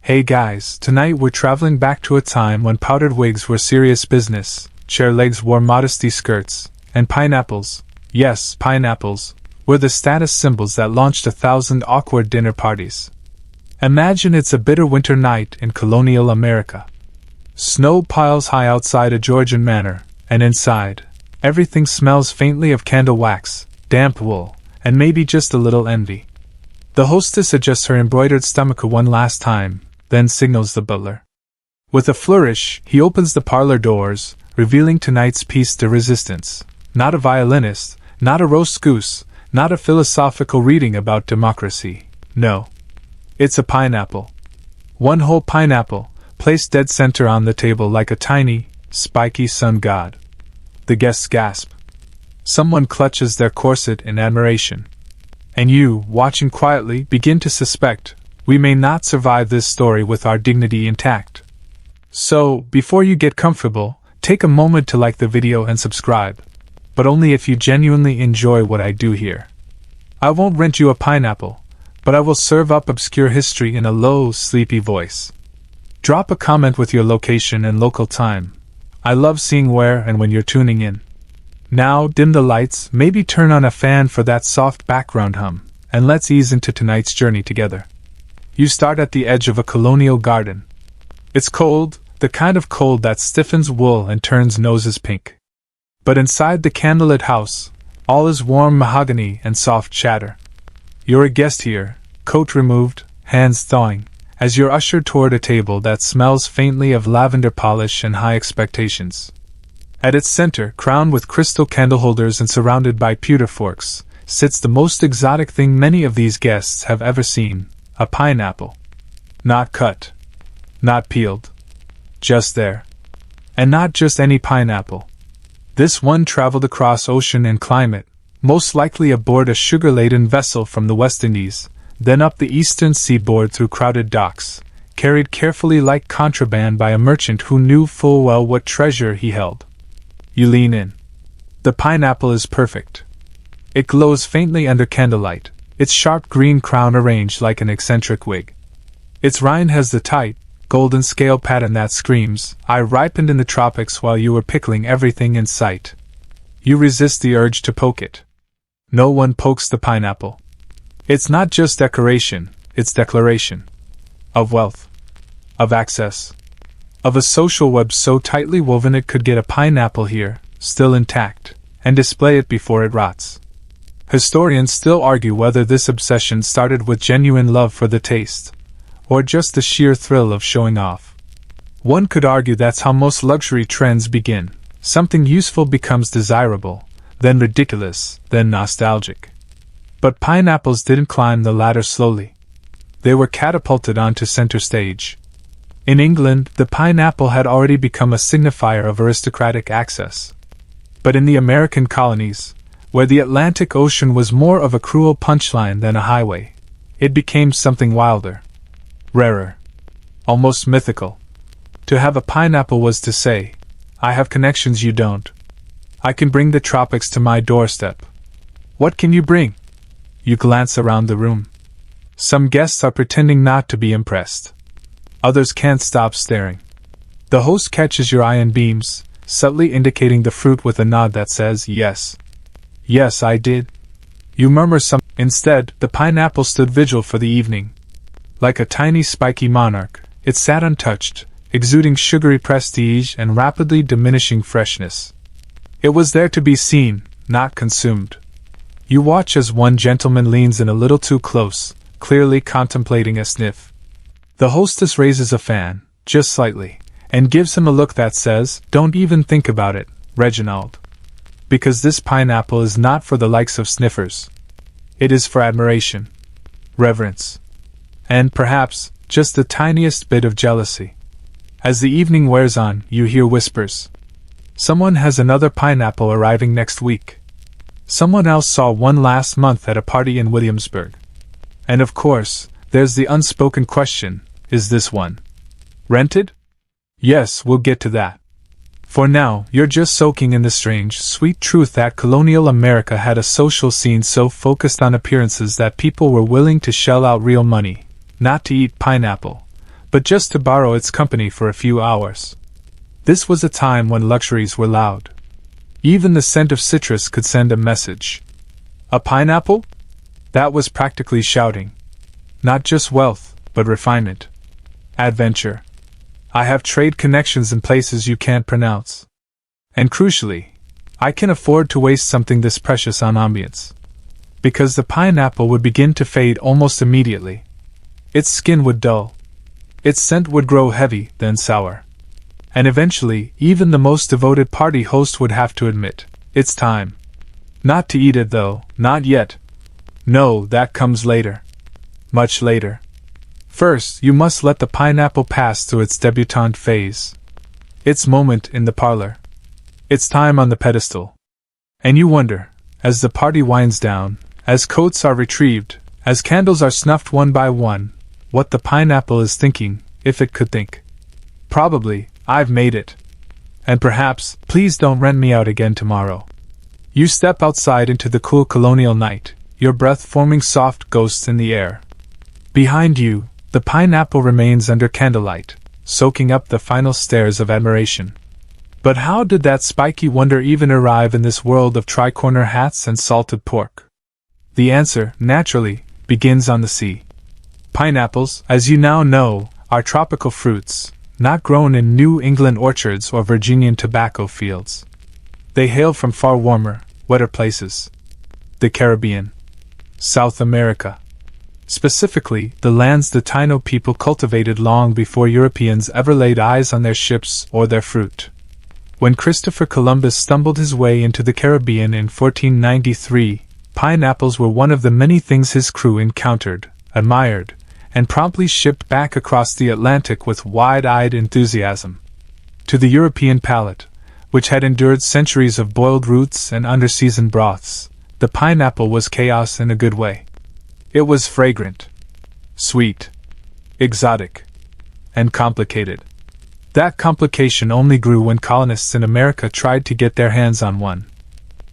Hey guys, tonight we're traveling back to a time when powdered wigs were serious business, chair legs wore modesty skirts, and pineapples, yes, pineapples, were the status symbols that launched 1,000 awkward dinner parties. Imagine it's a bitter winter night in colonial America. Snow piles high outside a Georgian manor, and inside, everything smells faintly of candle wax, damp wool, and maybe just a little envy. The hostess adjusts her embroidered stomacher one last time, then signals the butler. With a flourish, he opens the parlor doors, revealing tonight's piece de resistance. Not a violinist, not a roast goose, not a philosophical reading about democracy. No. It's a pineapple. One whole pineapple, placed dead center on the table like a tiny, spiky sun god. The guests gasp. Someone clutches their corset in admiration. And you, watching quietly, begin to suspect, we may not survive this story with our dignity intact. So, before you get comfortable, take a moment to like the video and subscribe. But only if you genuinely enjoy what I do here. I won't rent you a pineapple, but I will serve up obscure history in a low, sleepy voice. Drop a comment with your location and local time. I love seeing where and when you're tuning in. Now, dim the lights, maybe turn on a fan for that soft background hum, and let's ease into tonight's journey together. You start at the edge of a colonial garden. It's cold, the kind of cold that stiffens wool and turns noses pink. But inside the candlelit house, all is warm mahogany and soft chatter. You're a guest here, coat removed, hands thawing, as you're ushered toward a table that smells faintly of lavender polish and high expectations. At its center, crowned with crystal candleholders and surrounded by pewter forks, sits the most exotic thing many of these guests have ever seen, a pineapple. Not cut. Not peeled. Just there. And not just any pineapple. This one traveled across ocean and climate, most likely aboard a sugar-laden vessel from the West Indies, then up the eastern seaboard through crowded docks, carried carefully like contraband by a merchant who knew full well what treasure he held. You lean in. The pineapple is perfect. It glows faintly under candlelight, its sharp green crown arranged like an eccentric wig. Its rind has the tight, golden scale pattern that screams, I ripened in the tropics while you were pickling everything in sight. You resist the urge to poke it. No one pokes the pineapple. It's not just decoration, it's declaration. Of wealth. Of access. Of a social web so tightly woven it could get a pineapple here, still intact, and display it before it rots. Historians still argue whether this obsession started with genuine love for the taste, or just the sheer thrill of showing off. One could argue that's how most luxury trends begin. Something useful becomes desirable, then ridiculous, then nostalgic. But pineapples didn't climb the ladder slowly. They were catapulted onto center stage. In England, the pineapple had already become a signifier of aristocratic access. But in the American colonies, where the Atlantic Ocean was more of a cruel punchline than a highway, it became something wilder. Rarer. Almost mythical. To have a pineapple was to say, I have connections you don't. I can bring the tropics to my doorstep. What can you bring? You glance around the room. Some guests are pretending not to be impressed. Others can't stop staring. The host catches your eye and beams, subtly indicating the fruit with a nod that says, yes. Yes, I did. You murmur some. Instead, the pineapple stood vigil for the evening. Like a tiny spiky monarch, it sat untouched, exuding sugary prestige and rapidly diminishing freshness. It was there to be seen, not consumed. You watch as one gentleman leans in a little too close, clearly contemplating a sniff. The hostess raises a fan, just slightly, and gives him a look that says, don't even think about it, Reginald. Because this pineapple is not for the likes of sniffers. It is for admiration, reverence, and perhaps, just the tiniest bit of jealousy. As the evening wears on, you hear whispers. Someone has another pineapple arriving next week. Someone else saw one last month at a party in Williamsburg. And of course, there's the unspoken question, is this one rented? Yes, we'll get to that. For now, you're just soaking in the strange, sweet truth that colonial America had a social scene so focused on appearances that people were willing to shell out real money, not to eat pineapple, but just to borrow its company for a few hours. This was a time when luxuries were loud. Even the scent of citrus could send a message. A pineapple? That was practically shouting. Not just wealth, but refinement. Adventure. I have trade connections in places you can't pronounce. And crucially, I can afford to waste something this precious on ambience. Because the pineapple would begin to fade almost immediately. Its skin would dull. Its scent would grow heavy, then sour. And eventually, even the most devoted party host would have to admit, it's time. Not to eat it though, not yet. No, that comes later. Much later. First, you must let the pineapple pass through its debutante phase. Its moment in the parlor. Its time on the pedestal. And you wonder, as the party winds down, as coats are retrieved, as candles are snuffed one by one, what the pineapple is thinking, if it could think. Probably, I've made it. And perhaps, please don't rent me out again tomorrow. You step outside into the cool colonial night, your breath forming soft ghosts in the air. Behind you, the pineapple remains under candlelight, soaking up the final stares of admiration. But how did that spiky wonder even arrive in this world of tri-corner hats and salted pork? The answer, naturally, begins on the sea. Pineapples, as you now know, are tropical fruits, not grown in New England orchards or Virginian tobacco fields. They hail from far warmer, wetter places. The Caribbean. South America. Specifically, the lands the Taino people cultivated long before Europeans ever laid eyes on their ships or their fruit. When Christopher Columbus stumbled his way into the Caribbean in 1493, pineapples were one of the many things his crew encountered, admired, and promptly shipped back across the Atlantic with wide-eyed enthusiasm. To the European palate, which had endured centuries of boiled roots and underseasoned broths, the pineapple was chaos in a good way. It was fragrant, sweet, exotic, and complicated. That complication only grew when colonists in America tried to get their hands on one.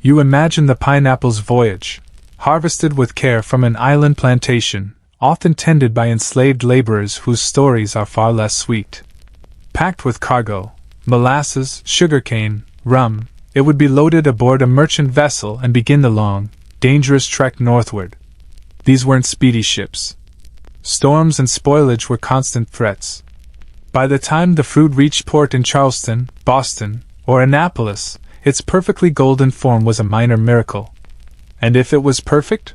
You imagine the pineapple's voyage, harvested with care from an island plantation, often tended by enslaved laborers whose stories are far less sweet. Packed with cargo, molasses, sugarcane, rum, it would be loaded aboard a merchant vessel and begin the long, dangerous trek northward. These weren't speedy ships. Storms and spoilage were constant threats. By the time the fruit reached port in Charleston, Boston, or Annapolis, its perfectly golden form was a minor miracle. And if it was perfect?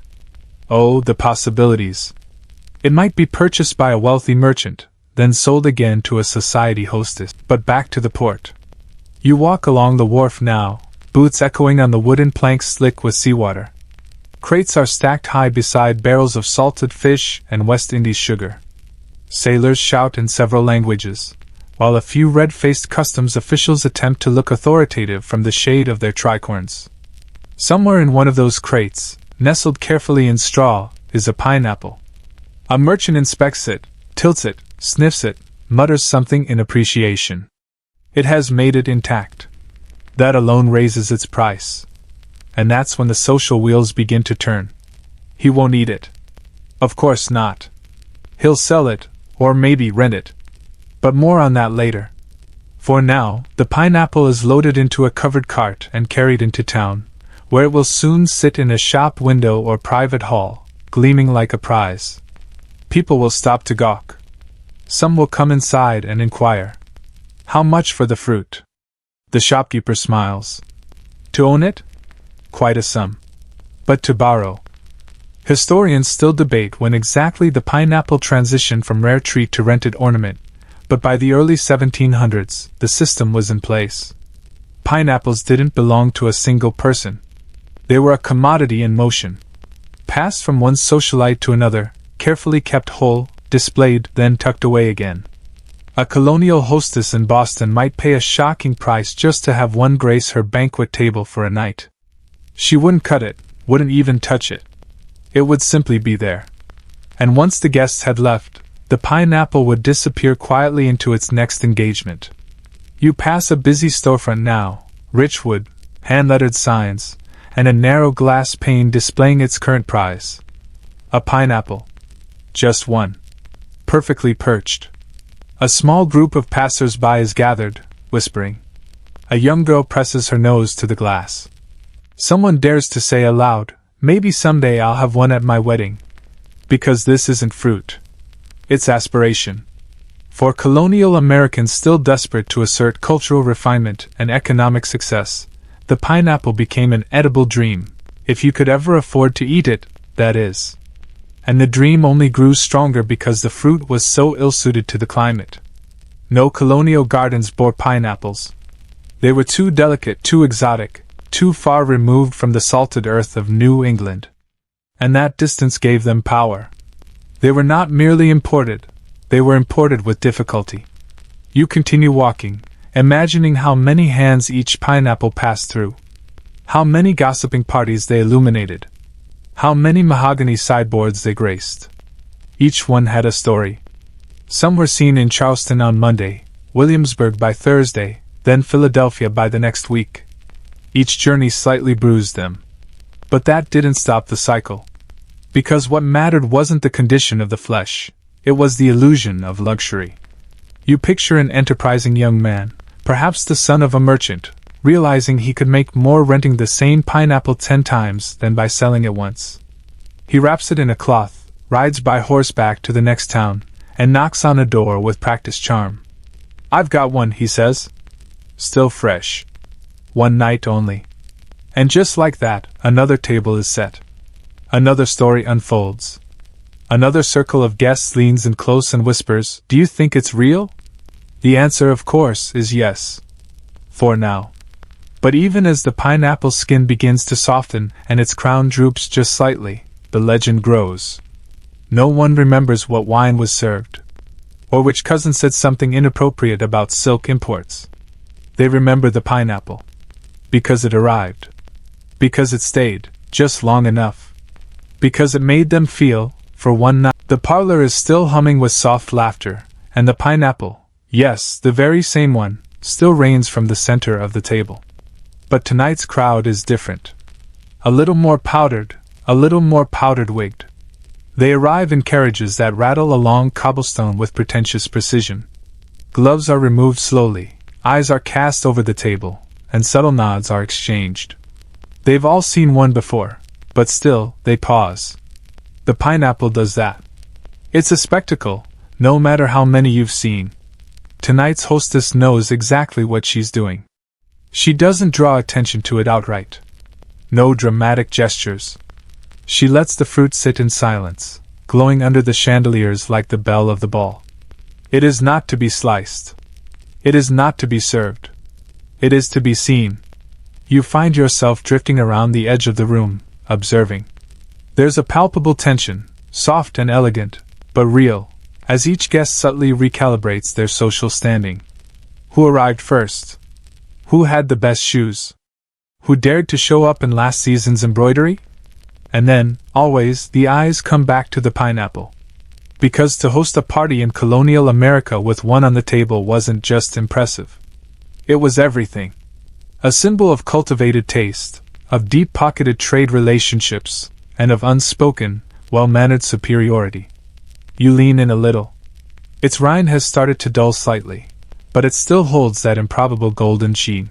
Oh, the possibilities. It might be purchased by a wealthy merchant, then sold again to a society hostess. But back to the port. You walk along the wharf now, boots echoing on the wooden planks slick with seawater. Crates are stacked high beside barrels of salted fish and West Indies sugar. Sailors shout in several languages, while a few red-faced customs officials attempt to look authoritative from the shade of their tricorns. Somewhere in one of those crates, nestled carefully in straw, is a pineapple. A merchant inspects it, tilts it, sniffs it, mutters something in appreciation. It has made it intact. That alone raises its price. And that's when the social wheels begin to turn. He won't eat it. Of course not. He'll sell it, or maybe rent it. But more on that later. For now, the pineapple is loaded into a covered cart and carried into town, where it will soon sit in a shop window or private hall, gleaming like a prize. People will stop to gawk. Some will come inside and inquire. How much for the fruit? The shopkeeper smiles. To own it? Quite a sum. But to borrow? Historians still debate when exactly the pineapple transitioned from rare treat to rented ornament, but by the early 1700s, the system was in place. Pineapples didn't belong to a single person. They were a commodity in motion. Passed from one socialite to another, carefully kept whole, displayed, then tucked away again. A colonial hostess in Boston might pay a shocking price just to have one grace her banquet table for a night. She wouldn't cut it, wouldn't even touch it. It would simply be there. And once the guests had left, the pineapple would disappear quietly into its next engagement. You pass a busy storefront now, rich wood, hand-lettered signs, and a narrow glass pane displaying its current prize. A pineapple. Just one. Perfectly perched. A small group of passers-by is gathered, whispering. A young girl presses her nose to the glass. Someone dares to say aloud, "Maybe someday I'll have one at my wedding." Because this isn't fruit. It's aspiration. For colonial Americans still desperate to assert cultural refinement and economic success, the pineapple became an edible dream, if you could ever afford to eat it, that is. And the dream only grew stronger because the fruit was so ill-suited to the climate. No colonial gardens bore pineapples. They were too delicate, too exotic, too far removed from the salted earth of New England. And that distance gave them power. They were not merely imported, they were imported with difficulty. You continue walking, imagining how many hands each pineapple passed through. How many gossiping parties they illuminated. How many mahogany sideboards they graced. Each one had a story. Some were seen in Charleston on Monday, Williamsburg by Thursday, then Philadelphia by the next week. Each journey slightly bruised them. But that didn't stop the cycle. Because what mattered wasn't the condition of the flesh, it was the illusion of luxury. You picture an enterprising young man, perhaps the son of a merchant, realizing he could make more renting the same pineapple 10 times than by selling it once. He wraps it in a cloth, rides by horseback to the next town, and knocks on a door with practiced charm. "I've got one," he says. Still fresh. One night only. And just like that, another table is set. Another story unfolds. Another circle of guests leans in close and whispers, "Do you think it's real?" The answer, of course, is yes. For now. But even as the pineapple skin begins to soften and its crown droops just slightly, the legend grows. No one remembers what wine was served, or which cousin said something inappropriate about silk imports. They remember the pineapple. Because it arrived. Because it stayed, just long enough. Because it made them feel, for one night. The parlor is still humming with soft laughter, and the pineapple, yes, the very same one, still reigns from the center of the table. But tonight's crowd is different. A little more powdered wigged. They arrive in carriages that rattle along cobblestone with pretentious precision. Gloves are removed slowly, eyes are cast over the table, and subtle nods are exchanged. They've all seen one before, but still, they pause. The pineapple does that. It's a spectacle, no matter how many you've seen. Tonight's hostess knows exactly what she's doing. She doesn't draw attention to it outright. No dramatic gestures. She lets the fruit sit in silence, glowing under the chandeliers like the belle of the ball. It is not to be sliced. It is not to be served. It is to be seen. You find yourself drifting around the edge of the room, observing. There's a palpable tension, soft and elegant, but real, as each guest subtly recalibrates their social standing. Who arrived first? Who had the best shoes? Who dared to show up in last season's embroidery? And then, always, the eyes come back to the pineapple. Because to host a party in colonial America with one on the table wasn't just impressive. It was everything. A symbol of cultivated taste, of deep-pocketed trade relationships, and of unspoken, well-mannered superiority. You lean in a little. Its rind has started to dull slightly, but it still holds that improbable golden sheen.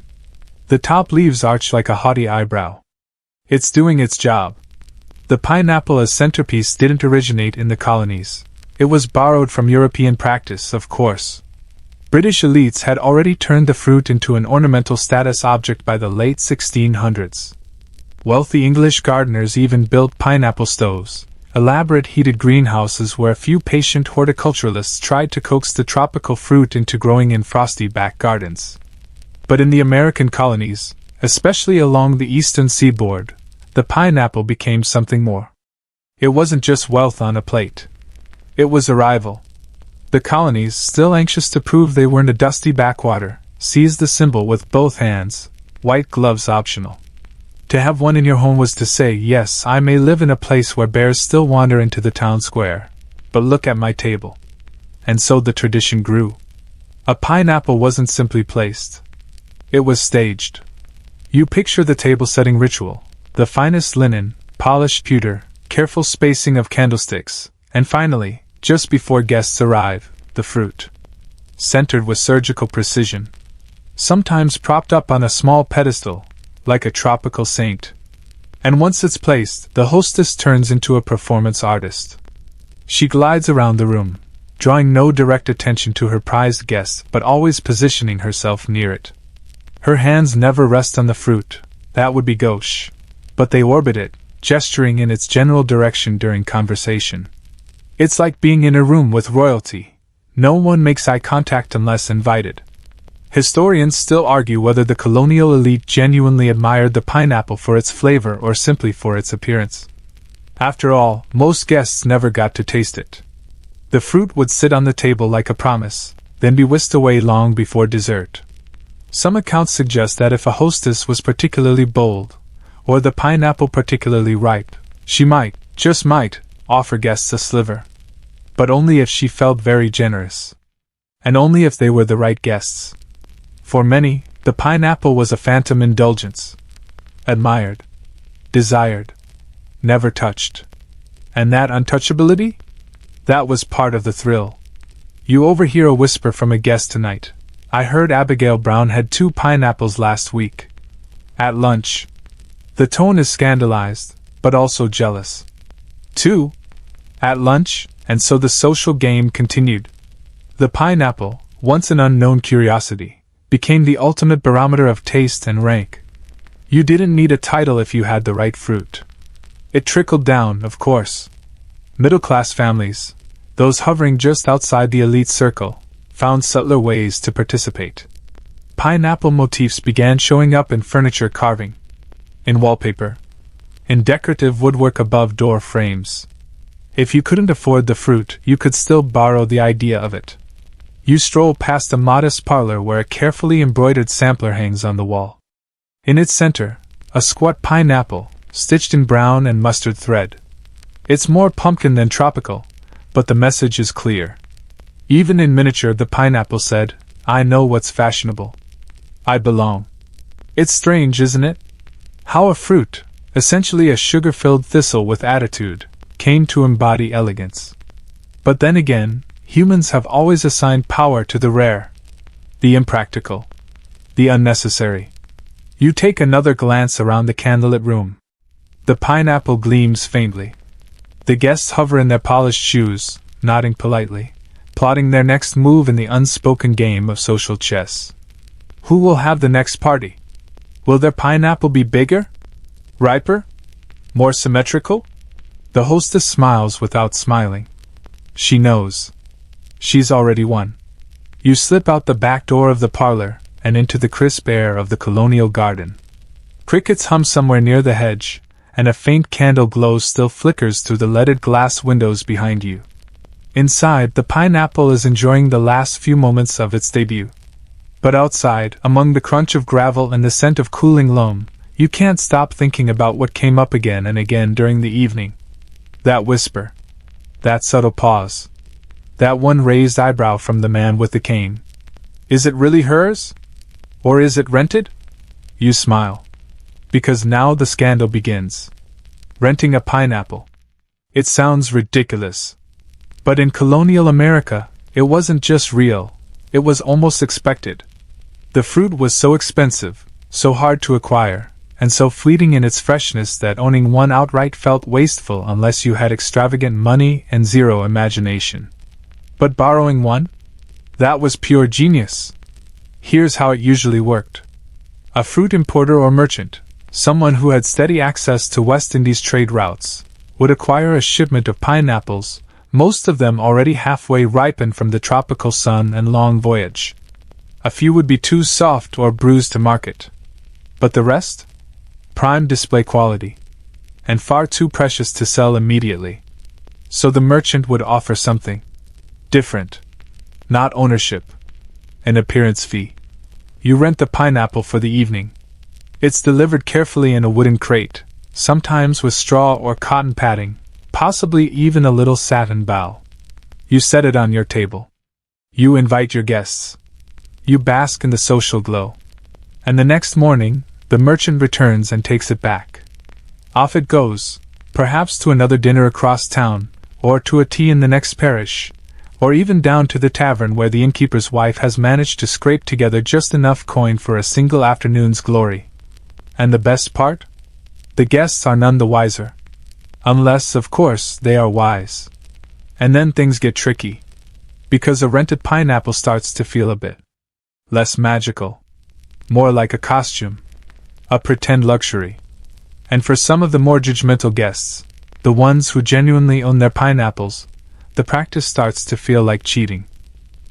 The top leaves arch like a haughty eyebrow. It's doing its job. The pineapple as centerpiece didn't originate in the colonies. It was borrowed from European practice, of course. British elites had already turned the fruit into an ornamental status object by the late 1600s. Wealthy English gardeners even built pineapple stoves, elaborate heated greenhouses where a few patient horticulturalists tried to coax the tropical fruit into growing in frosty back gardens. But in the American colonies, especially along the eastern seaboard, the pineapple became something more. It wasn't just wealth on a plate. It was arrival. The colonies, still anxious to prove they weren't a dusty backwater, seized the symbol with both hands, white gloves optional. To have one in your home was to say, yes, I may live in a place where bears still wander into the town square, but look at my table. And so the tradition grew. A pineapple wasn't simply placed. It was staged. You picture the table-setting ritual, the finest linen, polished pewter, careful spacing of candlesticks, and finally, just before guests arrive, the fruit. centered with surgical precision, sometimes propped up on a small pedestal, like a tropical saint. And once it's placed, the hostess turns into a performance artist. She glides around the room, drawing no direct attention to her prized guest but always positioning herself near it. Her hands never rest on the fruit, that would be gauche, but they orbit it, gesturing in its general direction during conversation. It's like being in a room with royalty. No one makes eye contact unless invited. Historians still argue whether the colonial elite genuinely admired the pineapple for its flavor or simply for its appearance. After all, most guests never got to taste it. The fruit would sit on the table like a promise, then be whisked away long before dessert. Some accounts suggest that if a hostess was particularly bold, or the pineapple particularly ripe, she might, just might, offer guests a sliver. But only if she felt very generous. And only if they were the right guests. For many, the pineapple was a phantom indulgence. Admired. Desired. Never touched. And that untouchability? That was part of the thrill. You overhear a whisper from a guest tonight. I heard Abigail Brown had 2 pineapples last week. At lunch. The tone is scandalized, but also jealous. 2? At lunch? And so the social game continued. The pineapple, once an unknown curiosity, became the ultimate barometer of taste and rank. You didn't need a title if you had the right fruit. It trickled down, of course. Middle-class families, those hovering just outside the elite circle, found subtler ways to participate. Pineapple motifs began showing up in furniture carving, in wallpaper, in decorative woodwork above door frames. If you couldn't afford the fruit, you could still borrow the idea of it. You stroll past a modest parlor where a carefully embroidered sampler hangs on the wall. In its center, a squat pineapple, stitched in brown and mustard thread. It's more pumpkin than tropical, but the message is clear. Even in miniature, the pineapple said, I know what's fashionable. I belong. It's strange, isn't it? How a fruit, essentially a sugar-filled thistle with attitude, came to embody elegance. But then again, humans have always assigned power to the rare, the impractical, the unnecessary. You take another glance around the candlelit room. The pineapple gleams faintly. The guests hover in their polished shoes, nodding politely, plotting their next move in the unspoken game of social chess. Who will have the next party? Will their pineapple be bigger? Riper? More symmetrical? The hostess smiles without smiling. She knows. She's already won. You slip out the back door of the parlor and into the crisp air of the colonial garden. Crickets hum somewhere near the hedge, and a faint candle glow still flickers through the leaded glass windows behind you. Inside, the pineapple is enjoying the last few moments of its debut. But outside, among the crunch of gravel and the scent of cooling loam, you can't stop thinking about what came up again and again during the evening. That whisper. That subtle pause. That one raised eyebrow from the man with the cane. Is it really hers? Or is it rented? You smile. Because now the scandal begins. Renting a pineapple. It sounds ridiculous. But in colonial America, it wasn't just real, it was almost expected. The fruit was so expensive, so hard to acquire, and so fleeting in its freshness that owning one outright felt wasteful unless you had extravagant money and zero imagination. But borrowing one? That was pure genius. Here's how it usually worked. A fruit importer or merchant, someone who had steady access to West Indies trade routes, would acquire a shipment of pineapples, most of them already halfway ripened from the tropical sun and long voyage. A few would be too soft or bruised to market. But the rest? Prime display quality. And far too precious to sell immediately. So the merchant would offer something different. Not ownership. An appearance fee. You rent the pineapple for the evening. It's delivered carefully in a wooden crate, sometimes with straw or cotton padding, possibly even a little satin bow. You set it on your table. You invite your guests. You bask in the social glow. And the next morning, the merchant returns and takes it back. Off it goes, perhaps to another dinner across town, or to a tea in the next parish, or even down to the tavern where the innkeeper's wife has managed to scrape together just enough coin for a single afternoon's glory. And the best part? The guests are none the wiser. Unless, of course, they are wise. And then things get tricky. Because a rented pineapple starts to feel a bit less magical. More like a costume. A pretend luxury. And for some of the more judgmental guests, the ones who genuinely own their pineapples, the practice starts to feel like cheating.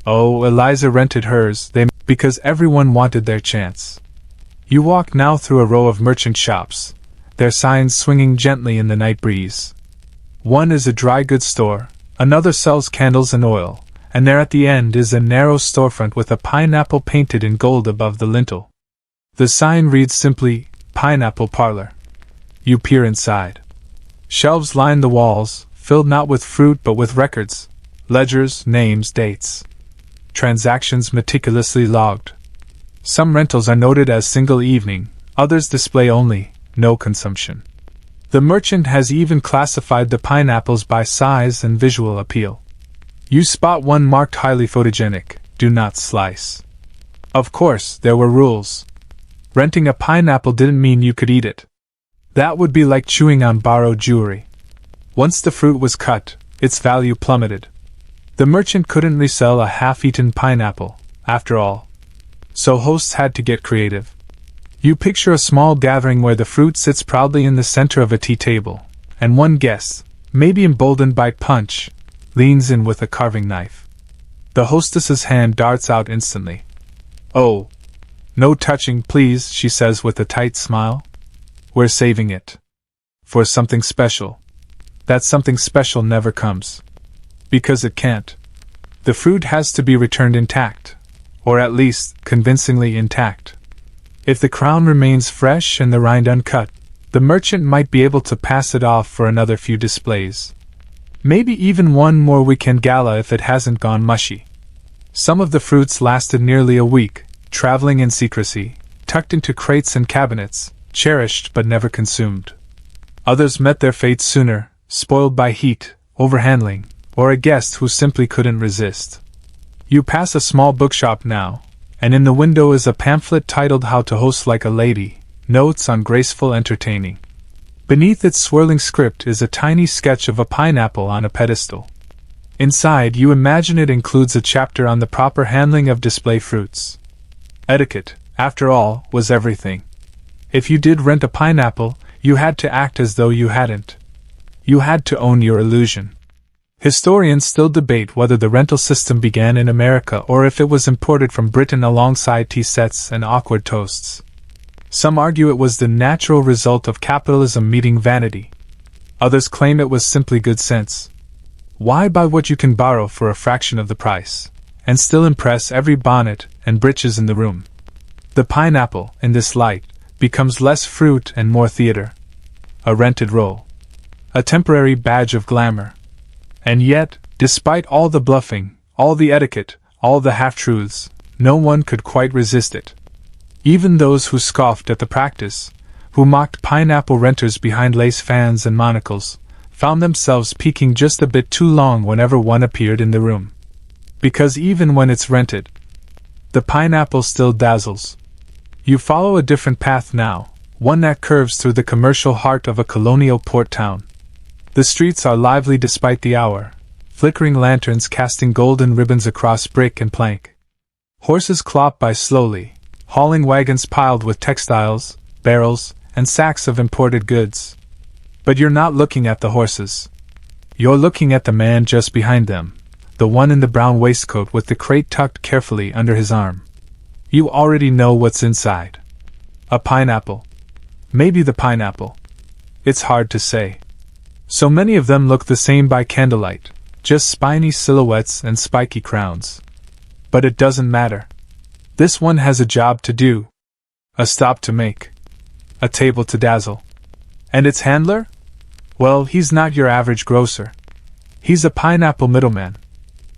Oh, Eliza rented hers, because everyone wanted their chance. You walk now through a row of merchant shops, their signs swinging gently in the night breeze. One is a dry goods store, another sells candles and oil, and there at the end is a narrow storefront with a pineapple painted in gold above the lintel. The sign reads simply, Pineapple Parlor. You peer inside. Shelves line the walls, filled not with fruit but with records, ledgers, names, dates. Transactions meticulously logged. Some rentals are noted as single evening, others display only, no consumption. The merchant has even classified the pineapples by size and visual appeal. You spot one marked highly photogenic, do not slice. Of course, there were rules. Renting a pineapple didn't mean you could eat it. That would be like chewing on borrowed jewelry. Once the fruit was cut, its value plummeted. The merchant couldn't resell a half-eaten pineapple, after all. So hosts had to get creative. You picture a small gathering where the fruit sits proudly in the center of a tea table, and one guest, maybe emboldened by punch, leans in with a carving knife. The hostess's hand darts out instantly. "Oh, no touching, please," she says with a tight smile. "We're saving it. For something special. That something special never comes. Because it can't. The fruit has to be returned intact. Or at least, convincingly intact. If the crown remains fresh and the rind uncut, the merchant might be able to pass it off for another few displays. Maybe even one more weekend gala if it hasn't gone mushy. Some of the fruits lasted nearly a week, traveling in secrecy, tucked into crates and cabinets, cherished but never consumed. Others met their fate sooner, spoiled by heat, overhandling, or a guest who simply couldn't resist. You pass a small bookshop now, and in the window is a pamphlet titled How to Host Like a Lady, Notes on Graceful Entertaining. Beneath its swirling script is a tiny sketch of a pineapple on a pedestal. Inside, you imagine it includes a chapter on the proper handling of display fruits. Etiquette, after all, was everything. If you did rent a pineapple, you had to act as though you hadn't. You had to own your illusion. Historians still debate whether the rental system began in America or if it was imported from Britain alongside tea sets and awkward toasts. Some argue it was the natural result of capitalism meeting vanity. Others claim it was simply good sense. Why buy what you can borrow for a fraction of the price, and still impress every bonnet and breeches in the room? The pineapple, in this light, becomes less fruit and more theater. A rented role. A temporary badge of glamour. And yet, despite all the bluffing, all the etiquette, all the half-truths, no one could quite resist it. Even those who scoffed at the practice, who mocked pineapple renters behind lace fans and monocles, found themselves peeking just a bit too long whenever one appeared in the room. Because even when it's rented, the pineapple still dazzles. You follow a different path now, one that curves through the commercial heart of a colonial port town. The streets are lively despite the hour, flickering lanterns casting golden ribbons across brick and plank. Horses clop by slowly, hauling wagons piled with textiles, barrels, and sacks of imported goods. But you're not looking at the horses. You're looking at the man just behind them, the one in the brown waistcoat with the crate tucked carefully under his arm. You already know what's inside. A pineapple. Maybe the pineapple. It's hard to say. So many of them look the same by candlelight, just spiny silhouettes and spiky crowns. But it doesn't matter. This one has a job to do. A stop to make. A table to dazzle. And its handler? Well, he's not your average grocer. He's a pineapple middleman.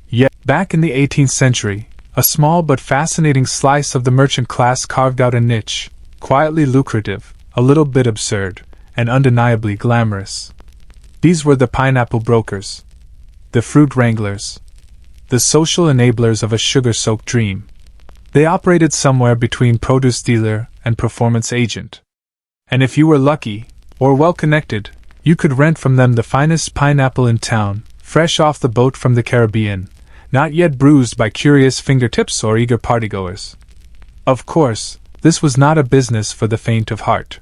Yet, back in the 18th century, a small but fascinating slice of the merchant class carved out a niche, quietly lucrative, a little bit absurd, and undeniably glamorous. These were the pineapple brokers. The fruit wranglers. the social enablers of a sugar-soaked dream. They operated somewhere between produce dealer and performance agent. And if you were lucky, or well-connected, you could rent from them the finest pineapple in town, fresh off the boat from the Caribbean, not yet bruised by curious fingertips or eager partygoers. Of course, this was not a business for the faint of heart.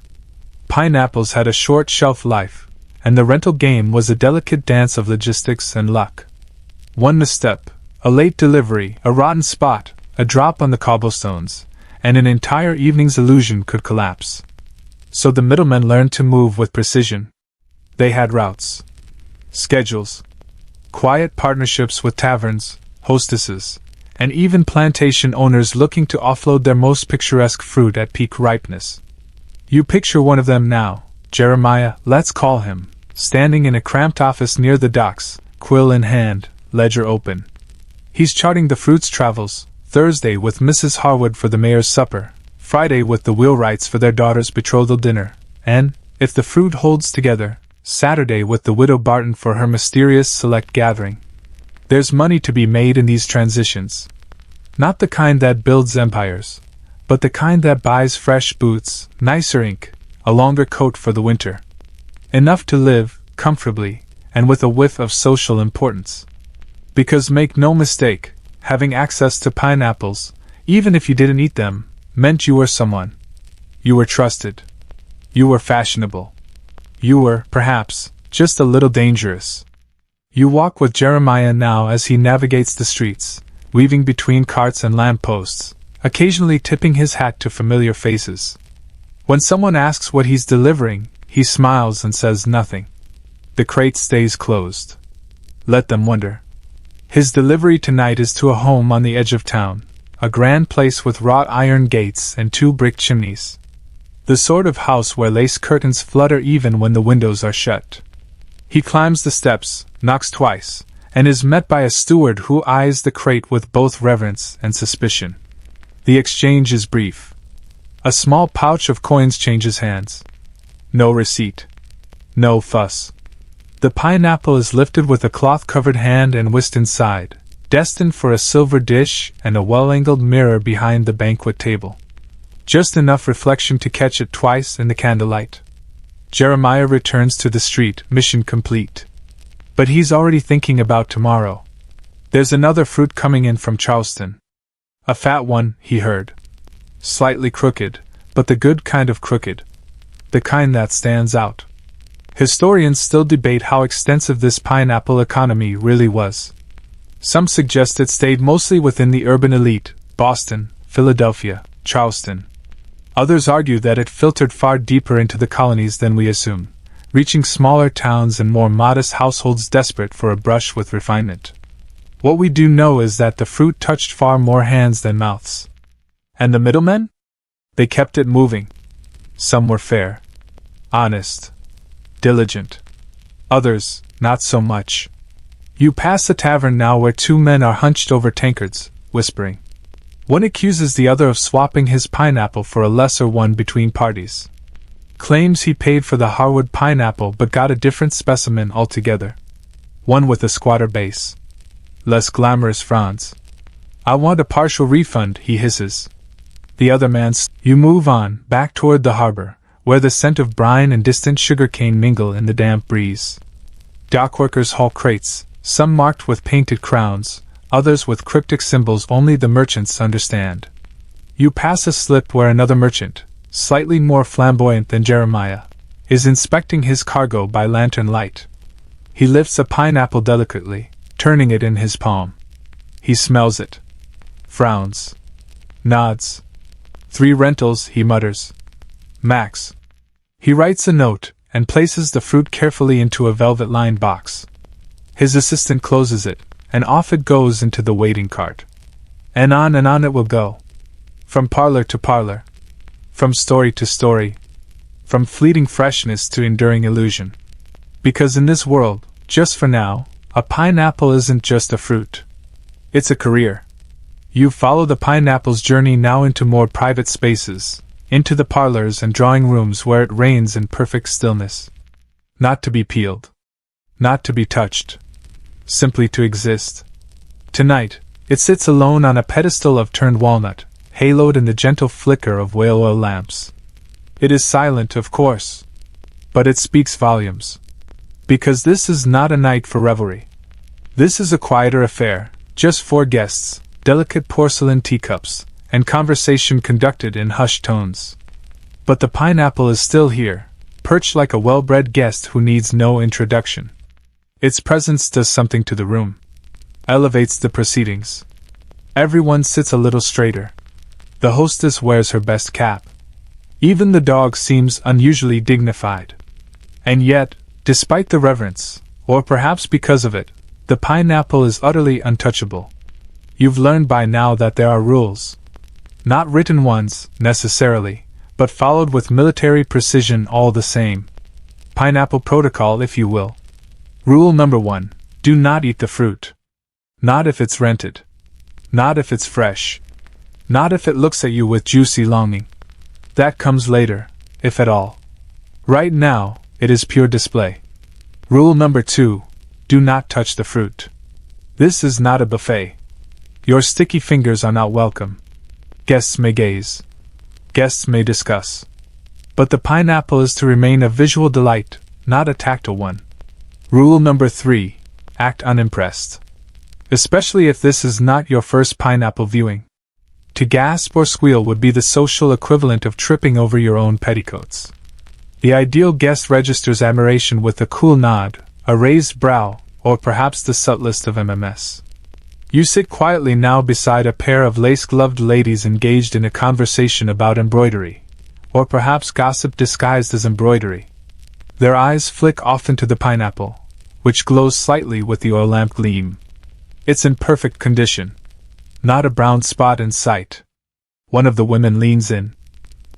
Pineapples had a short shelf life, and the rental game was a delicate dance of logistics and luck. One misstep, a late delivery, a rotten spot, a drop on the cobblestones, and an entire evening's illusion could collapse. So the middlemen learned to move with precision. They had routes, schedules, quiet partnerships with taverns, hostesses, and even plantation owners looking to offload their most picturesque fruit at peak ripeness. You picture one of them now, Jeremiah, let's call him, standing in a cramped office near the docks, quill in hand, ledger open. He's charting the fruit's travels, Thursday with Mrs. Harwood for the mayor's supper, Friday with the Wheelwrights for their daughter's betrothal dinner, and, if the fruit holds together, Saturday with the widow Barton for her mysterious select gathering. There's money to be made in these transitions. Not the kind that builds empires, but the kind that buys fresh boots, nicer ink, a longer coat for the winter. Enough to live, comfortably, and with a whiff of social importance. Because make no mistake, having access to pineapples, even if you didn't eat them, meant you were someone. You were trusted. You were fashionable. You were, perhaps, just a little dangerous. You walk with Jeremiah now as he navigates the streets, weaving between carts and lampposts, occasionally tipping his hat to familiar faces. When someone asks what he's delivering, he smiles and says nothing. The crate stays closed. Let them wonder. His delivery tonight is to a home on the edge of town, a grand place with wrought iron gates and 2 brick chimneys. The sort of house where lace curtains flutter even when the windows are shut. He climbs the steps, knocks twice, and is met by a steward who eyes the crate with both reverence and suspicion. The exchange is brief. A small pouch of coins changes hands. No receipt. No fuss. The pineapple is lifted with a cloth-covered hand and whisked inside, destined for a silver dish and a well-angled mirror behind the banquet table. Just enough reflection to catch it twice in the candlelight. Jeremiah returns to the street, mission complete. But he's already thinking about tomorrow. There's another fruit coming in from Charleston. A fat one, he heard. Slightly crooked, but the good kind of crooked. The kind that stands out. Historians still debate how extensive this pineapple economy really was. Some suggest it stayed mostly within the urban elite, Boston, Philadelphia, Charleston. Others argue that it filtered far deeper into the colonies than we assume, reaching smaller towns and more modest households desperate for a brush with refinement. What we do know is that the fruit touched far more hands than mouths. And the middlemen? They kept it moving. Some were fair, honest, diligent. Others, not so much. You pass a tavern now where 2 men are hunched over tankards, whispering. One accuses the other of swapping his pineapple for a lesser one between parties. Claims he paid for the Harwood pineapple but got a different specimen altogether. One with a squatter base. Less glamorous frowns. I want a partial refund, he hisses. The other man's. You move on, back toward the harbor, where the scent of brine and distant sugarcane mingle in the damp breeze. Dockworkers haul crates, some marked with painted crowns, others with cryptic symbols only the merchants understand. You pass a slip where another merchant, slightly more flamboyant than Jeremiah, is inspecting his cargo by lantern light. He lifts a pineapple delicately, turning it in his palm. He smells it. Frowns. Nods. 3 rentals, he mutters. Max. He writes a note, and places the fruit carefully into a velvet-lined box. His assistant closes it, and off it goes into the waiting cart. And on it will go. From parlor to parlor. From story to story. From fleeting freshness to enduring illusion. Because in this world, just for now, a pineapple isn't just a fruit. It's a career. You follow the pineapple's journey now into more private spaces, into the parlors and drawing rooms where it reigns in perfect stillness. Not to be peeled. Not to be touched. Simply to exist. Tonight, it sits alone on a pedestal of turned walnut, haloed in the gentle flicker of whale oil lamps. It is silent, of course, but it speaks volumes. Because this is not a night for revelry. This is a quieter affair, just 4 guests, delicate porcelain teacups, and conversation conducted in hushed tones. But the pineapple is still here, perched like a well-bred guest who needs no introduction. Its presence does something to the room. Elevates the proceedings. Everyone sits a little straighter. The hostess wears her best cap. Even the dog seems unusually dignified. And yet, despite the reverence, or perhaps because of it, the pineapple is utterly untouchable. You've learned by now that there are rules. Not written ones, necessarily, but followed with military precision all the same. Pineapple protocol, if you will. Rule number 1: do not eat the fruit. Not if it's rented. Not if it's fresh. Not if it looks at you with juicy longing. That comes later, if at all. Right now, it is pure display. Rule number 2: do not touch the fruit. This is not a buffet. Your sticky fingers are not welcome. Guests may gaze. Guests may discuss. But the pineapple is to remain a visual delight, not a tactile one. Rule number 3: act unimpressed. Especially if this is not your first pineapple viewing. To gasp or squeal would be the social equivalent of tripping over your own petticoats. The ideal guest registers admiration with a cool nod, a raised brow, or perhaps the subtlest of MMS. You sit quietly now beside a pair of lace-gloved ladies engaged in a conversation about embroidery, or perhaps gossip disguised as embroidery. Their eyes flick often to the pineapple, which glows slightly with the oil lamp gleam. It's in perfect condition. Not a brown spot in sight. One of the women leans in.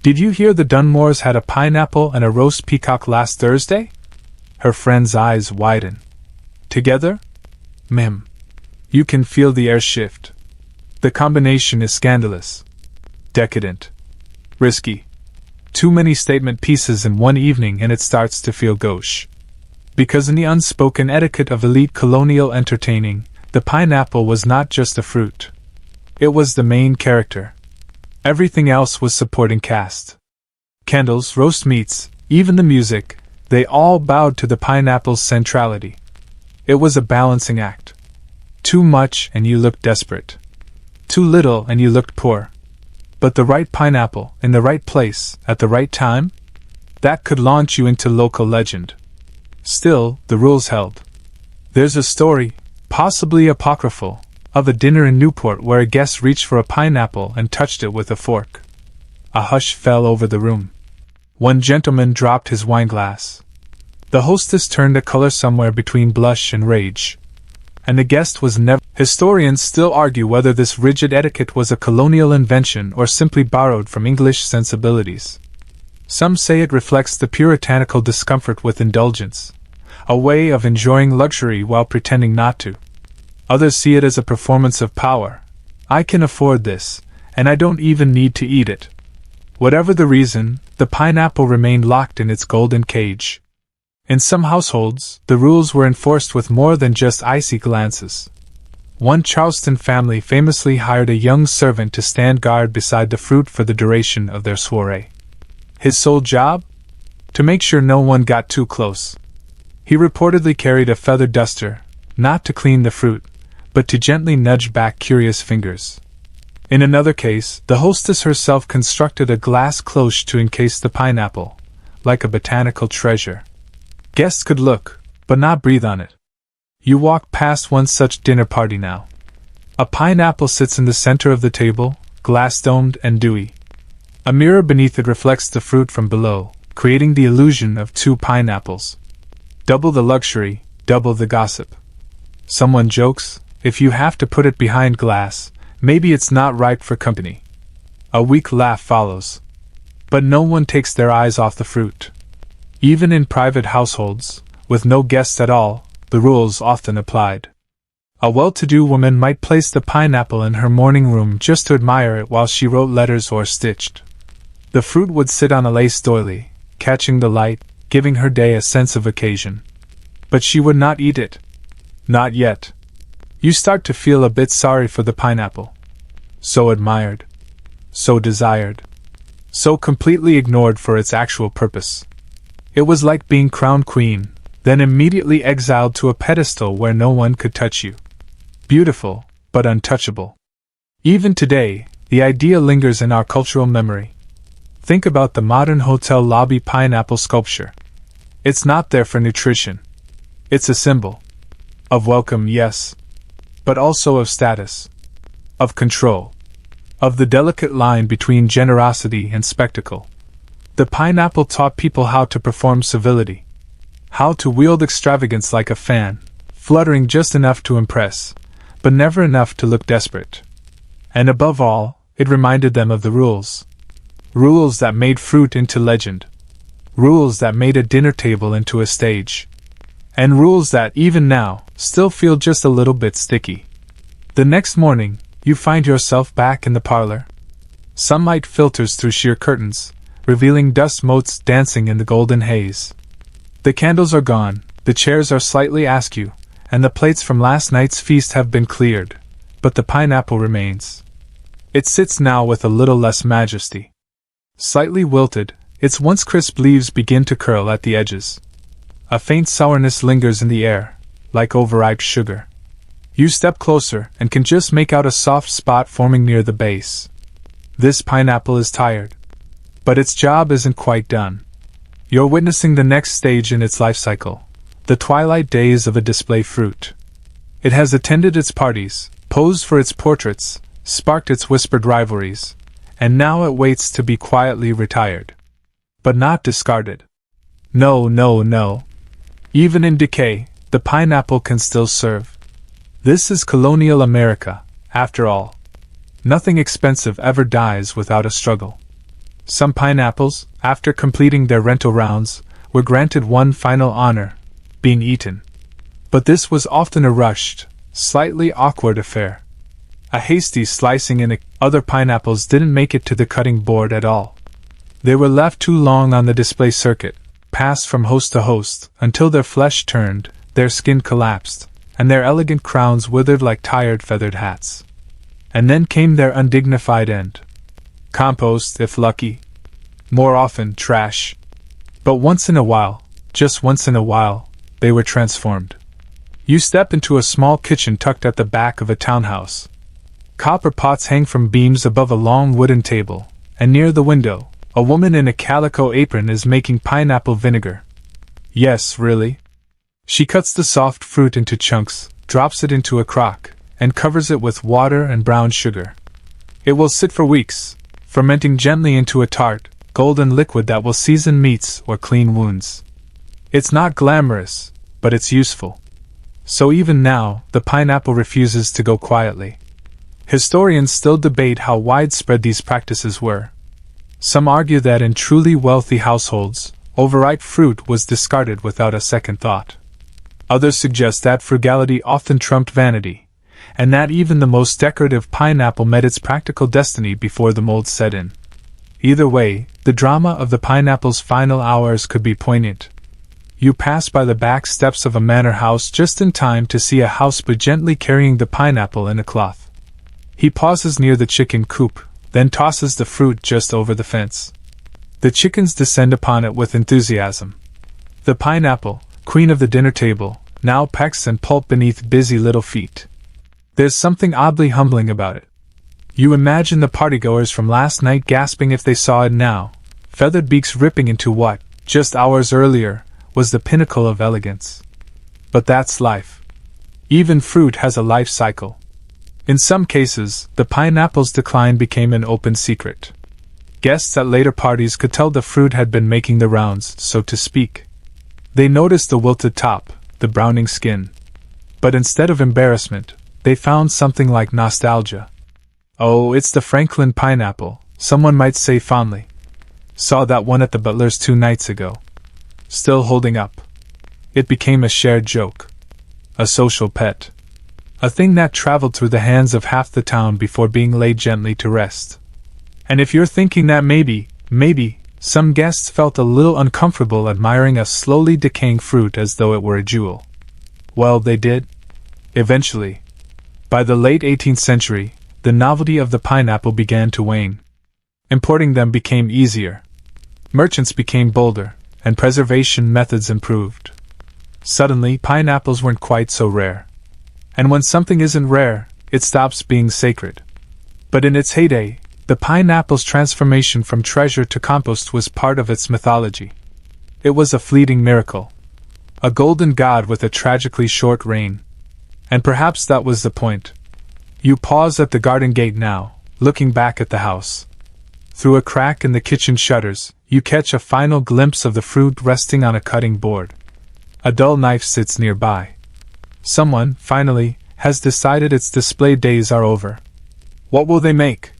Did you hear the Dunmores had a pineapple and a roast peacock last Thursday? Her friend's eyes widen. Together? Mem. You can feel the air shift. The combination is scandalous. Decadent. Risky. Too many statement pieces in one evening and it starts to feel gauche. Because in the unspoken etiquette of elite colonial entertaining, the pineapple was not just a fruit. It was the main character. Everything else was supporting cast. Candles, roast meats, even the music, they all bowed to the pineapple's centrality. It was a balancing act. Too much and you looked desperate. Too little and you looked poor. But the right pineapple, in the right place, at the right time? That could launch you into local legend. Still, the rules held. There's a story, possibly apocryphal, of a dinner in Newport where a guest reached for a pineapple and touched it with a fork. A hush fell over the room. One gentleman dropped his wineglass. The hostess turned a color somewhere between blush and rage. And the guest was never. Historians still argue whether this rigid etiquette was a colonial invention or simply borrowed from English sensibilities. Some say it reflects the puritanical discomfort with indulgence, a way of enjoying luxury while pretending not to. Others see it as a performance of power. I can afford this, and I don't even need to eat it. Whatever the reason, the pineapple remained locked in its golden cage. In some households, the rules were enforced with more than just icy glances. One Charleston family famously hired a young servant to stand guard beside the fruit for the duration of their soiree. His sole job? To make sure no one got too close. He reportedly carried a feather duster, not to clean the fruit, but to gently nudge back curious fingers. In another case, the hostess herself constructed a glass cloche to encase the pineapple, like a botanical treasure. Guests could look, but not breathe on it. You walk past one such dinner party now. A pineapple sits in the center of the table, glass-domed and dewy. A mirror beneath it reflects the fruit from below, creating the illusion of 2 pineapples. Double the luxury, double the gossip. Someone jokes, if you have to put it behind glass, maybe it's not ripe for company. A weak laugh follows. But no one takes their eyes off the fruit. Even in private households, with no guests at all, the rules often applied. A well-to-do woman might place the pineapple in her morning room just to admire it while she wrote letters or stitched. The fruit would sit on a lace doily, catching the light, giving her day a sense of occasion. But she would not eat it. Not yet. You start to feel a bit sorry for the pineapple. So admired. So desired. So completely ignored for its actual purpose. It was like being crowned queen, then immediately exiled to a pedestal where no one could touch you. Beautiful, but untouchable. Even today, the idea lingers in our cultural memory. Think about the modern hotel lobby pineapple sculpture. It's not there for nutrition. It's a symbol. Of welcome, yes. But also of status. Of control. Of the delicate line between generosity and spectacle. The pineapple taught people how to perform civility. How to wield extravagance like a fan, fluttering just enough to impress, but never enough to look desperate. And above all, it reminded them of the rules. Rules that made fruit into legend. Rules that made a dinner table into a stage. And rules that, even now, still feel just a little bit sticky. The next morning, you find yourself back in the parlor. Sunlight filters through sheer curtains, revealing dust motes dancing in the golden haze. The candles are gone, the chairs are slightly askew, and the plates from last night's feast have been cleared, but the pineapple remains. It sits now with a little less majesty. Slightly wilted, its once crisp leaves begin to curl at the edges. A faint sourness lingers in the air, like overripe sugar. You step closer and can just make out a soft spot forming near the base. This pineapple is tired. But its job isn't quite done. You're witnessing the next stage in its life cycle, the twilight days of a display fruit. It has attended its parties, posed for its portraits, sparked its whispered rivalries, and now it waits to be quietly retired. But not discarded. No, no, no. Even in decay, the pineapple can still serve. This is colonial America, after all. Nothing expensive ever dies without a struggle. Some pineapples, after completing their rental rounds, were granted one final honor, being eaten. But this was often a rushed, slightly awkward affair. A hasty slicing in other pineapples didn't make it to the cutting board at all. They were left too long on the display circuit, passed from host to host, until their flesh turned, their skin collapsed, and their elegant crowns withered like tired feathered hats. And then came their undignified end. Compost, if lucky. More often, trash. But once in a while, just once in a while, they were transformed. You step into a small kitchen tucked at the back of a townhouse. Copper pots hang from beams above a long wooden table, and near the window, a woman in a calico apron is making pineapple vinegar. Yes, really. She cuts the soft fruit into chunks, drops it into a crock, and covers it with water and brown sugar. It will sit for weeks, fermenting gently into a tart, golden liquid that will season meats or clean wounds. It's not glamorous, but it's useful. So even now, the pineapple refuses to go quietly. Historians still debate how widespread these practices were. Some argue that in truly wealthy households, overripe fruit was discarded without a second thought. Others suggest that frugality often trumped vanity, and that even the most decorative pineapple met its practical destiny before the mold set in. Either way, the drama of the pineapple's final hours could be poignant. You pass by the back steps of a manor house just in time to see a houseboy gently carrying the pineapple in a cloth. He pauses near the chicken coop, then tosses the fruit just over the fence. The chickens descend upon it with enthusiasm. The pineapple, queen of the dinner table, now pecks and pulp beneath busy little feet. There's something oddly humbling about it. You imagine the partygoers from last night gasping if they saw it now, feathered beaks ripping into what, just hours earlier, was the pinnacle of elegance. But that's life. Even fruit has a life cycle. In some cases, the pineapple's decline became an open secret. Guests at later parties could tell the fruit had been making the rounds, so to speak. They noticed the wilted top, the browning skin. But instead of embarrassment, they found something like nostalgia. Oh, it's the Franklin pineapple, someone might say fondly. Saw that one at the butler's 2 nights ago. Still holding up. It became a shared joke. A social pet. A thing that traveled through the hands of half the town before being laid gently to rest. And if you're thinking that maybe, some guests felt a little uncomfortable admiring a slowly decaying fruit as though it were a jewel. Well, they did. Eventually. By the late 18th century, the novelty of the pineapple began to wane. Importing them became easier. Merchants became bolder, and preservation methods improved. Suddenly, pineapples weren't quite so rare. And when something isn't rare, it stops being sacred. But in its heyday, the pineapple's transformation from treasure to compost was part of its mythology. It was a fleeting miracle. A golden god with a tragically short reign. And perhaps that was the point. You pause at the garden gate now, looking back at the house. Through a crack in the kitchen shutters, you catch a final glimpse of the fruit resting on a cutting board. A dull knife sits nearby. Someone, finally, has decided its display days are over. What will they make?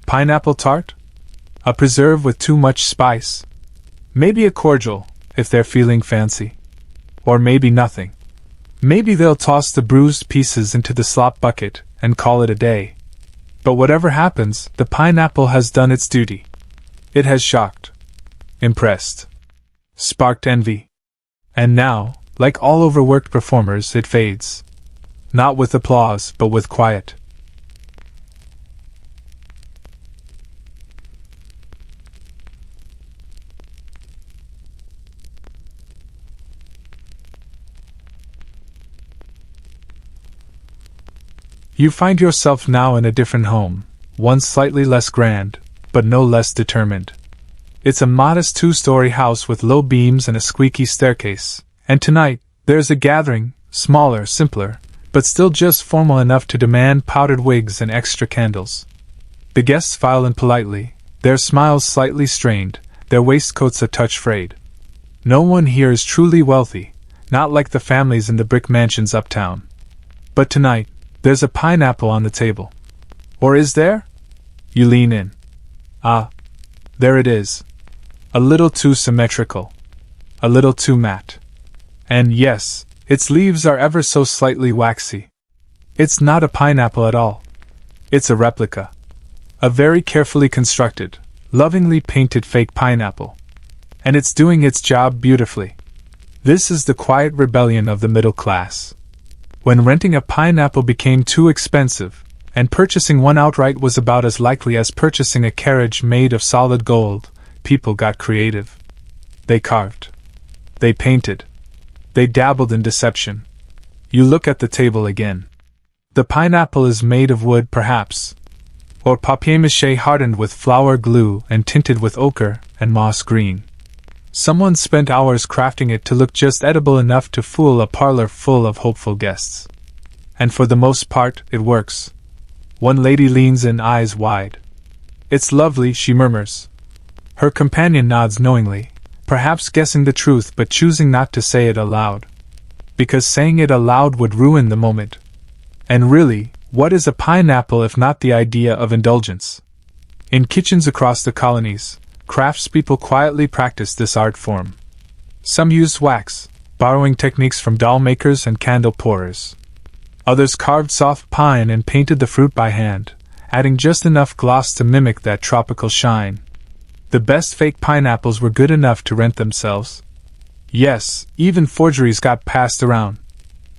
Pineapple tart? A preserve with too much spice? Maybe a cordial, if they're feeling fancy. Or maybe nothing. Maybe they'll toss the bruised pieces into the slop bucket and call it a day. But whatever happens, the pineapple has done its duty. It has shocked, impressed, sparked envy. And now, like all overworked performers, it fades. Not with applause, but with quiet. You find yourself now in a different home, one slightly less grand, but no less determined. It's a modest two-story house with low beams and a squeaky staircase, and tonight, there's a gathering, smaller, simpler, but still just formal enough to demand powdered wigs and extra candles. The guests file in politely, their smiles slightly strained, their waistcoats a touch frayed. No one here is truly wealthy, not like the families in the brick mansions uptown. But tonight, there's a pineapple on the table. Or is there? You lean in. Ah, there it is. A little too symmetrical. A little too matte. And yes, its leaves are ever so slightly waxy. It's not a pineapple at all. It's a replica. A very carefully constructed, lovingly painted fake pineapple. And it's doing its job beautifully. This is the quiet rebellion of the middle class. When renting a pineapple became too expensive, and purchasing one outright was about as likely as purchasing a carriage made of solid gold, people got creative. They carved. They painted. They dabbled in deception. You look at the table again. The pineapple is made of wood, perhaps, or papier-mâché hardened with flour glue and tinted with ochre and moss green. Someone spent hours crafting it to look just edible enough to fool a parlor full of hopeful guests. And for the most part, it works. One lady leans in, eyes wide. "It's lovely," she murmurs. Her companion nods knowingly, perhaps guessing the truth but choosing not to say it aloud. Because saying it aloud would ruin the moment. And really, what is a pineapple if not the idea of indulgence? In kitchens across the colonies, craftspeople quietly practiced this art form. Some used wax, borrowing techniques from doll makers and candle pourers. Others carved soft pine and painted the fruit by hand, adding just enough gloss to mimic that tropical shine. The best fake pineapples were good enough to rent themselves. Yes, even forgeries got passed around.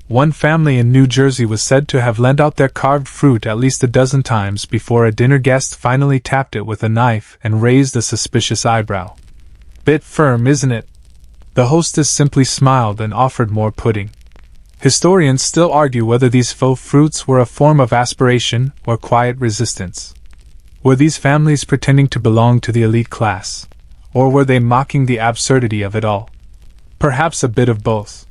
One family in New Jersey was said to have lent out their carved fruit at least a dozen times before a dinner guest finally tapped it with a knife and raised a suspicious eyebrow. "Bit firm, isn't it?" The hostess simply smiled and offered more pudding. Historians still argue whether these faux fruits were a form of aspiration or quiet resistance. Were these families pretending to belong to the elite class, or were they mocking the absurdity of it all? Perhaps a bit of both.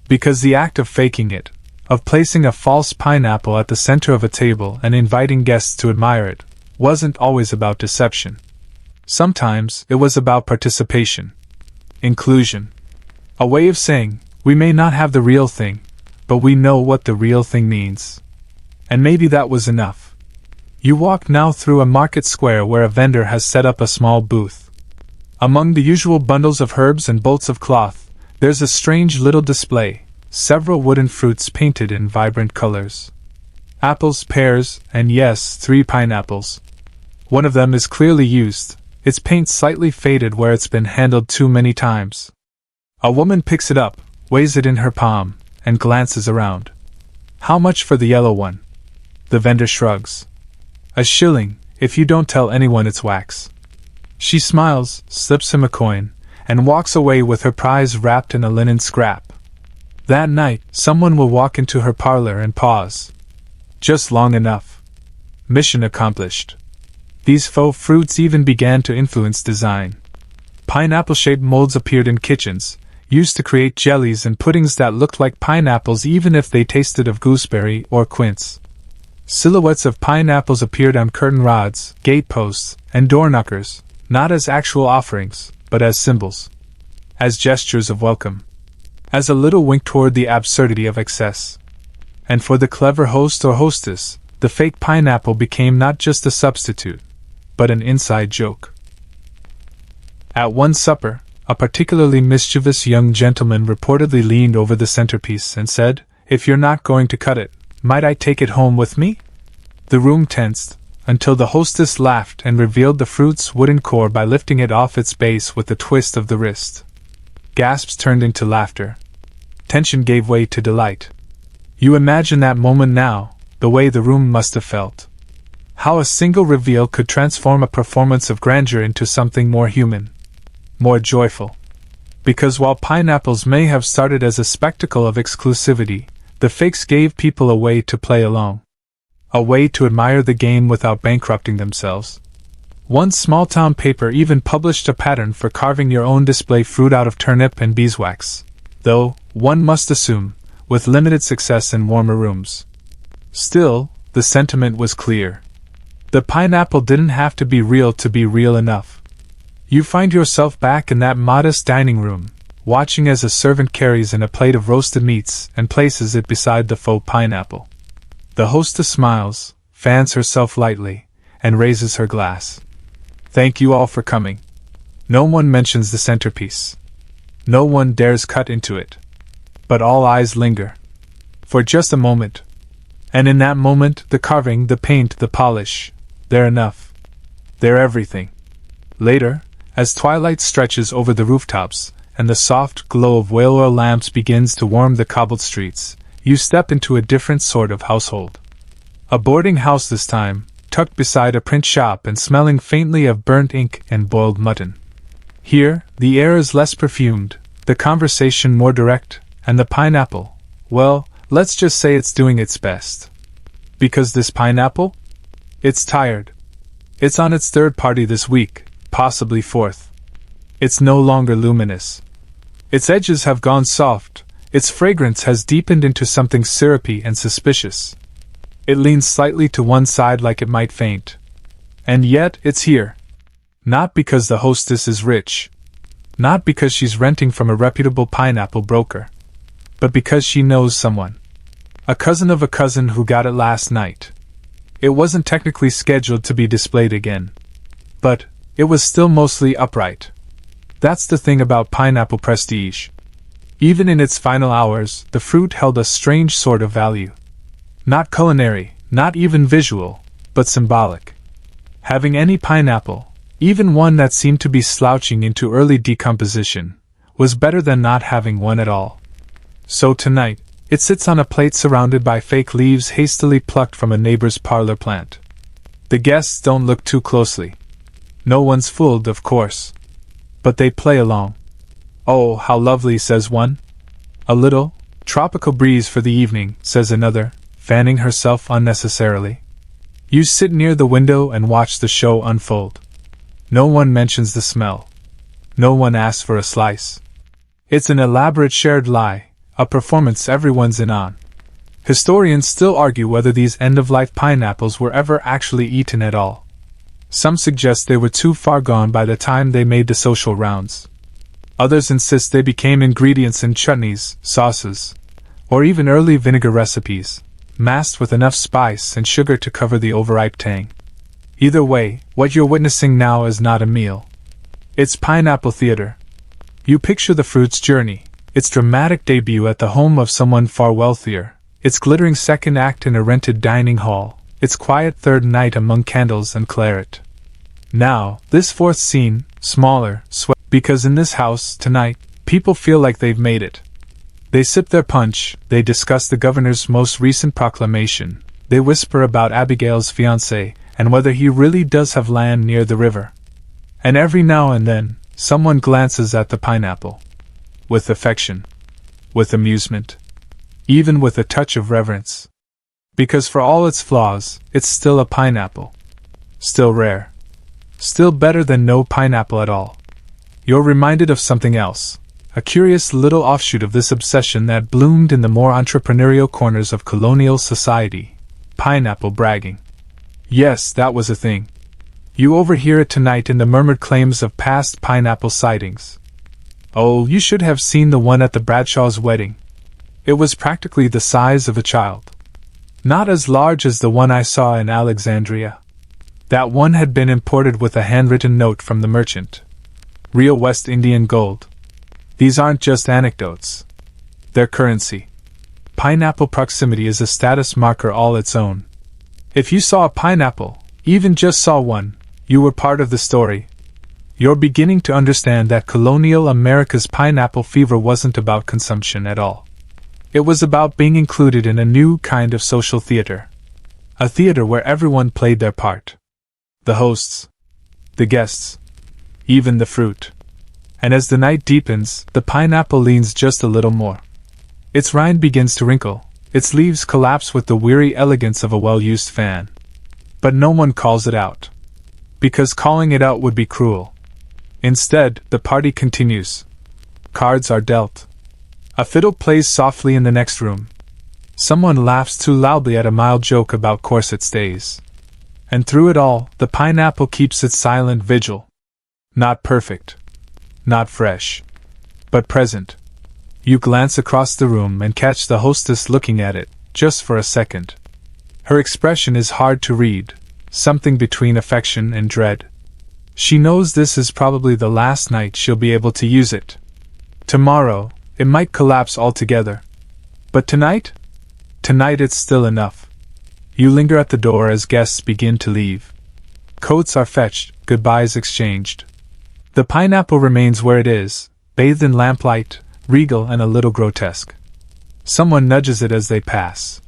Because the act of faking it, of placing a false pineapple at the center of a table and inviting guests to admire it, wasn't always about deception. Sometimes it was about participation. Inclusion. A way of saying, we may not have the real thing, but we know what the real thing means. And maybe that was enough. You walk now through a market square where a vendor has set up a small booth. Among the usual bundles of herbs and bolts of cloth, there's a strange little display, several wooden fruits painted in vibrant colors. Apples, pears, and yes, 3 pineapples. One of them is clearly used, its paint slightly faded where it's been handled too many times. A woman picks it up, weighs it in her palm, and glances around. How much for the yellow one? The vendor shrugs. "A shilling, if you don't tell anyone it's wax." She smiles, slips him a coin, and walks away with her prize wrapped in a linen scrap. That night, someone will walk into her parlor and pause. Just long enough. Mission accomplished. These faux fruits even began to influence design. Pineapple-shaped molds appeared in kitchens, used to create jellies and puddings that looked like pineapples even if they tasted of gooseberry or quince. Silhouettes of pineapples appeared on curtain rods, gateposts, and door knockers, not as actual offerings, but as symbols. As gestures of welcome. As a little wink toward the absurdity of excess. And for the clever host or hostess, the fake pineapple became not just a substitute, but an inside joke. At one supper, a particularly mischievous young gentleman reportedly leaned over the centerpiece and said, "If you're not going to cut it, might I take it home with me?" The room tensed, until the hostess laughed and revealed the fruit's wooden core by lifting it off its base with a twist of the wrist. Gasps turned into laughter. Tension gave way to delight. You imagine that moment now, the way the room must have felt. How a single reveal could transform a performance of grandeur into something more human. More joyful. Because while pineapples may have started as a spectacle of exclusivity, the fakes gave people a way to play along. A way to admire the game without bankrupting themselves. One small-town paper even published a pattern for carving your own display fruit out of turnip and beeswax, though, one must assume, with limited success in warmer rooms. Still, the sentiment was clear. The pineapple didn't have to be real enough. You find yourself back in that modest dining room, watching as a servant carries in a plate of roasted meats and places it beside the faux pineapple. The hostess smiles, fans herself lightly, and raises her glass. Thank you all for coming. No one mentions the centerpiece. No one dares cut into it. But all eyes linger. For just a moment. And in that moment, the carving, the paint, the polish, they're enough. They're everything. Later, as twilight stretches over the rooftops, and the soft glow of whale oil lamps begins to warm the cobbled streets, you step into a different sort of household. A boarding house this time, tucked beside a print shop and smelling faintly of burnt ink and boiled mutton. Here, the air is less perfumed, the conversation more direct, and the pineapple, well, let's just say it's doing its best. Because this pineapple? It's tired. It's on its third party this week, possibly fourth. It's no longer luminous. Its edges have gone soft, its fragrance has deepened into something syrupy and suspicious. It leans slightly to one side like it might faint. And yet, it's here. Not because the hostess is rich. Not because she's renting from a reputable pineapple broker. But because she knows someone. A cousin of a cousin who got it last night. It wasn't technically scheduled to be displayed again. But it was still mostly upright. That's the thing about pineapple prestige. Even in its final hours, the fruit held a strange sort of value. Not culinary, not even visual, but symbolic. Having any pineapple, even one that seemed to be slouching into early decomposition, was better than not having one at all. So tonight, it sits on a plate surrounded by fake leaves hastily plucked from a neighbor's parlor plant. The guests don't look too closely. No one's fooled, of course. But they play along. "Oh, how lovely," says one. "A little tropical breeze for the evening," says another, fanning herself unnecessarily. You sit near the window and watch the show unfold. No one mentions the smell. No one asks for a slice. It's an elaborate shared lie, a performance everyone's in on. Historians still argue whether these end-of-life pineapples were ever actually eaten at all. Some suggest they were too far gone by the time they made the social rounds. Others insist they became ingredients in chutneys, sauces, or even early vinegar recipes, masked with enough spice and sugar to cover the overripe tang. Either way, what you're witnessing now is not a meal. It's pineapple theater. You picture the fruit's journey, its dramatic debut at the home of someone far wealthier, its glittering second act in a rented dining hall, its quiet third night among candles and claret. Now, this fourth scene, smaller, because in this house, tonight, people feel like they've made it. They sip their punch, they discuss the governor's most recent proclamation, They whisper about Abigail's fiancé and whether he really does have land near the river. And every now and then, someone glances at the pineapple. With affection. With amusement. Even with a touch of reverence. Because for all its flaws, it's still a pineapple. Still rare. Still better than no pineapple at all. You're reminded of something else. A curious little offshoot of this obsession that bloomed in the more entrepreneurial corners of colonial society. Pineapple bragging. Yes, that was a thing. You overhear it tonight in the murmured claims of past pineapple sightings. Oh, you should have seen the one at the Bradshaw's wedding. It was practically the size of a child. Not as large as the one I saw in Alexandria. That one had been imported with a handwritten note from the merchant. Real West Indian gold. These aren't just anecdotes. They're currency. Pineapple proximity is a status marker all its own. If you saw a pineapple, even just saw one, you were part of the story. You're beginning to understand that colonial America's pineapple fever wasn't about consumption at all. It was about being included in a new kind of social theater. A theater where everyone played their part. The hosts. The guests. Even the fruit. And as the night deepens, the pineapple leans just a little more. Its rind begins to wrinkle, its leaves collapse with the weary elegance of a well-used fan. But no one calls it out. Because calling it out would be cruel. Instead, the party continues. Cards are dealt. A fiddle plays softly in the next room. Someone laughs too loudly at a mild joke about corset stays. And through it all, the pineapple keeps its silent vigil. Not perfect. Not fresh. But present. You glance across the room and catch the hostess looking at it, just for a second. Her expression is hard to read, something between affection and dread. She knows this is probably the last night she'll be able to use it. Tomorrow, it might collapse altogether. But tonight? Tonight it's still enough. You linger at the door as guests begin to leave. Coats are fetched, goodbyes exchanged. The pineapple remains where it is, bathed in lamplight, regal and a little grotesque. Someone nudges it as they pass.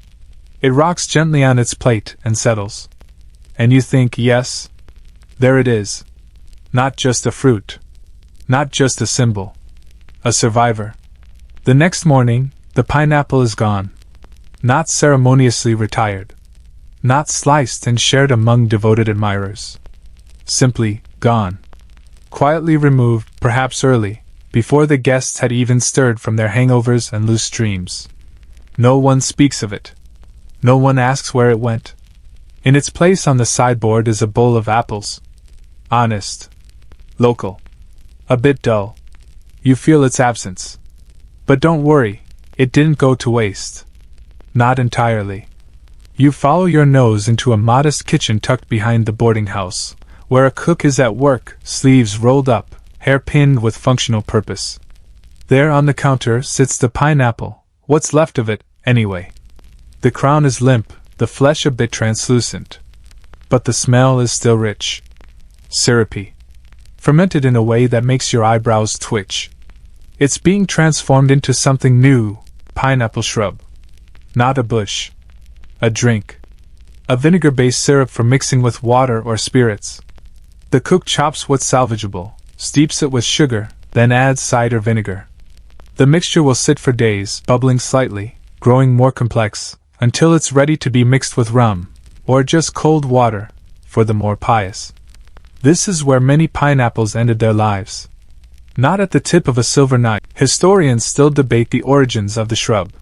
It rocks gently on its plate and settles. And you think, yes, there it is. Not just a fruit. Not just a symbol. A survivor. The next morning, the pineapple is gone. Not ceremoniously retired. Not sliced and shared among devoted admirers. Simply, gone. Quietly removed, perhaps early, before the guests had even stirred from their hangovers and loose dreams. No one speaks of it. No one asks where it went. In its place on the sideboard is a bowl of apples. Honest. Local. A bit dull. You feel its absence. But don't worry, it didn't go to waste. Not entirely. You follow your nose into a modest kitchen tucked behind the boarding house, where a cook is at work, sleeves rolled up, hair pinned with functional purpose. There on the counter sits the pineapple, what's left of it, anyway. The crown is limp, the flesh a bit translucent. But the smell is still rich. Syrupy. Fermented in a way that makes your eyebrows twitch. It's being transformed into something new, pineapple shrub. Not a bush. A drink. A vinegar-based syrup for mixing with water or spirits. The cook chops what's salvageable, steeps it with sugar, then adds cider vinegar. The mixture will sit for days, bubbling slightly, growing more complex, until it's ready to be mixed with rum, or just cold water, for the more pious. This is where many pineapples ended their lives. Not at the tip of a silver knife. Historians still debate the origins of the shrub.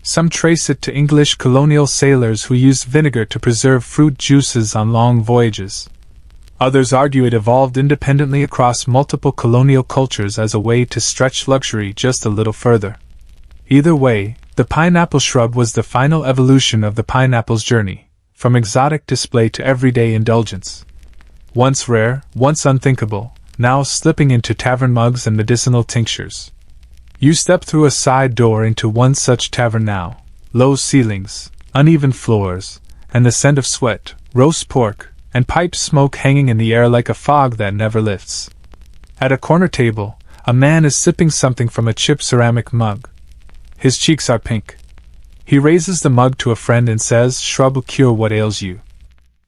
Some trace it to English colonial sailors who used vinegar to preserve fruit juices on long voyages. Others argue it evolved independently across multiple colonial cultures as a way to stretch luxury just a little further. Either way, the pineapple shrub was the final evolution of the pineapple's journey, from exotic display to everyday indulgence. Once rare, once unthinkable, now slipping into tavern mugs and medicinal tinctures. You step through a side door into one such tavern now. Low ceilings, uneven floors, and the scent of sweat, roast pork, and pipe smoke hanging in the air like a fog that never lifts. At a corner table, a man is sipping something from a chipped ceramic mug. His cheeks are pink. He raises the mug to a friend and says, "Shrub will cure what ails you."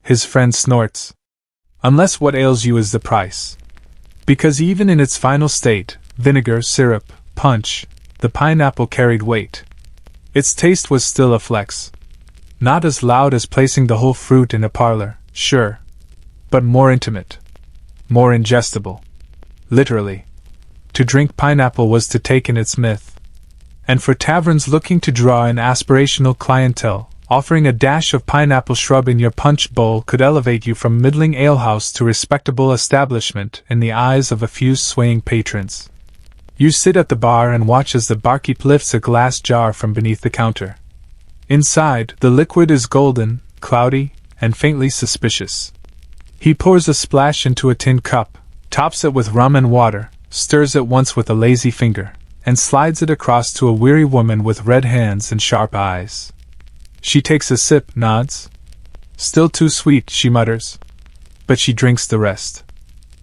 His friend snorts. "Unless what ails you is the price." Because even in its final state, vinegar, syrup, punch, the pineapple carried weight. Its taste was still a flex. Not as loud as placing the whole fruit in a parlor, sure. But more intimate. More ingestible. Literally. To drink pineapple was to take in its myth. And for taverns looking to draw an aspirational clientele, offering a dash of pineapple shrub in your punch bowl could elevate you from middling alehouse to respectable establishment in the eyes of a few swaying patrons. You sit at the bar and watch as the barkeep lifts a glass jar from beneath the counter. Inside, the liquid is golden, cloudy, and faintly suspicious. He pours a splash into a tin cup, tops it with rum and water, stirs it once with a lazy finger, and slides it across to a weary woman with red hands and sharp eyes. She takes a sip, nods. "Still too sweet," she mutters. But she drinks the rest.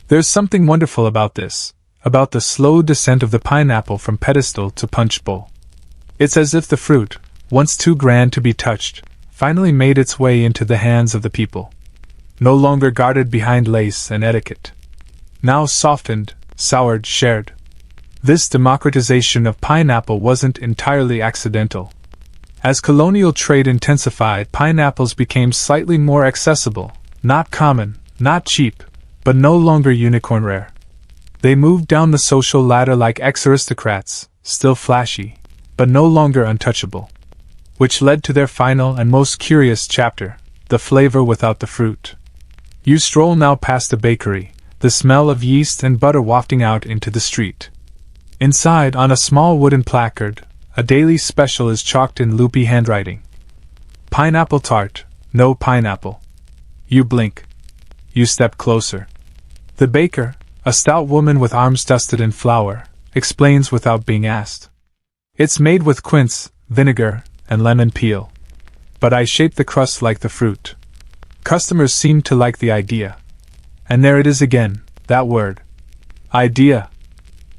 There's something wonderful about this, about the slow descent of the pineapple from pedestal to punch bowl. It's as if the fruit, once too grand to be touched, finally made its way into the hands of the people. No longer guarded behind lace and etiquette. Now softened, soured, shared. This democratization of pineapple wasn't entirely accidental. As colonial trade intensified, pineapples became slightly more accessible, not common, not cheap, but no longer unicorn rare. They moved down the social ladder like ex-aristocrats, still flashy, but no longer untouchable. Which led to their final and most curious chapter, the flavor without the fruit. You stroll now past a bakery, the smell of yeast and butter wafting out into the street. Inside, on a small wooden placard, a daily special is chalked in loopy handwriting. Pineapple tart, no pineapple. You blink. You step closer. The baker, a stout woman with arms dusted in flour, explains without being asked. It's made with quince, vinegar, and lemon peel. But I shape the crust like the fruit. Customers seem to like the idea. And there it is again, that word. Idea.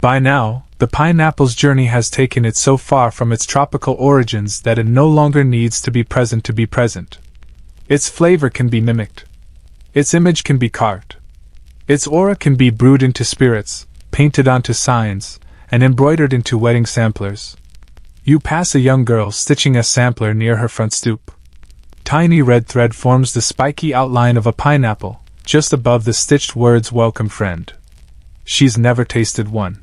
By now, the pineapple's journey has taken it so far from its tropical origins that it no longer needs to be present to be present. Its flavor can be mimicked. Its image can be carved. Its aura can be brewed into spirits, painted onto signs, and embroidered into wedding samplers. You pass a young girl stitching a sampler near her front stoop. Tiny red thread forms the spiky outline of a pineapple, just above the stitched words "Welcome friend." She's never tasted one.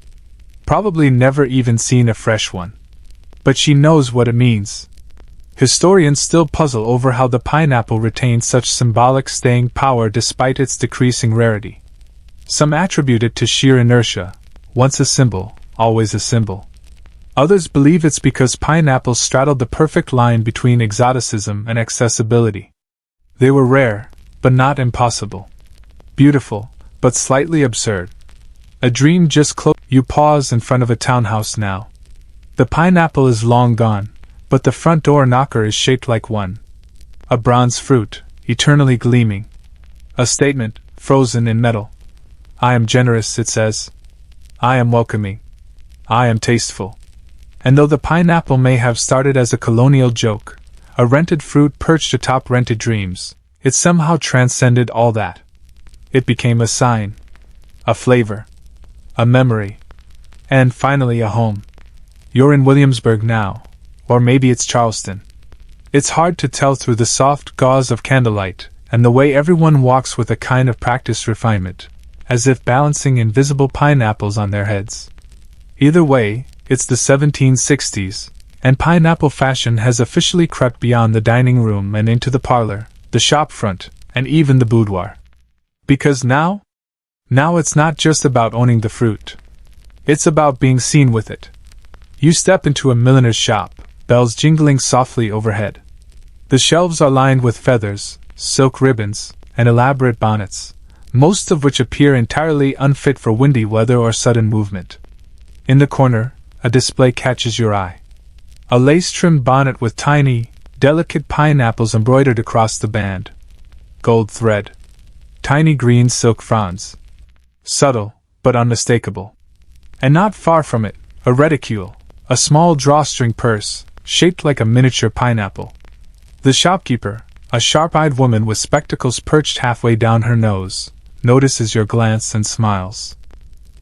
Probably never even seen a fresh one. But she knows what it means. Historians still puzzle over how the pineapple retains such symbolic staying power despite its decreasing rarity. Some attribute it to sheer inertia, once a symbol, always a symbol. Others believe it's because pineapples straddled the perfect line between exoticism and accessibility. They were rare, but not impossible. Beautiful, but slightly absurd. A dream just closed. You pause in front of a townhouse now. The pineapple is long gone, but the front door knocker is shaped like one. A bronze fruit, eternally gleaming. A statement, frozen in metal. I am generous, it says. I am welcoming. I am tasteful. And though the pineapple may have started as a colonial joke, a rented fruit perched atop rented dreams, it somehow transcended all that. It became a sign. A flavor. A memory. And finally a home. You're in Williamsburg now, or maybe it's Charleston. It's hard to tell through the soft gauze of candlelight, and the way everyone walks with a kind of practiced refinement, as if balancing invisible pineapples on their heads. Either way, it's the 1760s, and pineapple fashion has officially crept beyond the dining room and into the parlor, the shop front, and even the boudoir. Because now it's not just about owning the fruit. It's about being seen with it. You step into a milliner's shop, bells jingling softly overhead. The shelves are lined with feathers, silk ribbons, and elaborate bonnets, most of which appear entirely unfit for windy weather or sudden movement. In the corner, a display catches your eye. A lace-trimmed bonnet with tiny, delicate pineapples embroidered across the band. Gold thread. Tiny green silk fronds. Subtle, but unmistakable. And not far from it, a reticule, a small drawstring purse, shaped like a miniature pineapple. The shopkeeper, a sharp-eyed woman with spectacles perched halfway down her nose, notices your glance and smiles.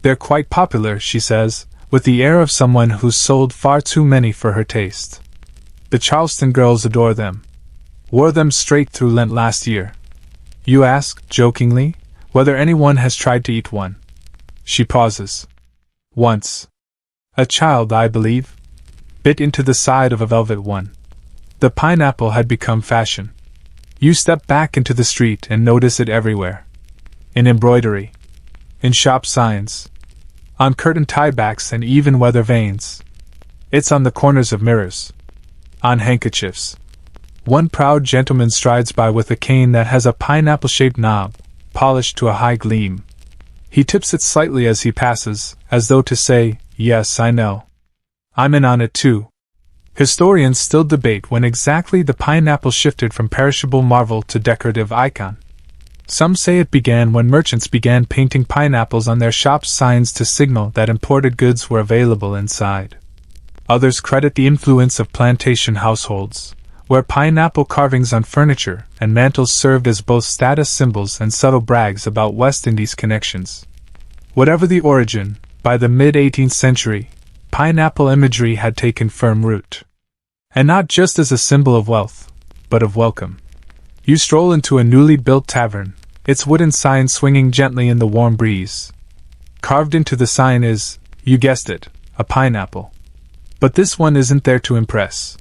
They're quite popular, she says, with the air of someone who's sold far too many for her taste. The Charleston girls adore them. Wore them straight through Lent last year. You ask, jokingly, whether anyone has tried to eat one. She pauses. Once. A child, I believe, bit into the side of a velvet one. The pineapple had become fashion. You step back into the street and notice it everywhere. In embroidery. In shop signs. On curtain tiebacks and even weather vanes. It's on the corners of mirrors. On handkerchiefs. One proud gentleman strides by with a cane that has a pineapple-shaped knob, polished to a high gleam. He tips it slightly as he passes, as though to say, yes, I know. I'm in on it too. Historians still debate when exactly the pineapple shifted from perishable marvel to decorative icon. Some say it began when merchants began painting pineapples on their shops' signs to signal that imported goods were available inside. Others credit the influence of plantation households, where pineapple carvings on furniture and mantels served as both status symbols and subtle brags about West Indies connections. Whatever the origin, by the mid-18th century, pineapple imagery had taken firm root. And not just as a symbol of wealth, but of welcome. You stroll into a newly built tavern, its wooden sign swinging gently in the warm breeze. Carved into the sign is, you guessed it, a pineapple. But this one isn't there to impress.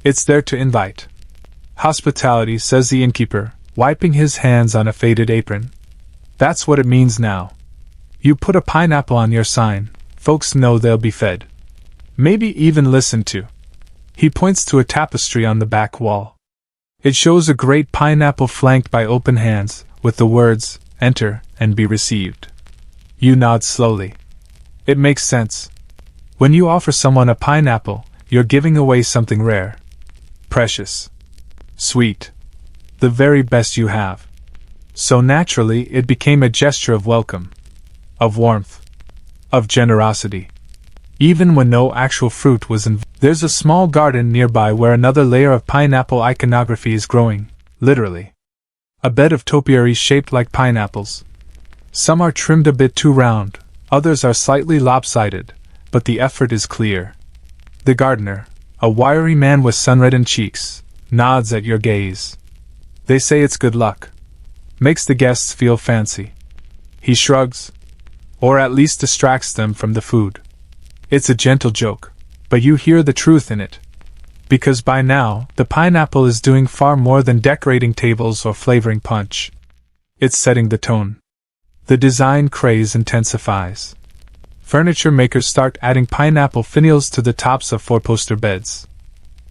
It's there to invite. Hospitality, says the innkeeper, wiping his hands on a faded apron. That's what it means now. You put a pineapple on your sign, folks know they'll be fed. Maybe even listened to. He points to a tapestry on the back wall. It shows a great pineapple flanked by open hands, with the words, enter and be received. You nod slowly. It makes sense. When you offer someone a pineapple, you're giving away something rare. Precious. Sweet. The very best you have. So naturally, it became a gesture of welcome. Of warmth. Of generosity. Even when no actual fruit was involved. There's a small garden nearby where another layer of pineapple iconography is growing, literally. A bed of topiaries shaped like pineapples. Some are trimmed a bit too round, others are slightly lopsided, but the effort is clear. The gardener, a wiry man with sun-reddened cheeks, nods at your gaze. They say it's good luck. Makes the guests feel fancy. He shrugs. Or at least distracts them from the food. It's a gentle joke, but you hear the truth in it. Because by now, the pineapple is doing far more than decorating tables or flavoring punch. It's setting the tone. The design craze intensifies. Furniture makers start adding pineapple finials to the tops of four-poster beds.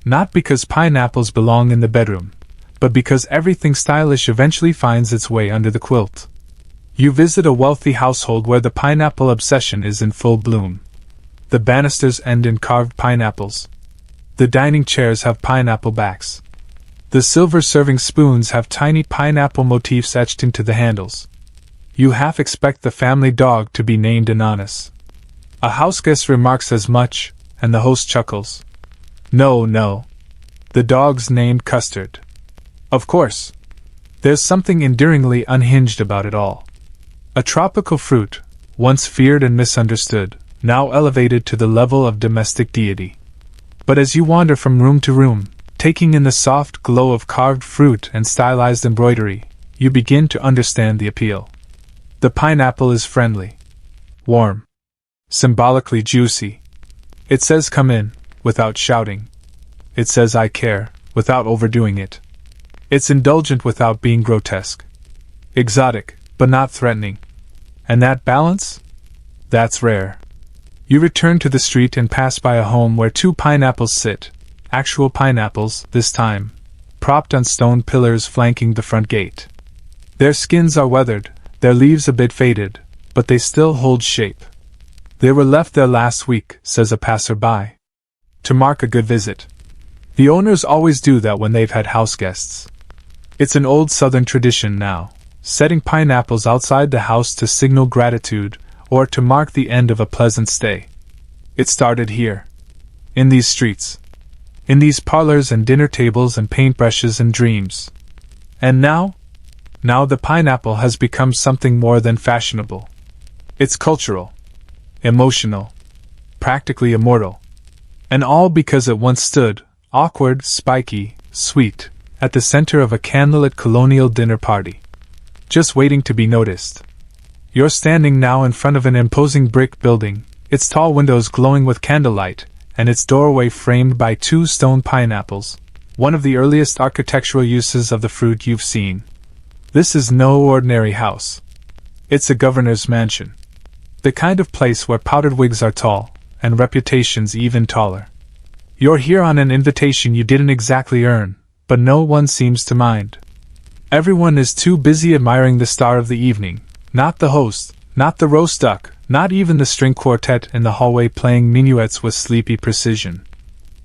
Not because pineapples belong in the bedroom, but because everything stylish eventually finds its way under the quilt. You visit a wealthy household where the pineapple obsession is in full bloom. The banisters end in carved pineapples. The dining chairs have pineapple backs. The silver serving spoons have tiny pineapple motifs etched into the handles. You half expect the family dog to be named Ananas. A houseguest remarks as much, and the host chuckles. No. The dog's named Custard. Of course. There's something endearingly unhinged about it all. A tropical fruit, once feared and misunderstood, now elevated to the level of domestic deity. But as you wander from room to room, taking in the soft glow of carved fruit and stylized embroidery, you begin to understand the appeal. The pineapple is friendly. Warm. Symbolically juicy. It says come in, without shouting. It says I care, without overdoing it. It's indulgent without being grotesque. Exotic, but not threatening. And that balance? That's rare. You return to the street and pass by a home where two pineapples sit, actual pineapples, this time, propped on stone pillars flanking the front gate. Their skins are weathered, their leaves a bit faded, but they still hold shape. They were left there last week, says a passerby. To mark a good visit. The owners always do that when they've had house guests. It's an old southern tradition now, setting pineapples outside the house to signal gratitude, or to mark the end of a pleasant stay. It started here. In these streets. in these parlors and dinner tables and paintbrushes and dreams. And now? Now the pineapple has become something more than fashionable. It's cultural, emotional, practically immortal. And all because it once stood, awkward, spiky, sweet, at the center of a candlelit colonial dinner party, just waiting to be noticed. You're standing now in front of an imposing brick building, its tall windows glowing with candlelight, and its doorway framed by 2 stone pineapples, one of the earliest architectural uses of the fruit you've seen. This is no ordinary house. It's a governor's mansion. The kind of place where powdered wigs are tall, and reputations even taller. You're here on an invitation you didn't exactly earn, but no one seems to mind. Everyone is too busy admiring the star of the evening, not the host, not the roast duck, not even the string quartet in the hallway playing minuets with sleepy precision.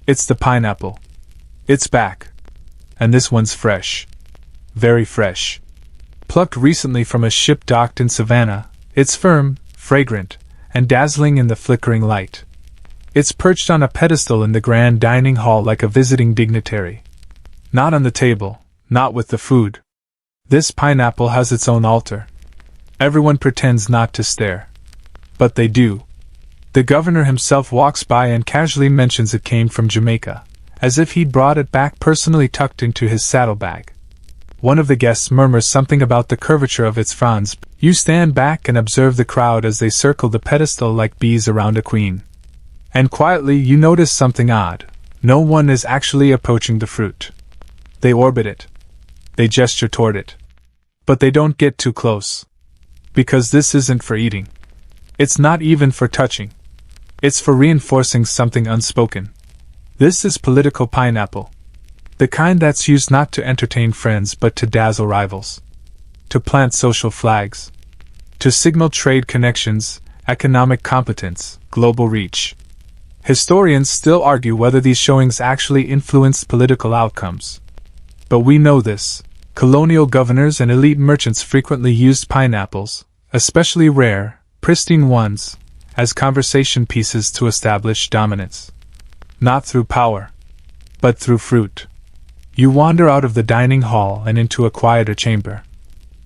It's the pineapple. It's back. And this one's fresh. Very fresh. Plucked recently from a ship docked in Savannah, it's firm, fragrant, and dazzling in the flickering light. It's perched on a pedestal in the grand dining hall like a visiting dignitary. Not on the table, not with the food. This pineapple has its own altar. Everyone pretends not to stare. But they do. The governor himself walks by and casually mentions it came from Jamaica, as if he'd brought it back personally tucked into his saddlebag. One of the guests murmurs something about the curvature of its fronds. You stand back and observe the crowd as they circle the pedestal like bees around a queen. And quietly you notice something odd. No one is actually approaching the fruit. They orbit it. They gesture toward it. But they don't get too close. Because this isn't for eating. It's not even for touching. It's for reinforcing something unspoken. This is political pineapple. The kind that's used not to entertain friends but to dazzle rivals. To plant social flags. To signal trade connections, economic competence, global reach. Historians still argue whether these showings actually influenced political outcomes. But we know this. Colonial governors and elite merchants frequently used pineapples, especially rare, pristine ones, as conversation pieces to establish dominance. Not through power, but through fruit. You wander out of the dining hall and into a quieter chamber.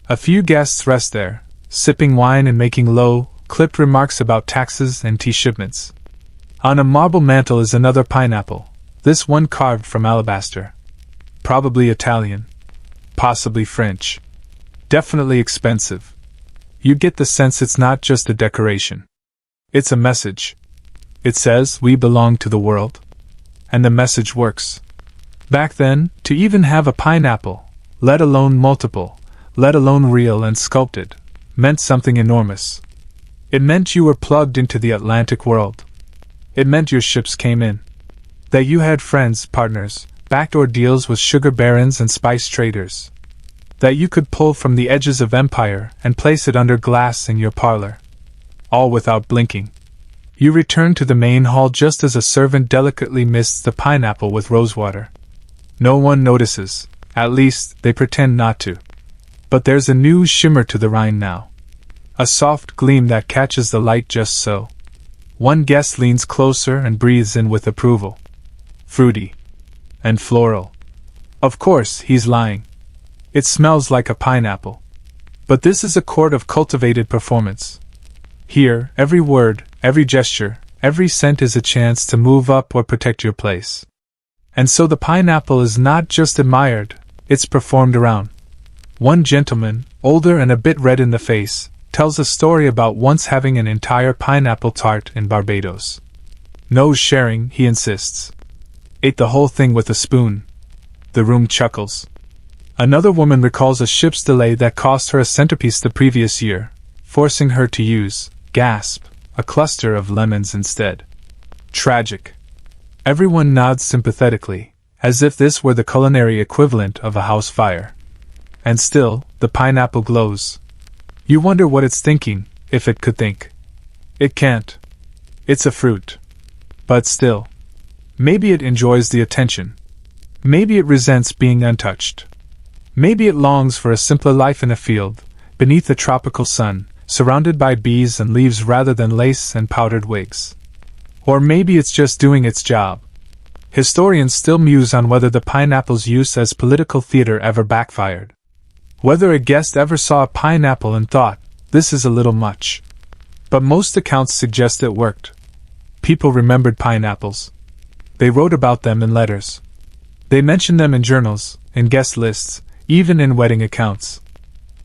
A few guests rest there, sipping wine and making low, clipped remarks about taxes and tea shipments. On a marble mantel is another pineapple, this one carved from alabaster. Probably Italian. Possibly French. Definitely expensive. You get the sense it's not just a decoration. It's a message. It says, we belong to the world. And the message works. Back then, to even have a pineapple, let alone multiple, let alone real and sculpted, meant something enormous. It meant you were plugged into the Atlantic world. It meant your ships came in. That you had friends, partners, backdoor deals with sugar barons and spice traders. That you could pull from the edges of empire and place it under glass in your parlor. All without blinking. You return to the main hall just as a servant delicately mists the pineapple with rosewater. No one notices, at least they pretend not to. But there's a new shimmer to the rind now. A soft gleam that catches the light just so. One guest leans closer and breathes in with approval. Fruity. And floral. Of course, he's lying. It smells like a pineapple. But this is a court of cultivated performance. Here, every word, every gesture, every scent is a chance to move up or protect your place. And so the pineapple is not just admired, it's performed around. One gentleman, older and a bit red in the face, tells a story about once having an entire pineapple tart in Barbados. No sharing, he insists. Ate the whole thing with a spoon. The room chuckles. Another woman recalls a ship's delay that cost her a centerpiece the previous year, forcing her to use, gasp, a cluster of lemons instead. Tragic. Everyone nods sympathetically, as if this were the culinary equivalent of a house fire. And still, the pineapple glows. You wonder what it's thinking, if it could think. It can't. It's a fruit. But still. Maybe it enjoys the attention. Maybe it resents being untouched. Maybe it longs for a simpler life in a field, beneath the tropical sun, surrounded by bees and leaves rather than lace and powdered wigs. Or maybe it's just doing its job. Historians still muse on whether the pineapple's use as political theater ever backfired. Whether a guest ever saw a pineapple and thought, "This is a little much." But most accounts suggest it worked. People remembered pineapples. They wrote about them in letters. They mentioned them in journals, in guest lists, even in wedding accounts.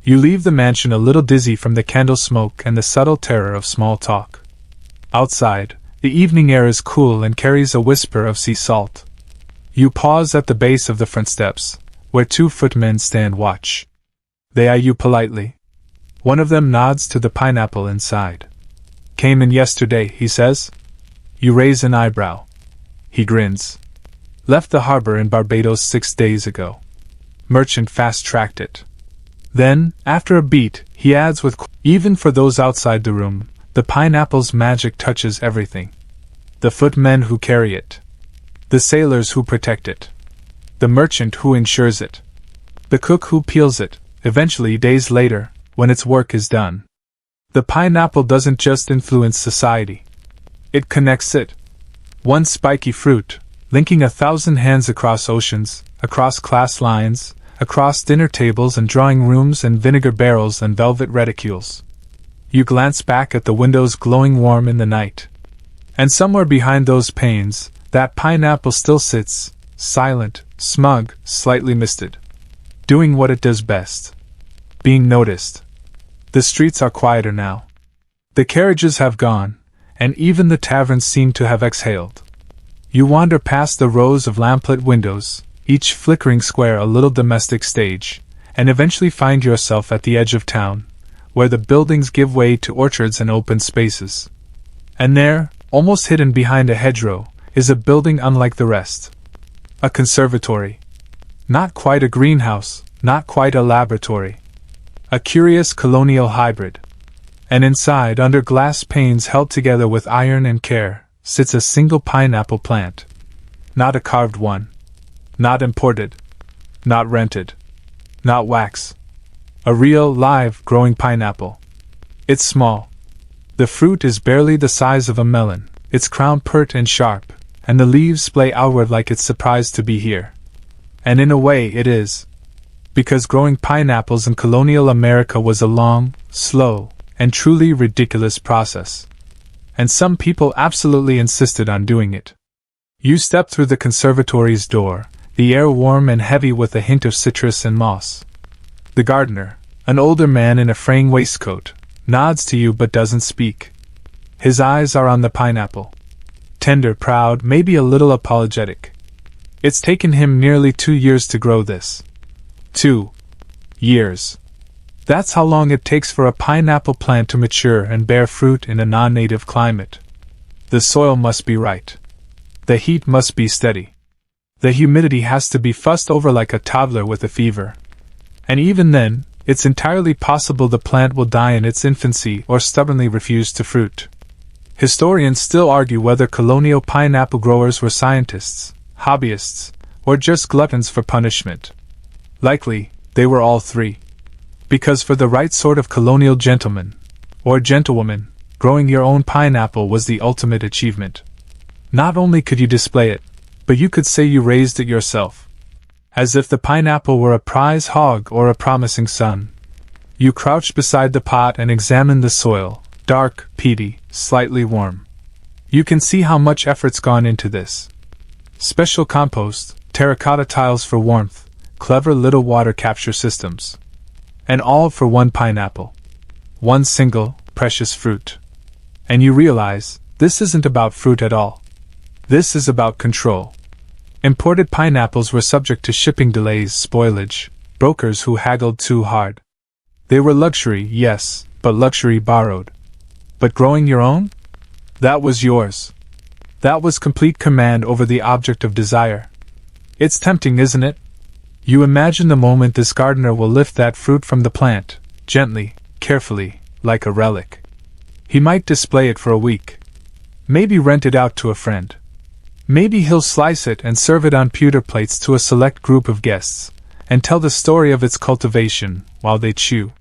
You leave the mansion a little dizzy from the candle smoke and the subtle terror of small talk. Outside, the evening air is cool and carries a whisper of sea salt. You pause at the base of the front steps, where 2 footmen stand watch. They eye you politely. One of them nods to the pineapple inside. "Came in yesterday," he says. You raise an eyebrow. He grins. "Left the harbor in Barbados 6 days ago. Merchant fast-tracked it." Then, after a beat, he adds with, "Even for those outside the room, the pineapple's magic touches everything. The footmen who carry it. The sailors who protect it. The merchant who insures it. The cook who peels it, eventually days later, when its work is done. The pineapple doesn't just influence society. It connects it. One spiky fruit, linking 1,000 hands across oceans, across class lines, across dinner tables and drawing rooms and vinegar barrels and velvet reticules. You glance back at the windows glowing warm in the night. And somewhere behind those panes, that pineapple still sits, silent, smug, slightly misted. Doing what it does best. Being noticed. The streets are quieter now. The carriages have gone, and even the taverns seem to have exhaled. You wander past the rows of lamplit windows, each flickering square a little domestic stage, and eventually find yourself at the edge of town, where the buildings give way to orchards and open spaces. And there, almost hidden behind a hedgerow, is a building unlike the rest. A conservatory. Not quite a greenhouse, not quite a laboratory. A curious colonial hybrid. And inside, under glass panes held together with iron and care, sits a single pineapple plant. Not a carved one. Not imported. Not rented. Not wax. A real, live, growing pineapple. It's small. The fruit is barely the size of a melon, its crown pert and sharp, and the leaves splay outward like it's surprised to be here. And in a way it is. Because growing pineapples in colonial America was a long, slow, and truly ridiculous process. And some people absolutely insisted on doing it. You step through the conservatory's door, the air warm and heavy with a hint of citrus and moss. The gardener, an older man in a fraying waistcoat, nods to you but doesn't speak. His eyes are on the pineapple. Tender, proud, maybe a little apologetic. It's taken him nearly 2 years to grow this. 2 years. That's how long it takes for a pineapple plant to mature and bear fruit in a non-native climate. The soil must be right. The heat must be steady. The humidity has to be fussed over like a toddler with a fever. And even then, it's entirely possible the plant will die in its infancy or stubbornly refuse to fruit. Historians still argue whether colonial pineapple growers were scientists, hobbyists, or just gluttons for punishment. Likely, they were all three. Because for the right sort of colonial gentleman, or gentlewoman, growing your own pineapple was the ultimate achievement. Not only could you display it, but you could say you raised it yourself. As if the pineapple were a prize hog or a promising son. You crouched beside the pot and examined the soil, dark, peaty, slightly warm. You can see how much effort's gone into this. Special compost, terracotta tiles for warmth, clever little water capture systems. And all for one pineapple. One single, precious fruit. And you realize, this isn't about fruit at all. This is about control. Imported pineapples were subject to shipping delays, spoilage, brokers who haggled too hard. They were luxury, yes, but luxury borrowed. But growing your own? That was yours. That was complete command over the object of desire. It's tempting, isn't it? You imagine the moment this gardener will lift that fruit from the plant, gently, carefully, like a relic. He might display it for a week. Maybe rent it out to a friend. Maybe he'll slice it and serve it on pewter plates to a select group of guests, and tell the story of its cultivation while they chew.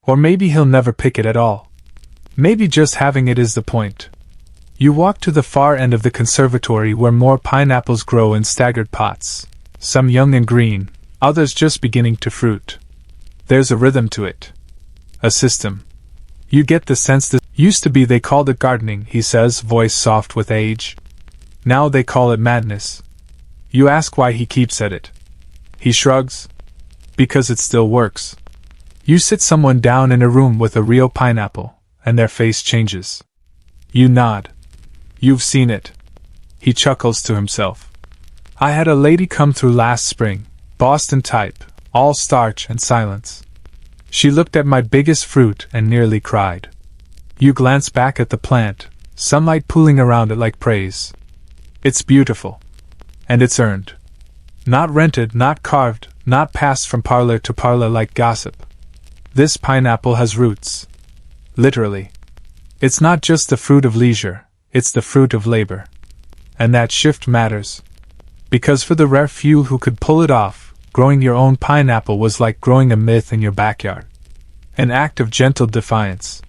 Or maybe he'll never pick it at all. Maybe just having it is the point. You walk to the far end of the conservatory where more pineapples grow in staggered pots, some young and green, others just beginning to fruit. There's a rhythm to it. A system. You get the sense that used to be they called it gardening, he says, voice soft with age. Now they call it madness. You ask why he keeps at it. He shrugs. Because it still works. You sit someone down in a room with a real pineapple, and their face changes. You nod. You've seen it. He chuckles to himself. I had a lady come through last spring, Boston type, all starch and silence. She looked at my biggest fruit and nearly cried. You glance back at the plant, sunlight pooling around it like praise. It's beautiful. And it's earned. Not rented, not carved, not passed from parlor to parlor like gossip. This pineapple has roots. Literally. It's not just the fruit of leisure, it's the fruit of labor. And that shift matters. Because for the rare few who could pull it off, growing your own pineapple was like growing a myth in your backyard. An act of gentle defiance.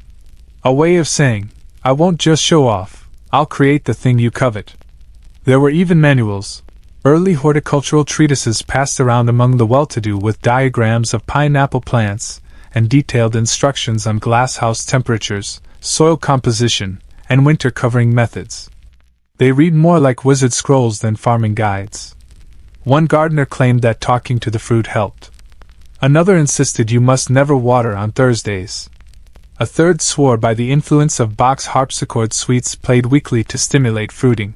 A way of saying, I won't just show off, I'll create the thing you covet. There were even manuals, early horticultural treatises passed around among the well-to-do with diagrams of pineapple plants and detailed instructions on glasshouse temperatures, soil composition, and winter covering methods. They read more like wizard scrolls than farming guides. One gardener claimed that talking to the fruit helped. Another insisted you must never water on Thursdays. A third swore by the influence of box harpsichord suites played weekly to stimulate fruiting.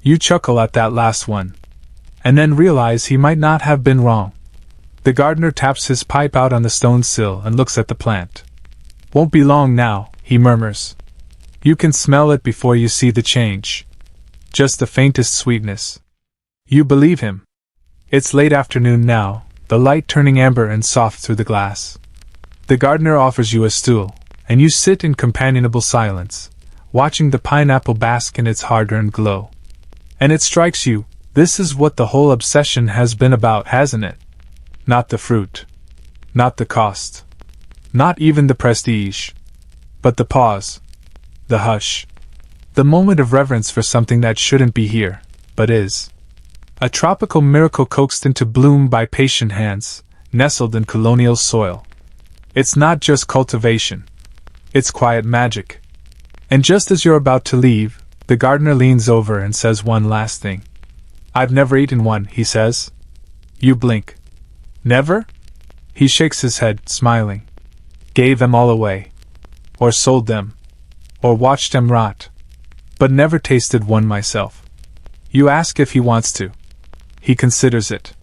You chuckle at that last one. And then realize he might not have been wrong. The gardener taps his pipe out on the stone sill and looks at the plant. Won't be long now, he murmurs. You can smell it before you see the change. Just the faintest sweetness. You believe him. It's late afternoon now, the light turning amber and soft through the glass. The gardener offers you a stool, and you sit in companionable silence, watching the pineapple bask in its hard-earned glow. And it strikes you, this is what the whole obsession has been about, hasn't it? Not the fruit. Not the cost. Not even the prestige. But the pause. The hush. The moment of reverence for something that shouldn't be here, but is. A tropical miracle coaxed into bloom by patient hands, nestled in colonial soil. It's not just cultivation. It's quiet magic. And just as you're about to leave, the gardener leans over and says one last thing. I've never eaten one, he says. You blink. Never? He shakes his head, smiling. Gave them all away. Or sold them. Or watched them rot. But never tasted one myself. You ask if he wants to. He considers it.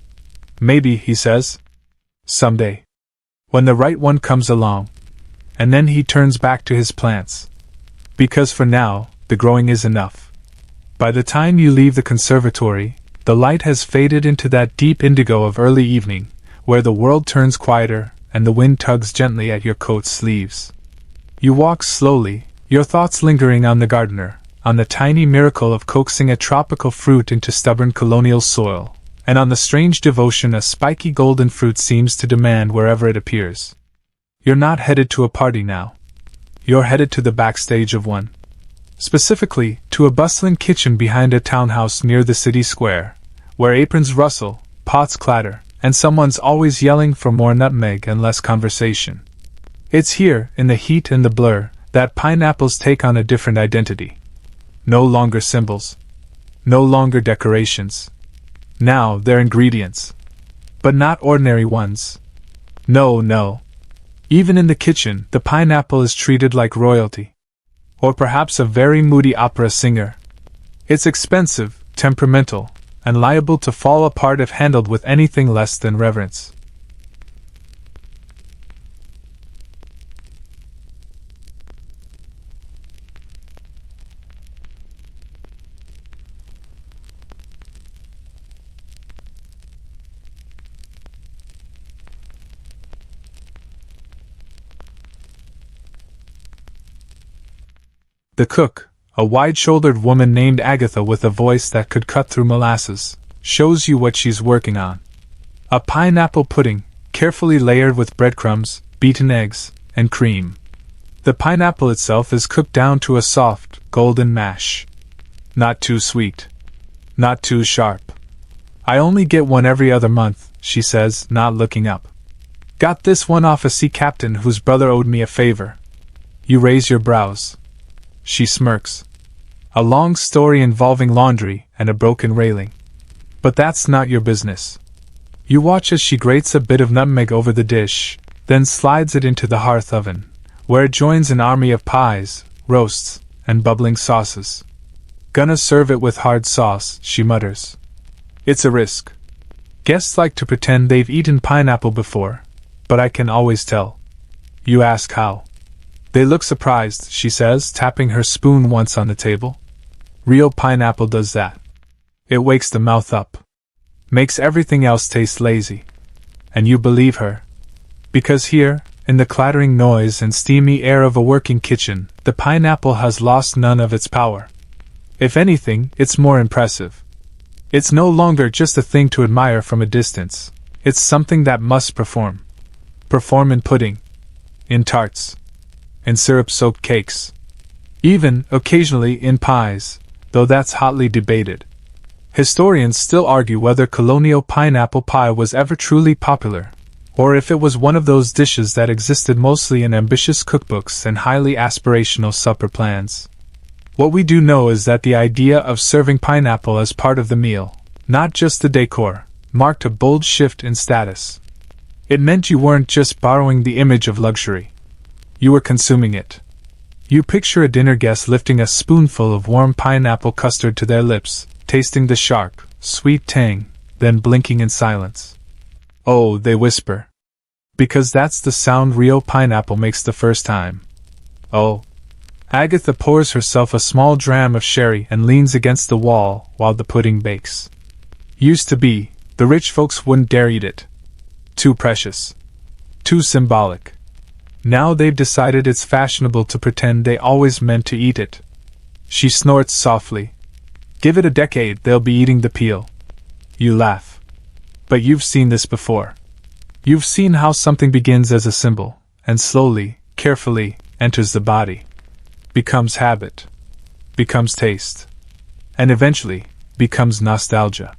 Maybe, he says. Someday. When the right one comes along. And then he turns back to his plants. Because for now, the growing is enough. By the time you leave the conservatory, the light has faded into that deep indigo of early evening, where the world turns quieter and the wind tugs gently at your coat sleeves. You walk slowly, your thoughts lingering on the gardener, on the tiny miracle of coaxing a tropical fruit into stubborn colonial soil, and on the strange devotion a spiky golden fruit seems to demand wherever it appears. You're not headed to a party now. You're headed to the backstage of one. Specifically, to a bustling kitchen behind a townhouse near the city square, where aprons rustle, pots clatter, and someone's always yelling for more nutmeg and less conversation. It's here, in the heat and the blur, that pineapples take on a different identity. No longer symbols. No longer decorations. Now they're ingredients. But not ordinary ones. No. Even in the kitchen, the pineapple is treated like royalty. Or perhaps a very moody opera singer. It's expensive, temperamental, and liable to fall apart if handled with anything less than reverence. The cook, a wide-shouldered woman named Agatha with a voice that could cut through molasses, shows you what she's working on. A pineapple pudding, carefully layered with breadcrumbs, beaten eggs, and cream. The pineapple itself is cooked down to a soft, golden mash. Not too sweet. Not too sharp. I only get one every other month, she says, not looking up. Got this one off a sea captain whose brother owed me a favor. You raise your brows. She smirks. A long story involving laundry and a broken railing. But that's not your business. You watch as she grates a bit of nutmeg over the dish, then slides it into the hearth oven, where it joins an army of pies, roasts, and bubbling sauces. Gonna serve it with hard sauce, she mutters. It's a risk. Guests like to pretend they've eaten pineapple before, but I can always tell. You ask how. They look surprised, she says, tapping her spoon once on the table. Real pineapple does that. It wakes the mouth up. Makes everything else taste lazy. And you believe her. Because here, in the clattering noise and steamy air of a working kitchen, the pineapple has lost none of its power. If anything, it's more impressive. It's no longer just a thing to admire from a distance. It's something that must perform. Perform in pudding. In tarts. In syrup-soaked cakes. Even, occasionally, in pies, though that's hotly debated. Historians still argue whether colonial pineapple pie was ever truly popular, or if it was one of those dishes that existed mostly in ambitious cookbooks and highly aspirational supper plans. What we do know is that the idea of serving pineapple as part of the meal, not just the decor, marked a bold shift in status. It meant you weren't just borrowing the image of luxury. You were consuming it. You picture a dinner guest lifting a spoonful of warm pineapple custard to their lips, tasting the sharp, sweet tang, then blinking in silence. Oh, they whisper. Because that's the sound real pineapple makes the first time. Oh. Agatha pours herself a small dram of sherry and leans against the wall while the pudding bakes. Used to be, the rich folks wouldn't dare eat it. Too precious. Too symbolic. Now they've decided it's fashionable to pretend they always meant to eat it. She snorts softly. Give it a decade, they'll be eating the peel. You laugh. But you've seen this before. You've seen how something begins as a symbol, and slowly, carefully, enters the body. Becomes habit. Becomes taste. And eventually, becomes nostalgia.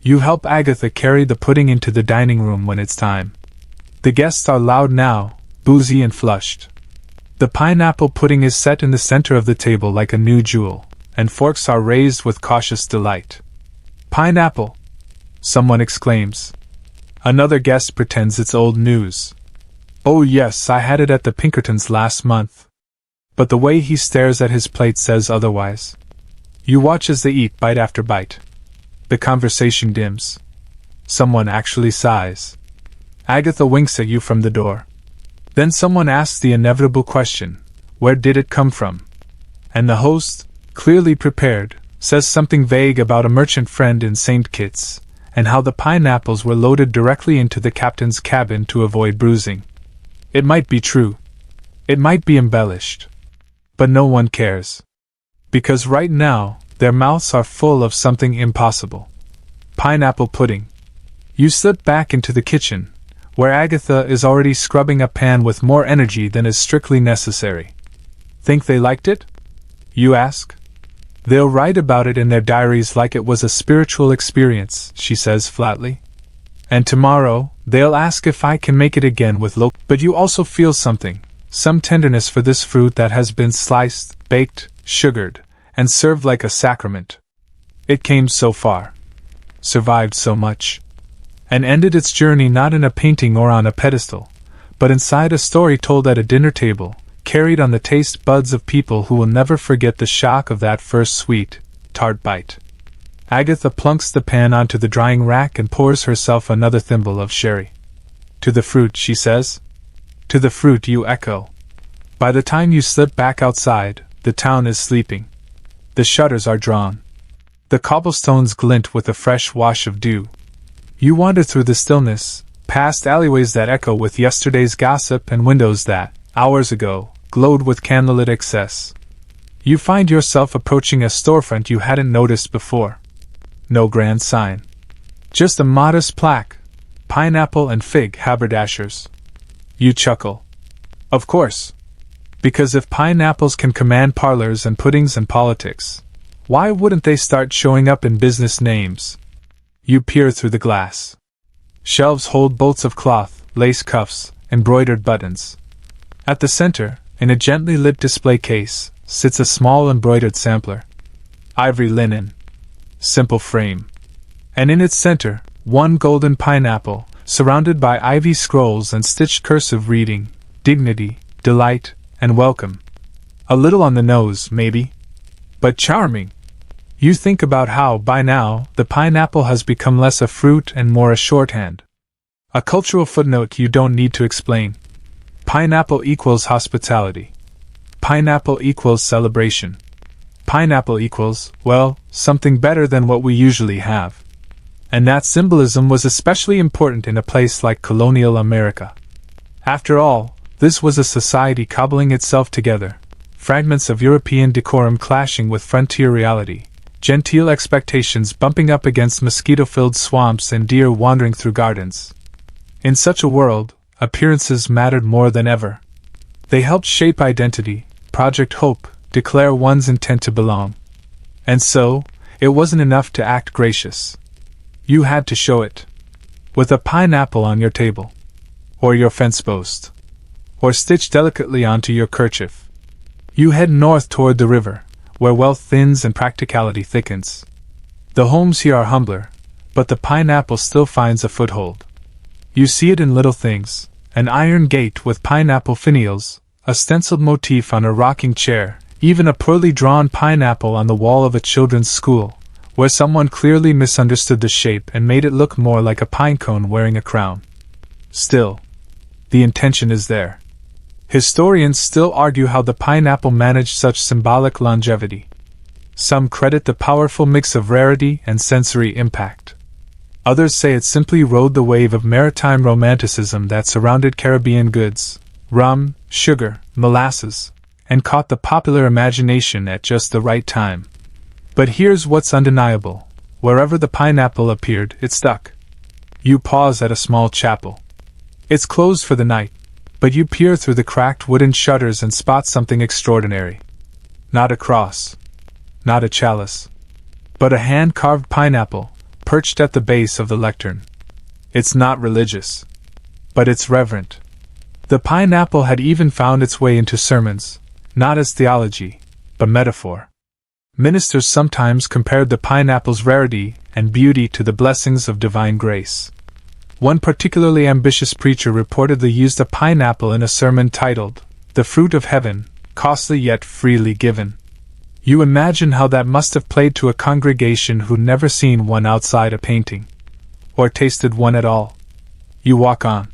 You help Agatha carry the pudding into the dining room when it's time. The guests are loud now, boozy and flushed. The pineapple pudding is set in the center of the table like a new jewel, and forks are raised with cautious delight. Pineapple! Someone exclaims. Another guest pretends it's old news. Oh yes, I had it at the Pinkertons last month. But the way he stares at his plate says otherwise. You watch as they eat bite after bite. The conversation dims. Someone actually sighs. Agatha winks at you from the door. Then someone asks the inevitable question, where did it come from? And the host, clearly prepared, says something vague about a merchant friend in St. Kitts, and how the pineapples were loaded directly into the captain's cabin to avoid bruising. It might be true. It might be embellished. But no one cares. Because right now, their mouths are full of something impossible. Pineapple pudding. You slip back into the kitchen, where Agatha is already scrubbing a pan with more energy than is strictly necessary. Think they liked it? You ask. They'll write about it in their diaries like it was a spiritual experience, she says flatly. And tomorrow, they'll ask if I can make it again with local. But you also feel something, some tenderness for this fruit that has been sliced, baked, sugared, and served like a sacrament. It came so far. Survived so much. And ended its journey not in a painting or on a pedestal, but inside a story told at a dinner table, carried on the taste buds of people who will never forget the shock of that first sweet, tart bite. Agatha plunks the pan onto the drying rack and pours herself another thimble of sherry. To the fruit, she says. To the fruit, you echo. By the time you slip back outside, the town is sleeping. The shutters are drawn. The cobblestones glint with a fresh wash of dew. You wander through the stillness, past alleyways that echo with yesterday's gossip and windows that, hours ago, glowed with candlelit excess. You find yourself approaching a storefront you hadn't noticed before. No grand sign. Just a modest plaque, pineapple and fig haberdashers. You chuckle. Of course. Because if pineapples can command parlors and puddings and politics, why wouldn't they start showing up in business names? You peer through the glass. Shelves hold bolts of cloth, lace cuffs, embroidered buttons. At the center, in a gently lit display case, sits a small embroidered sampler. Ivory linen. Simple frame. And in its center, one golden pineapple, surrounded by ivy scrolls and stitched cursive reading, dignity, delight, and welcome. A little on the nose, maybe, but charming. You think about how, by now, the pineapple has become less a fruit and more a shorthand. A cultural footnote you don't need to explain. Pineapple equals hospitality. Pineapple equals celebration. Pineapple equals, well, something better than what we usually have. And that symbolism was especially important in a place like colonial America. After all, this was a society cobbling itself together, fragments of European decorum clashing with frontier reality, genteel expectations bumping up against mosquito-filled swamps and deer wandering through gardens. In such a world, appearances mattered more than ever. They helped shape identity, project hope, declare one's intent to belong. And so, it wasn't enough to act gracious. You had to show it. With a pineapple on your table. Or your fence post. Or stitched delicately onto your kerchief. You head north toward the river, where wealth thins and practicality thickens. The homes here are humbler, but the pineapple still finds a foothold. You see it in little things, an iron gate with pineapple finials, a stenciled motif on a rocking chair, even a poorly drawn pineapple on the wall of a children's school, where someone clearly misunderstood the shape and made it look more like a pine cone wearing a crown. Still, the intention is there. Historians still argue how the pineapple managed such symbolic longevity. Some credit the powerful mix of rarity and sensory impact. Others say it simply rode the wave of maritime romanticism that surrounded Caribbean goods, rum, sugar, molasses, and caught the popular imagination at just the right time. But here's what's undeniable. Wherever the pineapple appeared, it stuck. You pause at a small chapel. It's closed for the night, but you peer through the cracked wooden shutters and spot something extraordinary. Not a cross. Not a chalice. But a hand-carved pineapple, perched at the base of the lectern. It's not religious. But it's reverent. The pineapple had even found its way into sermons, not as theology, but metaphor. Ministers sometimes compared the pineapple's rarity and beauty to the blessings of divine grace. One particularly ambitious preacher reportedly used a pineapple in a sermon titled, "The Fruit of Heaven, Costly Yet Freely Given." You imagine how that must have played to a congregation who'd never seen one outside a painting. Or tasted one at all. You walk on.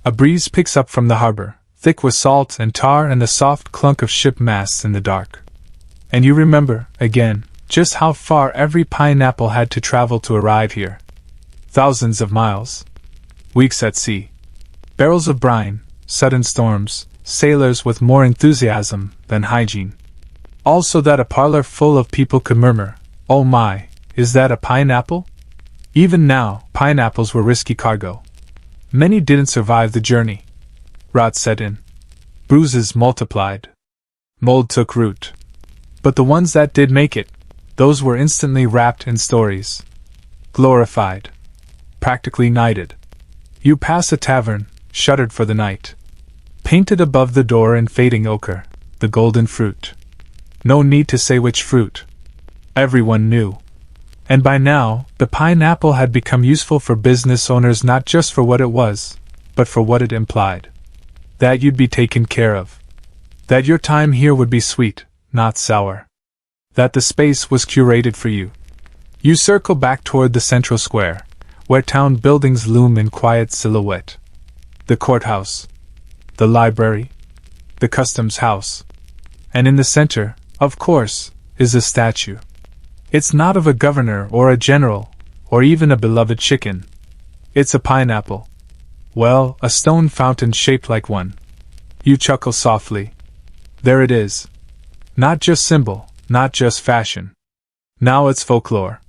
A breeze picks up from the harbor, thick with salt and tar and the soft clunk of ship masts in the dark. And you remember, again, just how far every pineapple had to travel to arrive here. Thousands of miles. Weeks at sea. Barrels of brine, sudden storms, sailors with more enthusiasm than hygiene. All so that a parlor full of people could murmur, "Oh my, is that a pineapple?" Even now, pineapples were risky cargo. Many didn't survive the journey. Rot set in. Bruises multiplied. Mold took root. But the ones that did make it, those were instantly wrapped in stories. Glorified. Practically knighted. You pass a tavern, shuttered for the night. Painted above the door in fading ochre, the golden fruit. No need to say which fruit. Everyone knew. And by now, the pineapple had become useful for business owners not just for what it was, but for what it implied. That you'd be taken care of. That your time here would be sweet, not sour. That the space was curated for you. You circle back toward the central square, where town buildings loom in quiet silhouette. The courthouse. The library. The customs house. And in the center, of course, is a statue. It's not of a governor or a general, or even a beloved chicken. It's a pineapple. Well, a stone fountain shaped like one. You chuckle softly. There it is. Not just symbol, not just fashion. Now it's folklore.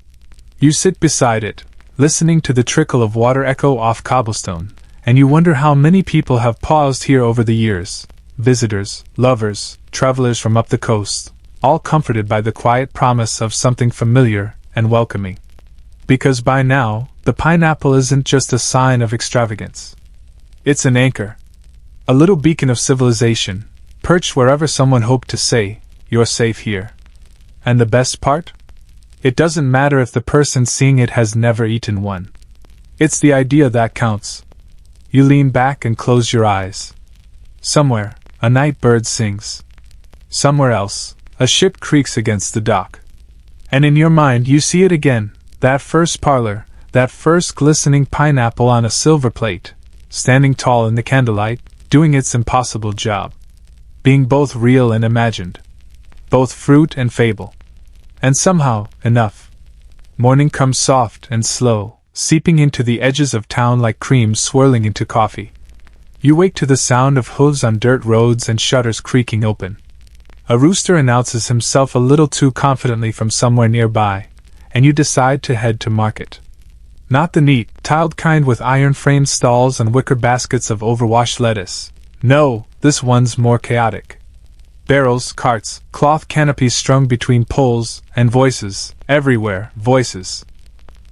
You sit beside it, listening to the trickle of water echo off cobblestone, and you wonder how many people have paused here over the years. Visitors, lovers, travelers from up the coast, all comforted by the quiet promise of something familiar and welcoming. Because by now, the pineapple isn't just a sign of extravagance. It's an anchor. A little beacon of civilization, perched wherever someone hoped to say, "You're safe here." And the best part? It doesn't matter if the person seeing it has never eaten one. It's the idea that counts. You lean back and close your eyes. Somewhere, a night bird sings. Somewhere else, a ship creaks against the dock. And in your mind you see it again, that first parlor, that first glistening pineapple on a silver plate, standing tall in the candlelight, doing its impossible job. Being both real and imagined. Both fruit and fable. And somehow, enough. Morning comes soft and slow, seeping into the edges of town like cream swirling into coffee. You wake to the sound of hooves on dirt roads and shutters creaking open. A rooster announces himself a little too confidently from somewhere nearby, and you decide to head to market. Not the neat, tiled kind with iron-framed stalls and wicker baskets of overwashed lettuce. No, this one's more chaotic. Barrels, carts, cloth canopies strung between poles, and voices, everywhere, voices.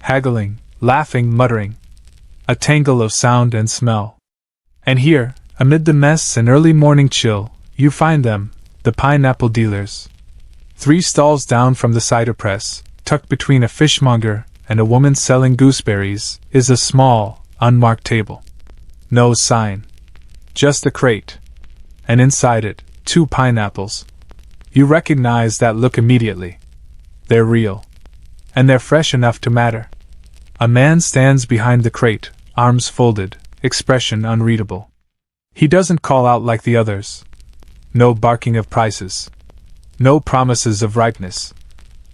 Haggling, laughing, muttering. A tangle of sound and smell. And here, amid the mess and early morning chill, you find them, the pineapple dealers. 3 stalls down from the cider press, tucked between a fishmonger and a woman selling gooseberries, is a small, unmarked table. No sign. Just a crate. And inside it, 2 pineapples. You recognize that look immediately. They're real. And they're fresh enough to matter. A man stands behind the crate, arms folded, expression unreadable. He doesn't call out like the others. No barking of prices. No promises of ripeness.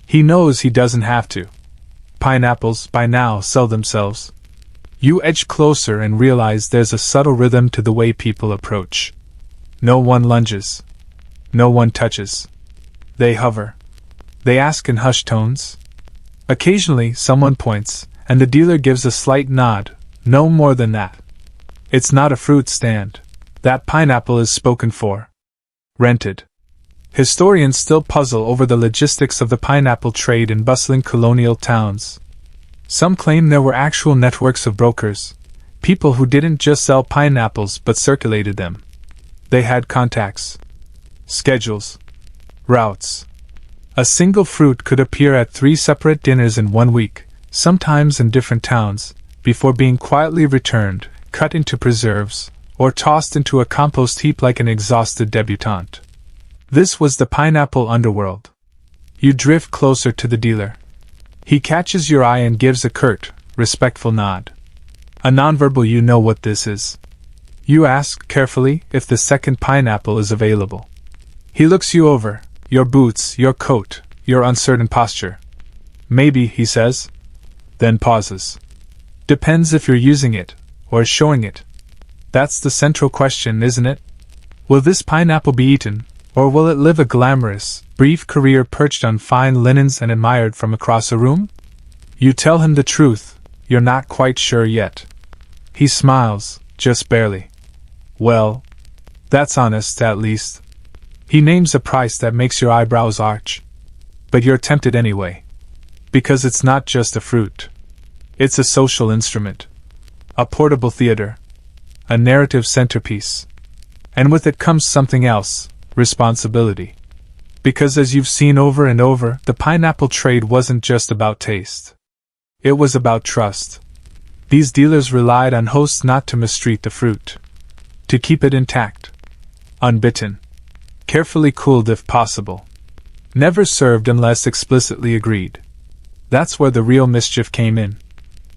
He knows he doesn't have to. Pineapples, by now, sell themselves. You edge closer and realize there's a subtle rhythm to the way people approach. No one lunges. No one touches. They hover. They ask in hushed tones. Occasionally, someone points, and the dealer gives a slight nod, no more than that. It's not a fruit stand. That pineapple is spoken for. Rented. Historians still puzzle over the logistics of the pineapple trade in bustling colonial towns. Some claim there were actual networks of brokers, people who didn't just sell pineapples but circulated them. They had contacts, schedules, routes. A single fruit could appear at 3 separate dinners in 1 week, sometimes in different towns, before being quietly returned, cut into preserves, or tossed into a compost heap like an exhausted debutante. This was the pineapple underworld. You drift closer to the dealer. He catches your eye and gives a curt, respectful nod. A nonverbal "you know what this is." You ask, carefully, if the second pineapple is available. He looks you over, your boots, your coat, your uncertain posture. "Maybe," he says. Then pauses. "Depends if you're using it, or showing it." That's the central question, isn't it? Will this pineapple be eaten, or will it live a glamorous, brief career perched on fine linens and admired from across a room? You tell him the truth, you're not quite sure yet. He smiles, just barely. Well, that's honest, at least. He names a price that makes your eyebrows arch. But you're tempted anyway. Because it's not just a fruit. It's a social instrument. A portable theater. A narrative centerpiece. And with it comes something else. Responsibility. Because as you've seen over and over, the pineapple trade wasn't just about taste. It was about trust. These dealers relied on hosts not to mistreat the fruit. To keep it intact. Unbitten. Carefully cooled if possible. Never served unless explicitly agreed. That's where the real mischief came in.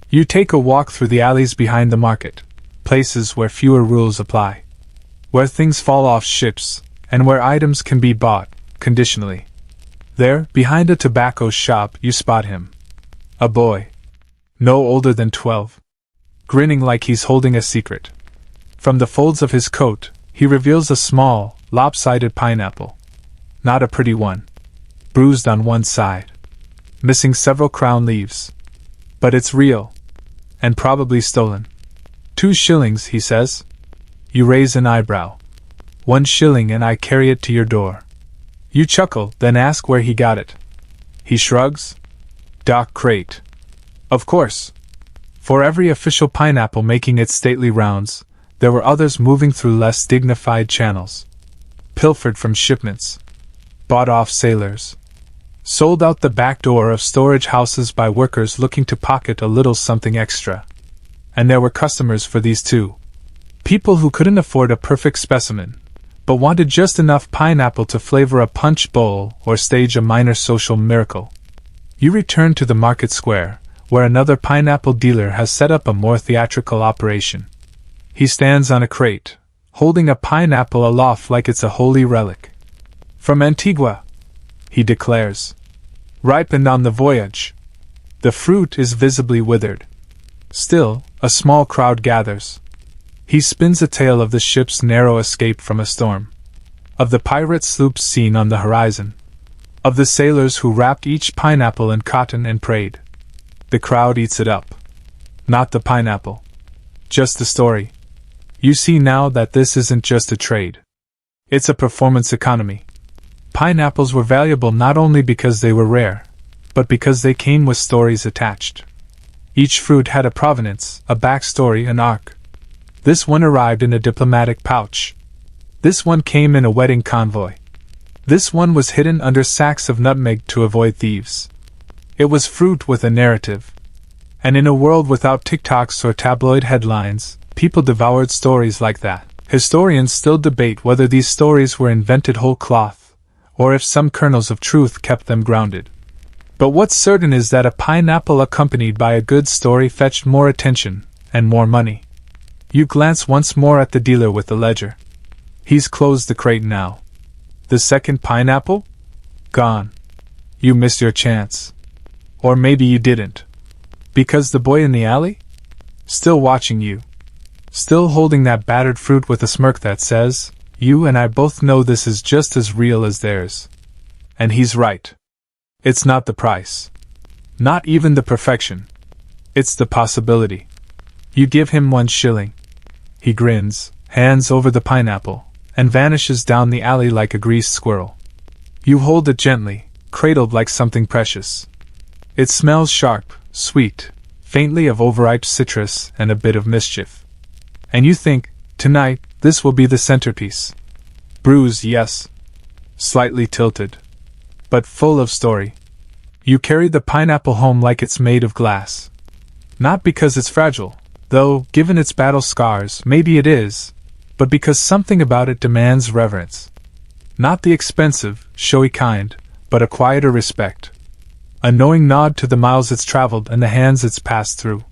You take a walk through the alleys behind the market, places where fewer rules apply. Where things fall off ships, and where items can be bought, conditionally. There, behind a tobacco shop, you spot him. A boy. No older than 12. Grinning like he's holding a secret. From the folds of his coat, he reveals a small, lopsided pineapple. Not a pretty one. Bruised on one side. Missing several crown leaves. But it's real, And probably stolen. 2 shillings, he says. You raise an eyebrow. 1 shilling and I carry it to your door. You chuckle, then ask where he got it. He shrugs. Dock crate. Of course. For every official pineapple making its stately rounds, there were others moving through less dignified channels. Pilfered from shipments. Bought off sailors. Sold out the back door of storage houses by workers looking to pocket a little something extra. And there were customers for these too. People who couldn't afford a perfect specimen, but wanted just enough pineapple to flavor a punch bowl or stage a minor social miracle. You return to the market square, where another pineapple dealer has set up a more theatrical operation. He stands on a crate, holding a pineapple aloft like it's a holy relic. From Antigua, he declares. Ripened on the voyage. The fruit is visibly withered. Still, a small crowd gathers. He spins a tale of the ship's narrow escape from a storm. Of the pirate sloops seen on the horizon. Of the sailors who wrapped each pineapple in cotton and prayed. The crowd eats it up. Not the pineapple. Just the story. You see now that this isn't just a trade. It's a performance economy. Pineapples were valuable not only because they were rare, but because they came with stories attached. Each fruit had a provenance, a backstory, an arc. This one arrived in a diplomatic pouch. This one came in a wedding convoy. This one was hidden under sacks of nutmeg to avoid thieves. It was fruit with a narrative. And in a world without TikToks or tabloid headlines, people devoured stories like that. Historians still debate whether these stories were invented whole cloth, or if some kernels of truth kept them grounded. But what's certain is that a pineapple accompanied by a good story fetched more attention, and more money. You glance once more at the dealer with the ledger. He's closed the crate now. The second pineapple? Gone. You missed your chance. Or maybe you didn't. Because the boy in the alley? Still watching you. Still holding that battered fruit with a smirk that says, you and I both know this is just as real as theirs. And he's right. It's not the price. Not even the perfection. It's the possibility. You give him 1 shilling. He grins, hands over the pineapple, and vanishes down the alley like a greased squirrel. You hold it gently, cradled like something precious. It smells sharp, sweet, faintly of overripe citrus and a bit of mischief. And you think, tonight, this will be the centerpiece. Bruised, yes. Slightly tilted. But full of story. You carry the pineapple home like it's made of glass. Not because it's fragile, though, given its battle scars, maybe it is, but because something about it demands reverence. Not the expensive, showy kind, but a quieter respect. A knowing nod to the miles it's traveled and the hands it's passed through.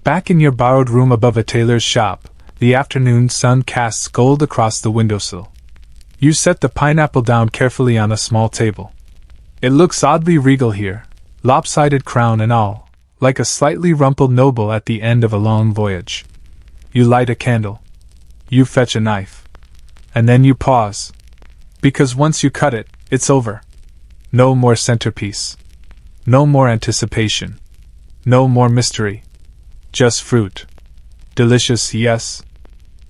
Back in your borrowed room above a tailor's shop, the afternoon sun casts gold across the windowsill. You set the pineapple down carefully on a small table. It looks oddly regal here, lopsided crown and all, like a slightly rumpled noble at the end of a long voyage. You light a candle. You fetch a knife. And then you pause. Because once you cut it, it's over. No more centerpiece. No more anticipation. No more mystery. Just fruit. Delicious, yes.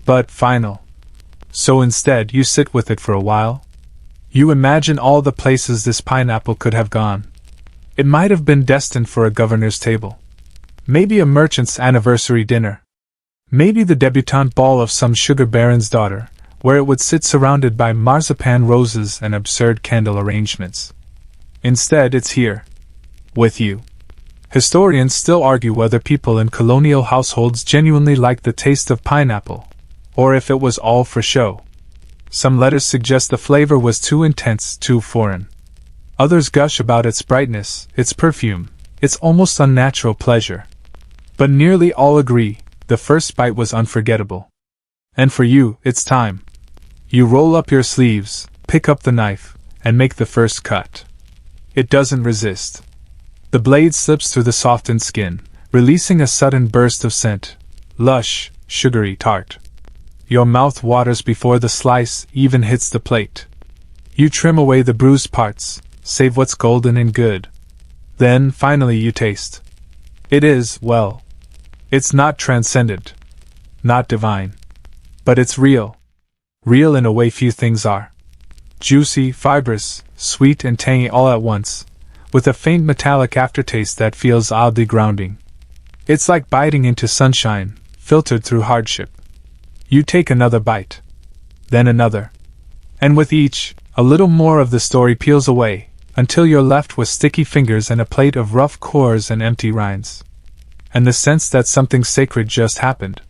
But final. So instead, you sit with it for a while. You imagine all the places this pineapple could have gone. It might have been destined for a governor's table. Maybe a merchant's anniversary dinner. Maybe the debutante ball of some sugar baron's daughter, where it would sit surrounded by marzipan roses and absurd candle arrangements. Instead, it's here. With you. Historians still argue whether people in colonial households genuinely liked the taste of pineapple, or if it was all for show. Some letters suggest the flavor was too intense, too foreign. Others gush about its brightness, its perfume, its almost unnatural pleasure. But nearly all agree, the first bite was unforgettable. And for you, it's time. You roll up your sleeves, pick up the knife, and make the first cut. It doesn't resist. The blade slips through the softened skin, releasing a sudden burst of scent, lush, sugary, tart. Your mouth waters before the slice even hits the plate. You trim away the bruised parts, save what's golden and good. Then, finally, you taste. It is, well, It's not transcendent, not divine, but it's real. Real in a way few things are. Juicy, fibrous, sweet and tangy all at once, with a faint metallic aftertaste that feels oddly grounding. It's like biting into sunshine, filtered through hardship. You take another bite, then another, and with each, a little more of the story peels away, until you're left with sticky fingers and a plate of rough cores and empty rinds. And the sense that something sacred just happened.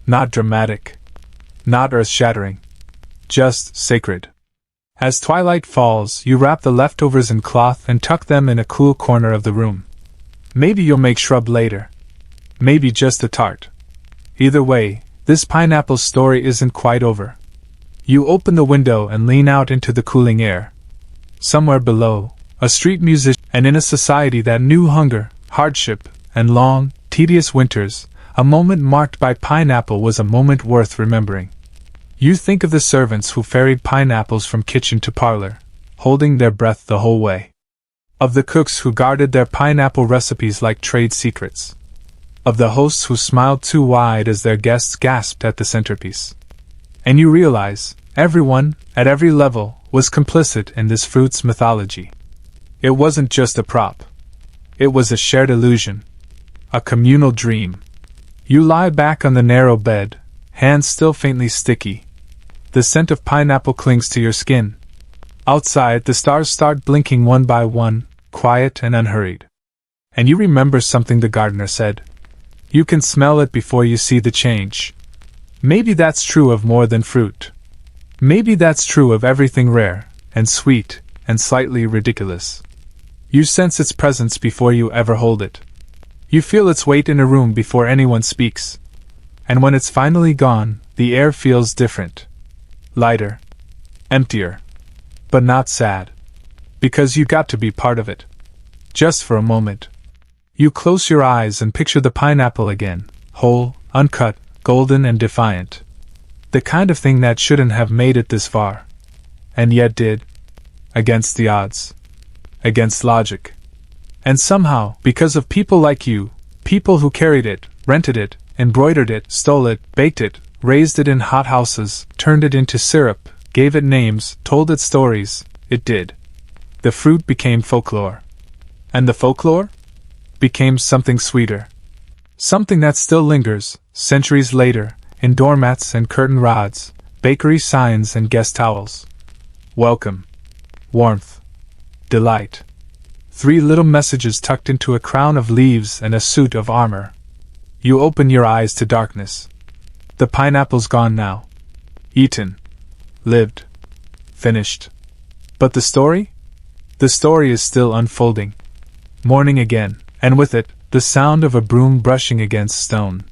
Not dramatic, not earth-shattering, just sacred. As twilight falls, you wrap the leftovers in cloth and tuck them in a cool corner of the room. Maybe you'll make shrub later. Maybe just a tart. Either way, this pineapple story isn't quite over. You open the window and lean out into the cooling air. Somewhere below, a street musician, and in a society that knew hunger, hardship, and long, tedious winters, a moment marked by pineapple was a moment worth remembering. You think of the servants who ferried pineapples from kitchen to parlor, holding their breath the whole way. Of the cooks who guarded their pineapple recipes like trade secrets. Of the hosts who smiled too wide as their guests gasped at the centerpiece. And you realize, everyone, at every level, was complicit in this fruit's mythology. It wasn't just a prop. It was a shared illusion. A communal dream. You lie back on the narrow bed, hands still faintly sticky. The scent of pineapple clings to your skin. Outside, the stars start blinking one by one, quiet and unhurried. And you remember something the gardener said. You can smell it before you see the change. Maybe that's true of more than fruit. Maybe that's true of everything rare, and sweet, and slightly ridiculous. You sense its presence before you ever hold it. You feel its weight in a room before anyone speaks. And when it's finally gone, the air feels different. Lighter. Emptier. But not sad. Because you got to be part of it. Just for a moment. You close your eyes and picture the pineapple again, whole, uncut, golden and defiant. The kind of thing that shouldn't have made it this far. And yet did. Against the odds. Against logic. And somehow, because of people like you, people who carried it, rented it, embroidered it, stole it, baked it, raised it in hothouses, turned it into syrup, gave it names, told it stories, it did. The fruit became folklore. And the folklore? Became something sweeter. Something that still lingers, centuries later, in doormats and curtain rods, bakery signs and guest towels. Welcome. Warmth. Delight. 3 little messages tucked into a crown of leaves and a suit of armor. You open your eyes to darkness. The pineapple's gone now. Eaten. Lived. Finished. But the story? The story is still unfolding. Morning again, and with it, the sound of a broom brushing against stone.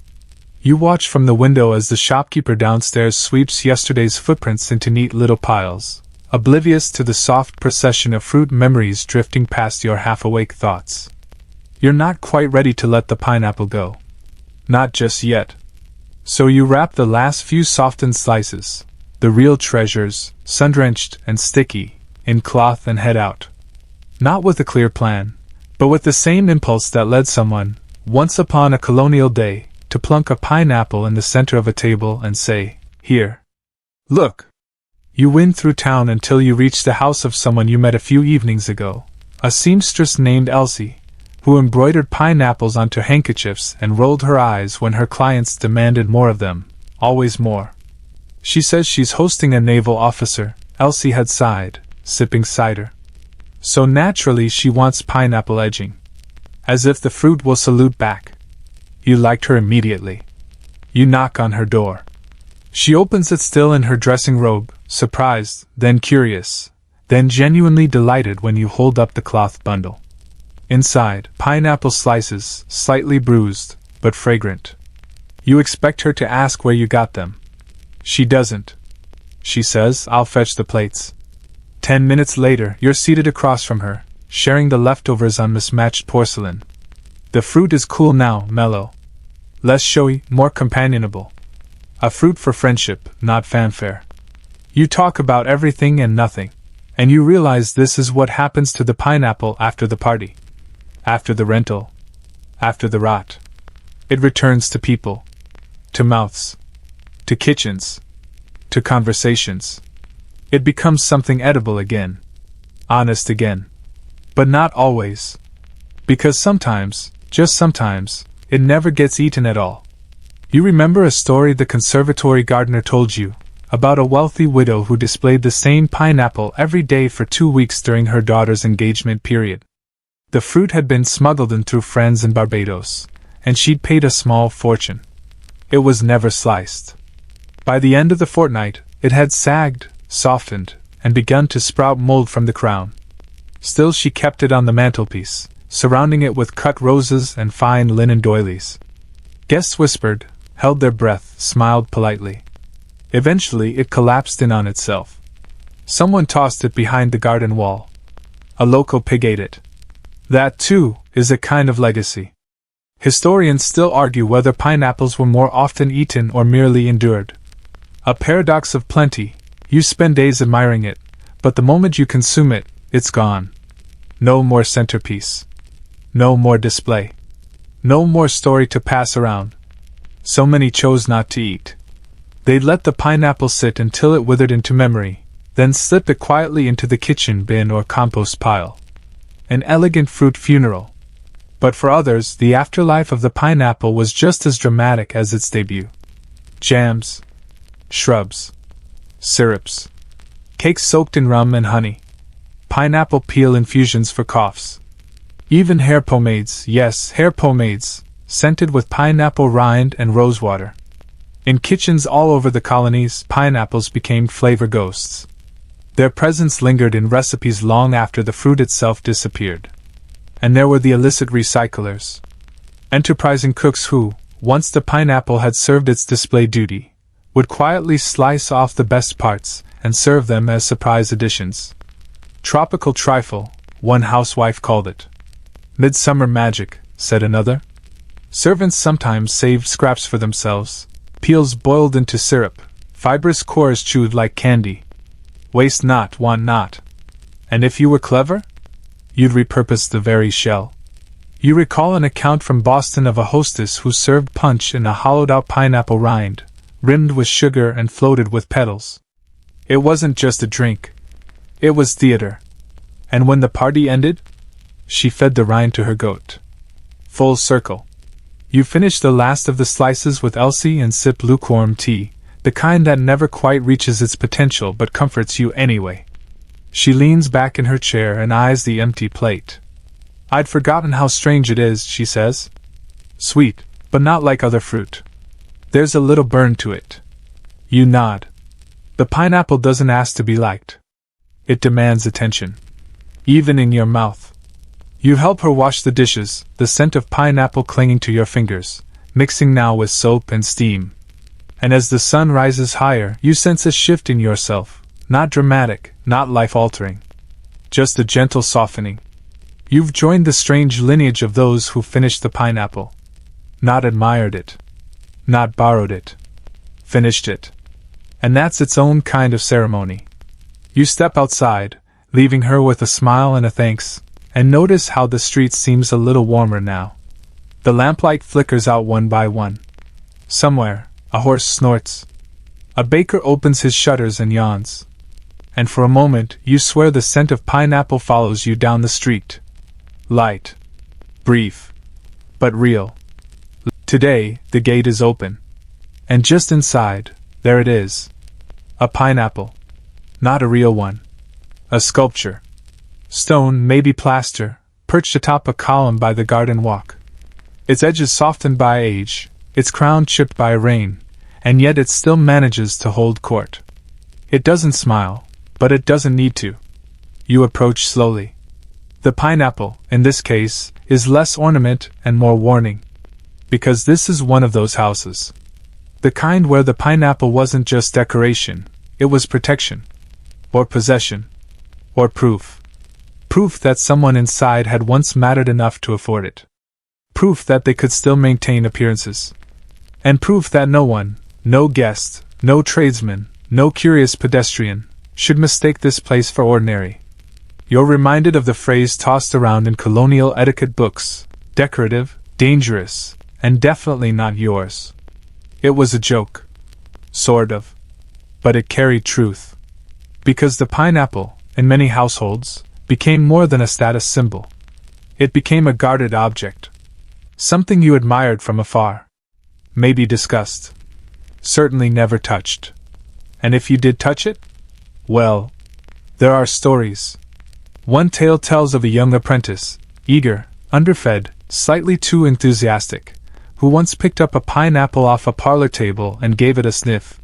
You watch from the window as the shopkeeper downstairs sweeps yesterday's footprints into neat little piles, oblivious to the soft procession of fruit memories drifting past your half-awake thoughts. You're not quite ready to let the pineapple go. Not just yet. So you wrap the last few softened slices, the real treasures, sun-drenched and sticky, in cloth and head out. Not with a clear plan, but with the same impulse that led someone, once upon a colonial day, to plunk a pineapple in the center of a table and say, "Here. Look." You wind through town until you reach the house of someone you met a few evenings ago, a seamstress named Elsie, who embroidered pineapples onto handkerchiefs and rolled her eyes when her clients demanded more of them, always more. She says she's hosting a naval officer, Elsie had sighed, sipping cider. So naturally she wants pineapple edging. As if the fruit will salute back. You liked her immediately. You knock on her door. She opens it still in her dressing robe, surprised, then curious, then genuinely delighted when you hold up the cloth bundle. Inside, pineapple slices, slightly bruised, but fragrant. You expect her to ask where you got them. She doesn't. She says, "I'll fetch the plates." 10 minutes later, you're seated across from her, sharing the leftovers on mismatched porcelain. The fruit is cool now, mellow. Less showy, more companionable. A fruit for friendship, not fanfare. You talk about everything and nothing, and you realize this is what happens to the pineapple after the party. After the rental. After the rot. It returns to people, to mouths, to kitchens, to conversations. It becomes something edible again, honest again. But not always. Because sometimes, just sometimes, it never gets eaten at all. You remember a story the conservatory gardener told you, about a wealthy widow who displayed the same pineapple every day for 2 weeks during her daughter's engagement period. The fruit had been smuggled in through friends in Barbados, and she'd paid a small fortune. It was never sliced. By the end of the fortnight, it had sagged, softened, and begun to sprout mold from the crown. Still she kept it on the mantelpiece, surrounding it with cut roses and fine linen doilies. Guests whispered, held their breath, smiled politely. Eventually it collapsed in on itself. Someone tossed it behind the garden wall. A local pig ate it. That, too, is a kind of legacy. Historians still argue whether pineapples were more often eaten or merely endured. A paradox of plenty. You spend days admiring it, but the moment you consume it, it's gone. No more centerpiece. No more display. No more story to pass around. So many chose not to eat. They'd let the pineapple sit until it withered into memory, then slip it quietly into the kitchen bin or compost pile. An elegant fruit funeral. But for others, the afterlife of the pineapple was just as dramatic as its debut. Jams, shrubs, syrups, cakes soaked in rum and honey, pineapple peel infusions for coughs. Even hair pomades, yes, hair pomades, scented with pineapple rind and rosewater. In kitchens all over the colonies, pineapples became flavor ghosts. Their presence lingered in recipes long after the fruit itself disappeared. And there were the illicit recyclers. Enterprising cooks who, once the pineapple had served its display duty, would quietly slice off the best parts and serve them as surprise additions. Tropical trifle, one housewife called it. Midsummer magic, said another. Servants sometimes saved scraps for themselves, peels boiled into syrup, fibrous cores chewed like candy. Waste not, want not. And if you were clever, you'd repurpose the very shell. You recall an account from Boston of a hostess who served punch in a hollowed-out pineapple rind, rimmed with sugar and floated with petals. It wasn't just a drink. It was theater. And when the party ended, she fed the rind to her goat. Full circle. You finish the last of the slices with Elsie and sip lukewarm tea, the kind that never quite reaches its potential but comforts you anyway. She leans back in her chair and eyes the empty plate. I'd forgotten how strange it is, she says. Sweet, but not like other fruit. There's a little burn to it. You nod. The pineapple doesn't ask to be liked. It demands attention. Even in your mouth. You help her wash the dishes, the scent of pineapple clinging to your fingers, mixing now with soap and steam. And as the sun rises higher, you sense a shift in yourself, not dramatic, not life-altering. Just a gentle softening. You've joined the strange lineage of those who finished the pineapple. Not admired it. Not borrowed it. Finished it. And that's its own kind of ceremony. You step outside, leaving her with a smile and a thanks, and notice how the street seems a little warmer now. The lamplight flickers out one by one. Somewhere, a horse snorts. A baker opens his shutters and yawns. And for a moment, you swear the scent of pineapple follows you down the street. Light. Brief. But real. Today, the gate is open. And just inside, there it is. A pineapple. Not a real one. A sculpture. Stone, maybe plaster, perched atop a column by the garden walk. Its edges softened by age, its crown chipped by rain, and yet it still manages to hold court. It doesn't smile, but it doesn't need to. You approach slowly. The pineapple, in this case, is less ornament and more warning. Because this is one of those houses. The kind where the pineapple wasn't just decoration, it was protection. Or possession. Or proof. Proof that someone inside had once mattered enough to afford it. Proof that they could still maintain appearances. And proof that no one, no guest, no tradesman, no curious pedestrian, should mistake this place for ordinary. You're reminded of the phrase tossed around in colonial etiquette books, decorative, dangerous, and definitely not yours. It was a joke. Sort of. But it carried truth. Because the pineapple, in many households, became more than a status symbol. It became a guarded object. Something you admired from afar. Maybe discussed. Certainly never touched. And if you did touch it? Well, there are stories. One tale tells of a young apprentice, eager, underfed, slightly too enthusiastic, who once picked up a pineapple off a parlor table and gave it a sniff.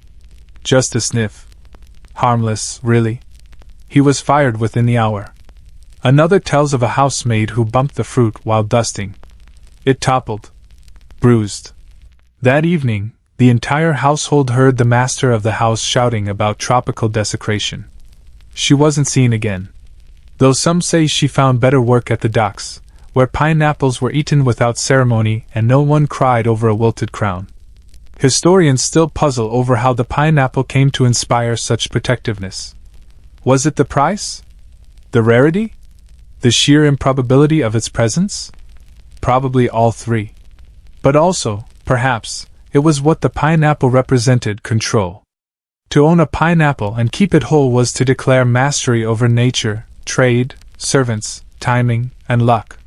Just a sniff. Harmless, really. He was fired within the hour. Another tells of a housemaid who bumped the fruit while dusting. It toppled. Bruised. That evening, the entire household heard the master of the house shouting about tropical desecration. She wasn't seen again. Though some say she found better work at the docks, where pineapples were eaten without ceremony and no one cried over a wilted crown. Historians still puzzle over how the pineapple came to inspire such protectiveness. Was it the price? The rarity? The sheer improbability of its presence? Probably all three. But also, perhaps, it was what the pineapple represented: control. To own a pineapple and keep it whole was to declare mastery over nature, trade, servants, timing, and luck.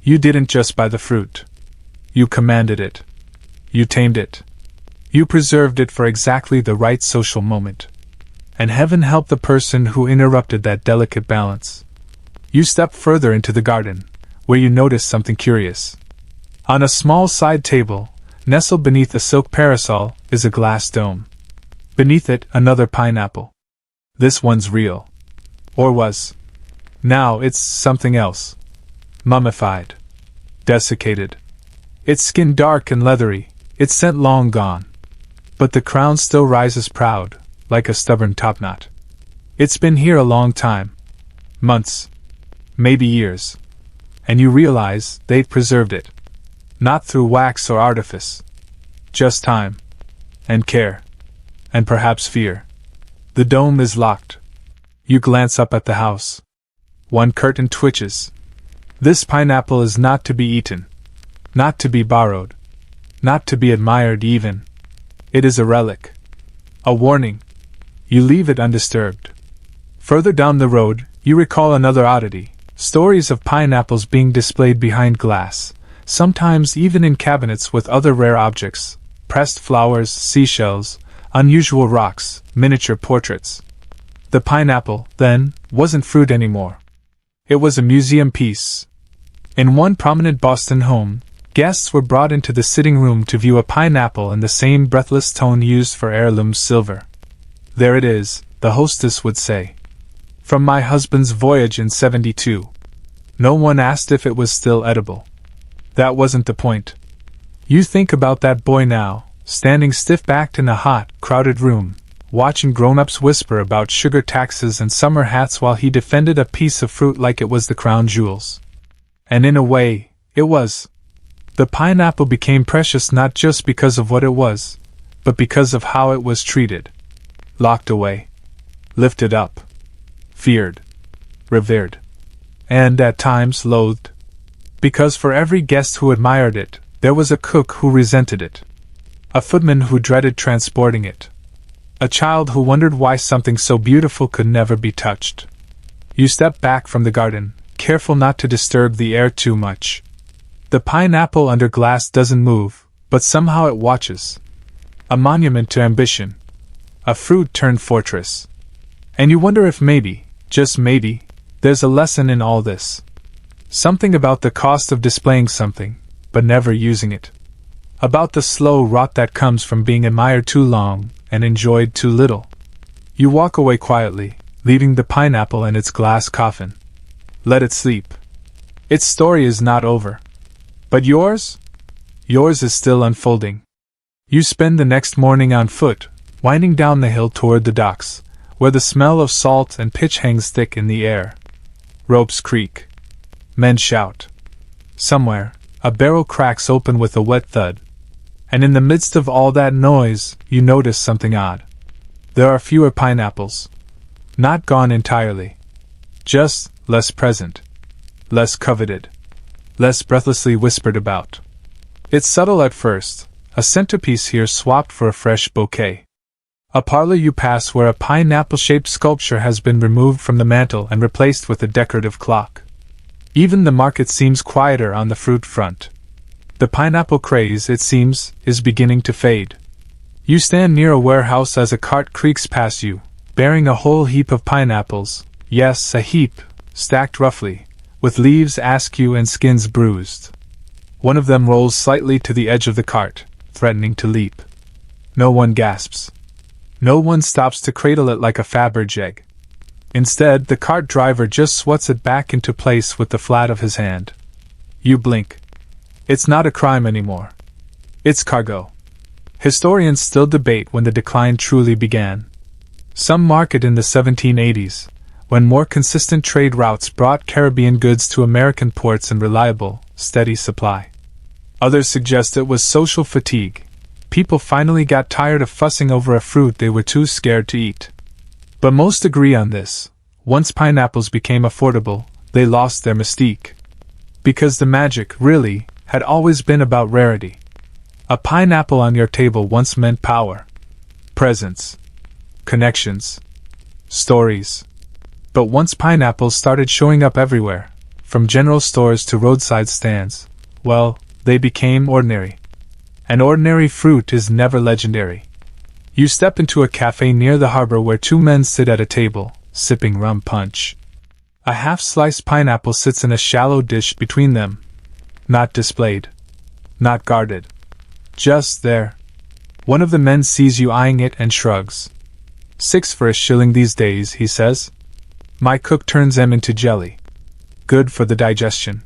You didn't just buy the fruit. You commanded it. You tamed it. You preserved it for exactly the right social moment. And heaven help the person who interrupted that delicate balance. You stepped further into the garden, where you noticed something curious. On a small side table, nestled beneath a silk parasol, is a glass dome. Beneath it, another pineapple. This one's real. Or was. Now it's something else. Mummified. Desiccated. Its skin dark and leathery, its scent long gone. But the crown still rises proud, like a stubborn topknot. It's been here a long time. Months. Maybe years. And you realize they've preserved it. Not through wax or artifice. Just time. And care. And perhaps fear. The dome is locked. You glance up at the house. One curtain twitches. This pineapple is not to be eaten. Not to be borrowed. Not to be admired even. It is a relic. A warning. You leave it undisturbed. Further down the road, you recall another oddity. Stories of pineapples being displayed behind glass, sometimes even in cabinets with other rare objects, pressed flowers, seashells, unusual rocks, miniature portraits. The pineapple, then, wasn't fruit anymore. It was a museum piece. In one prominent Boston home, guests were brought into the sitting room to view a pineapple in the same breathless tone used for heirloom silver. There it is, the hostess would say. From my husband's voyage in '72. No one asked if it was still edible. That wasn't the point. You think about that boy now, standing stiff-backed in a hot, crowded room, watching grown-ups whisper about sugar taxes and summer hats while he defended a piece of fruit like it was the crown jewels. And in a way, it was. The pineapple became precious not just because of what it was, but because of how it was treated. Locked away. Lifted up. Feared. Revered. And, at times, loathed. Because for every guest who admired it, there was a cook who resented it. A footman who dreaded transporting it. A child who wondered why something so beautiful could never be touched. You step back from the garden, careful not to disturb the air too much. The pineapple under glass doesn't move, but somehow it watches. A monument to ambition. A fruit-turned fortress. And you wonder if maybe, just maybe, there's a lesson in all this. Something about the cost of displaying something, but never using it. About the slow rot that comes from being admired too long and enjoyed too little. You walk away quietly, leaving the pineapple in its glass coffin. Let it sleep. Its story is not over. But yours? Yours is still unfolding. You spend the next morning on foot, winding down the hill toward the docks, where the smell of salt and pitch hangs thick in the air. Ropes creak. Men shout. Somewhere, a barrel cracks open with a wet thud. And in the midst of all that noise, you notice something odd. There are fewer pineapples. Not gone entirely. Just less present. Less coveted. Less breathlessly whispered about. It's subtle at first, a centerpiece here swapped for a fresh bouquet. A parlor you pass where a pineapple-shaped sculpture has been removed from the mantel and replaced with a decorative clock. Even the market seems quieter on the fruit front. The pineapple craze, it seems, is beginning to fade. You stand near a warehouse as a cart creaks past you, bearing a whole heap of pineapples. Yes, a heap, stacked roughly, with leaves askew and skins bruised. One of them rolls slightly to the edge of the cart, threatening to leap. No one gasps. No one stops to cradle it like a Faberge egg. Instead, the cart driver just swats it back into place with the flat of his hand. You blink. It's not a crime anymore. It's cargo. Historians still debate when the decline truly began. Some mark it in the 1780s, when more consistent trade routes brought Caribbean goods to American ports in reliable, steady supply. Others suggest it was social fatigue. People finally got tired of fussing over a fruit they were too scared to eat. But most agree on this. Once pineapples became affordable, they lost their mystique. Because the magic, really, had always been about rarity. A pineapple on your table once meant power, presence, connections, stories. But once pineapples started showing up everywhere, from general stores to roadside stands, well, they became ordinary. And ordinary fruit is never legendary. You step into a cafe near the harbor where two men sit at a table, sipping rum punch. A half-sliced pineapple sits in a shallow dish between them. Not displayed. Not guarded. Just there. One of the men sees you eyeing it and shrugs. 6 for a shilling these days, he says. My cook turns them into jelly. Good for the digestion.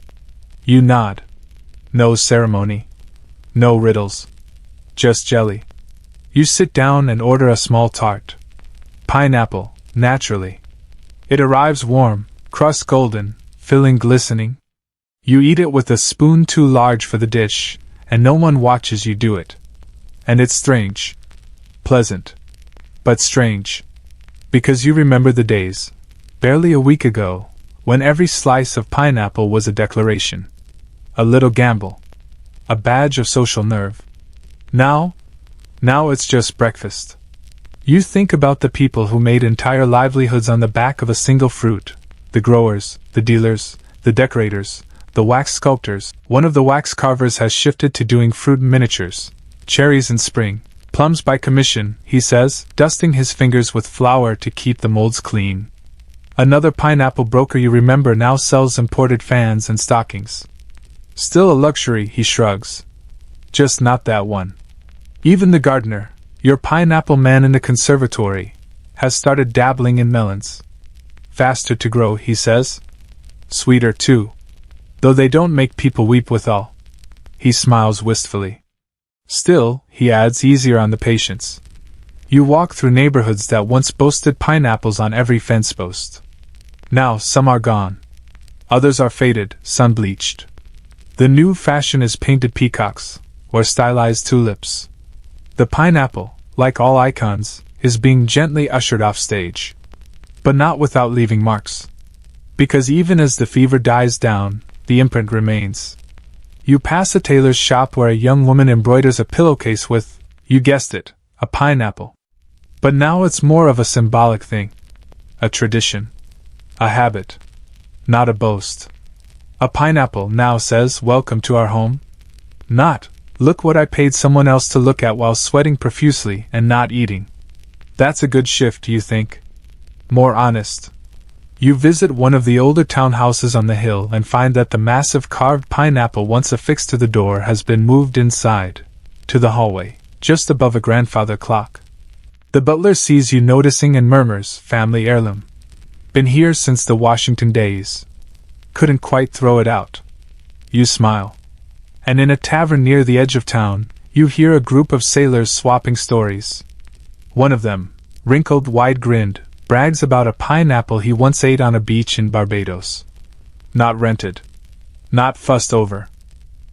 You nod. No ceremony. No riddles. Just jelly. You sit down and order a small tart. Pineapple, naturally. It arrives warm, crust golden, filling glistening. You eat it with a spoon too large for the dish, and no one watches you do it. And it's strange. Pleasant. But strange. Because you remember the days, barely a week ago, when every slice of pineapple was a declaration. A little gamble. A badge of social nerve. Now it's just breakfast. You think about the people who made entire livelihoods on the back of a single fruit. The growers, the dealers, the decorators, the wax sculptors. One of the wax carvers has shifted to doing fruit miniatures. Cherries in spring, plums by commission, he says, dusting his fingers with flour to keep the molds clean. Another pineapple broker you remember now sells imported fans and stockings. Still a luxury, he shrugs. Just not that one. Even the gardener, your pineapple man in the conservatory, has started dabbling in melons. Faster to grow, he says. Sweeter, too. Though they don't make people weep withal. He smiles wistfully. Still, he adds, easier on the patience. You walk through neighborhoods that once boasted pineapples on every fence post. Now some are gone. Others are faded, sun-bleached. The new fashion is painted peacocks, or stylized tulips. The pineapple, like all icons, is being gently ushered off stage. But not without leaving marks. Because even as the fever dies down, the imprint remains. You pass a tailor's shop where a young woman embroiders a pillowcase with, you guessed it, a pineapple. But now it's more of a symbolic thing. A tradition. A habit. Not a boast. A pineapple now says, welcome to our home. Not, look what I paid someone else to look at while sweating profusely and not eating. That's a good shift, you think? More honest. You visit one of the older townhouses on the hill and find that the massive carved pineapple once affixed to the door has been moved inside, to the hallway, just above a grandfather clock. The butler sees you noticing and murmurs, family heirloom. Been here since the Washington days. Couldn't quite throw it out. You smile. And in a tavern near the edge of town, you hear a group of sailors swapping stories. One of them, wrinkled, wide-grinned, brags about a pineapple he once ate on a beach in Barbados. Not rented. Not fussed over.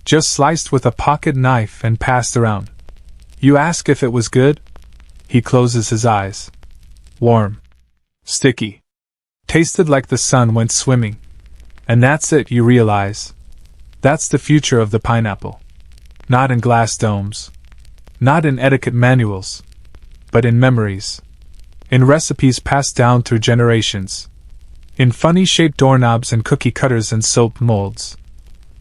Just sliced with a pocket knife and passed around. You ask if it was good? He closes his eyes. Warm. Sticky. Tasted like the sun went swimming. And that's it, you realize. That's the future of the pineapple. Not in glass domes. Not in etiquette manuals. But in memories. In recipes passed down through generations. In funny-shaped doorknobs and cookie cutters and soap molds.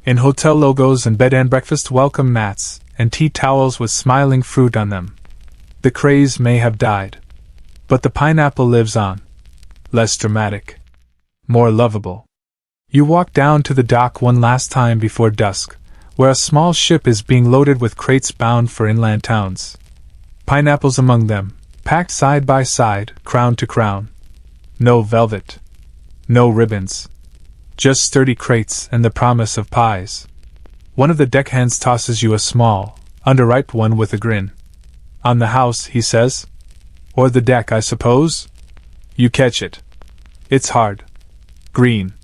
In hotel logos and bed and breakfast welcome mats and tea towels with smiling fruit on them. The craze may have died. But the pineapple lives on. Less dramatic. More lovable. You walk down to the dock one last time before dusk, where a small ship is being loaded with crates bound for inland towns. Pineapples among them, packed side by side, crown to crown. No velvet. No ribbons. Just sturdy crates and the promise of pies. One of the deckhands tosses you a small, underripe one with a grin. On the house, he says. Or the deck, I suppose? You catch it. It's hard. Green.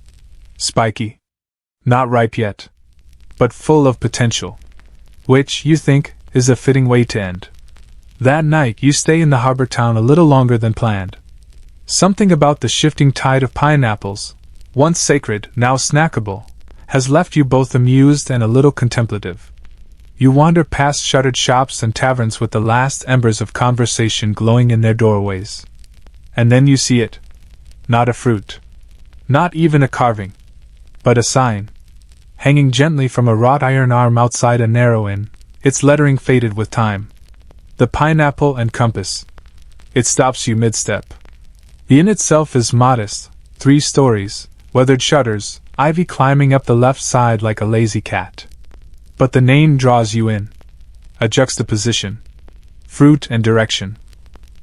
Spiky. Not ripe yet. But full of potential. Which, you think, is a fitting way to end. That night you stay in the harbor town a little longer than planned. Something about the shifting tide of pineapples, once sacred, now snackable, has left you both amused and a little contemplative. You wander past shuttered shops and taverns with the last embers of conversation glowing in their doorways. And then you see it. Not a fruit. Not even a carving. But a sign. Hanging gently from a wrought iron arm outside a narrow inn, its lettering faded with time. The Pineapple and Compass. It stops you mid-step. The inn itself is modest, 3 stories, weathered shutters, ivy climbing up the left side like a lazy cat. But the name draws you in. A juxtaposition. Fruit and direction.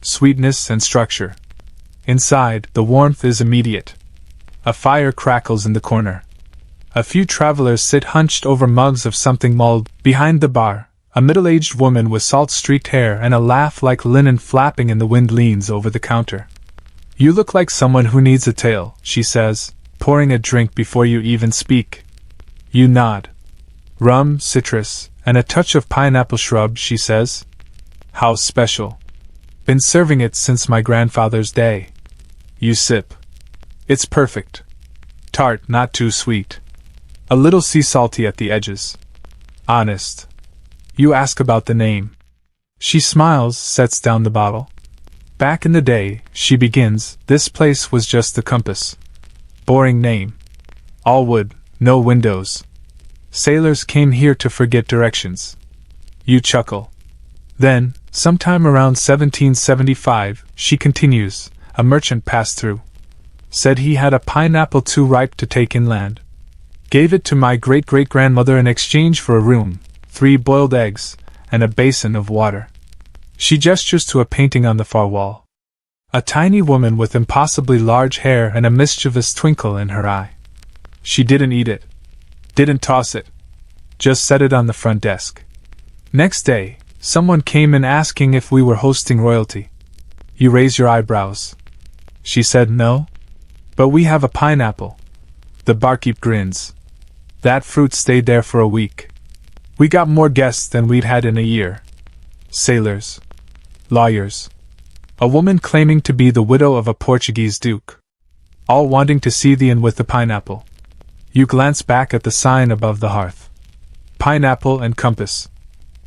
Sweetness and structure. Inside, the warmth is immediate. A fire crackles in the corner. A few travelers sit hunched over mugs of something mulled. Behind the bar, a middle-aged woman with salt-streaked hair and a laugh like linen flapping in the wind leans over the counter. You look like someone who needs a tale, she says, pouring a drink before you even speak. You nod. Rum, citrus, and a touch of pineapple shrub, she says. How special. Been serving it since my grandfather's day. You sip. It's perfect. Tart, not too sweet. A little sea salty at the edges. Honest. You ask about the name. She smiles, sets down the bottle. Back in the day, she begins, this place was just the compass. Boring name. All wood, no windows. Sailors came here to forget directions. You chuckle. Then, sometime around 1775, she continues, a merchant passed through. Said he had a pineapple too ripe to take inland. Gave it to my great-great-grandmother in exchange for a room, 3 boiled eggs, and a basin of water. She gestures to a painting on the far wall. A tiny woman with impossibly large hair and a mischievous twinkle in her eye. She didn't eat it. Didn't toss it. Just set it on the front desk. Next day, someone came in asking if we were hosting royalty. You raise your eyebrows. She said no. But we have a pineapple. The barkeep grins. That fruit stayed there for a week. We got more guests than we'd had in a year. Sailors. Lawyers. A woman claiming to be the widow of a Portuguese duke. All wanting to see the inn with the pineapple. You glance back at the sign above the hearth. Pineapple and Compass.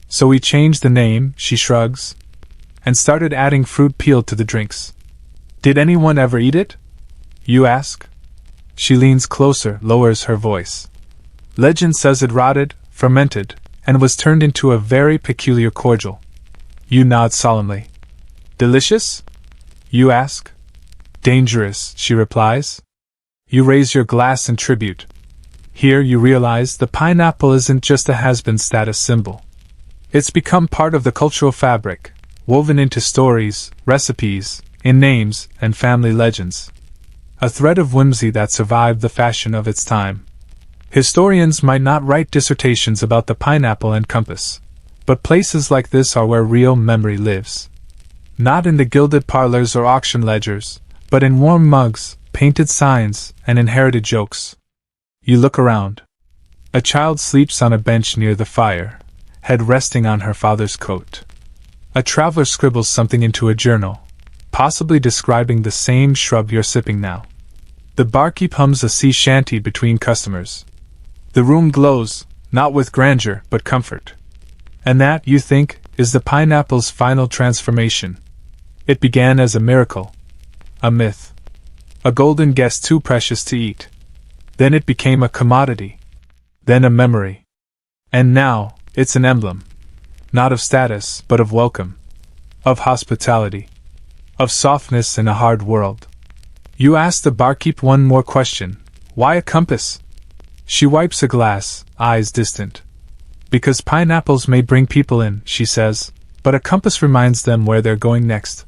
So we changed the name, she shrugs. And started adding fruit peel to the drinks. Did anyone ever eat it? You ask. She leans closer, lowers her voice. Legend says it rotted, fermented, and was turned into a very peculiar cordial. You nod solemnly. Delicious? You ask. Dangerous, she replies. You raise your glass in tribute. Here you realize the pineapple isn't just a has-been status symbol. It's become part of the cultural fabric, woven into stories, recipes, in names, and family legends. A thread of whimsy that survived the fashion of its time. Historians might not write dissertations about the pineapple and compass, but places like this are where real memory lives. Not in the gilded parlors or auction ledgers, but in warm mugs, painted signs, and inherited jokes. You look around. A child sleeps on a bench near the fire, head resting on her father's coat. A traveler scribbles something into a journal, possibly describing the same shrub you're sipping now. The barkeep hums a sea shanty between customers. The room glows, not with grandeur but comfort. And that, you think, is the pineapple's final transformation. It began as a miracle, a myth, a golden guest too precious to eat. Then it became a commodity, then a memory. And now, it's an emblem, not of status, but of welcome, of hospitality, of softness in a hard world. You ask the barkeep one more question. Why a compass? She wipes a glass, eyes distant. Because pineapples may bring people in, she says, but a compass reminds them where they're going next.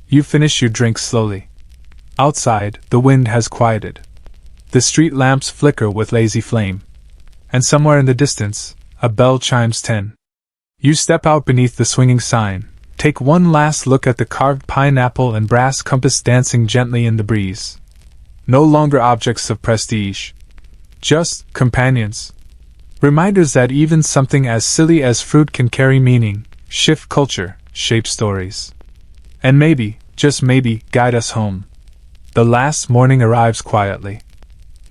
You finish your drink slowly. Outside, the wind has quieted. The street lamps flicker with lazy flame. And somewhere in the distance, a bell chimes 10. You step out beneath the swinging sign, take one last look at the carved pineapple and brass compass dancing gently in the breeze. No longer objects of prestige. Just companions. Reminders that even something as silly as fruit can carry meaning, shift culture, shape stories. And maybe, just maybe, guide us home. The last morning arrives quietly.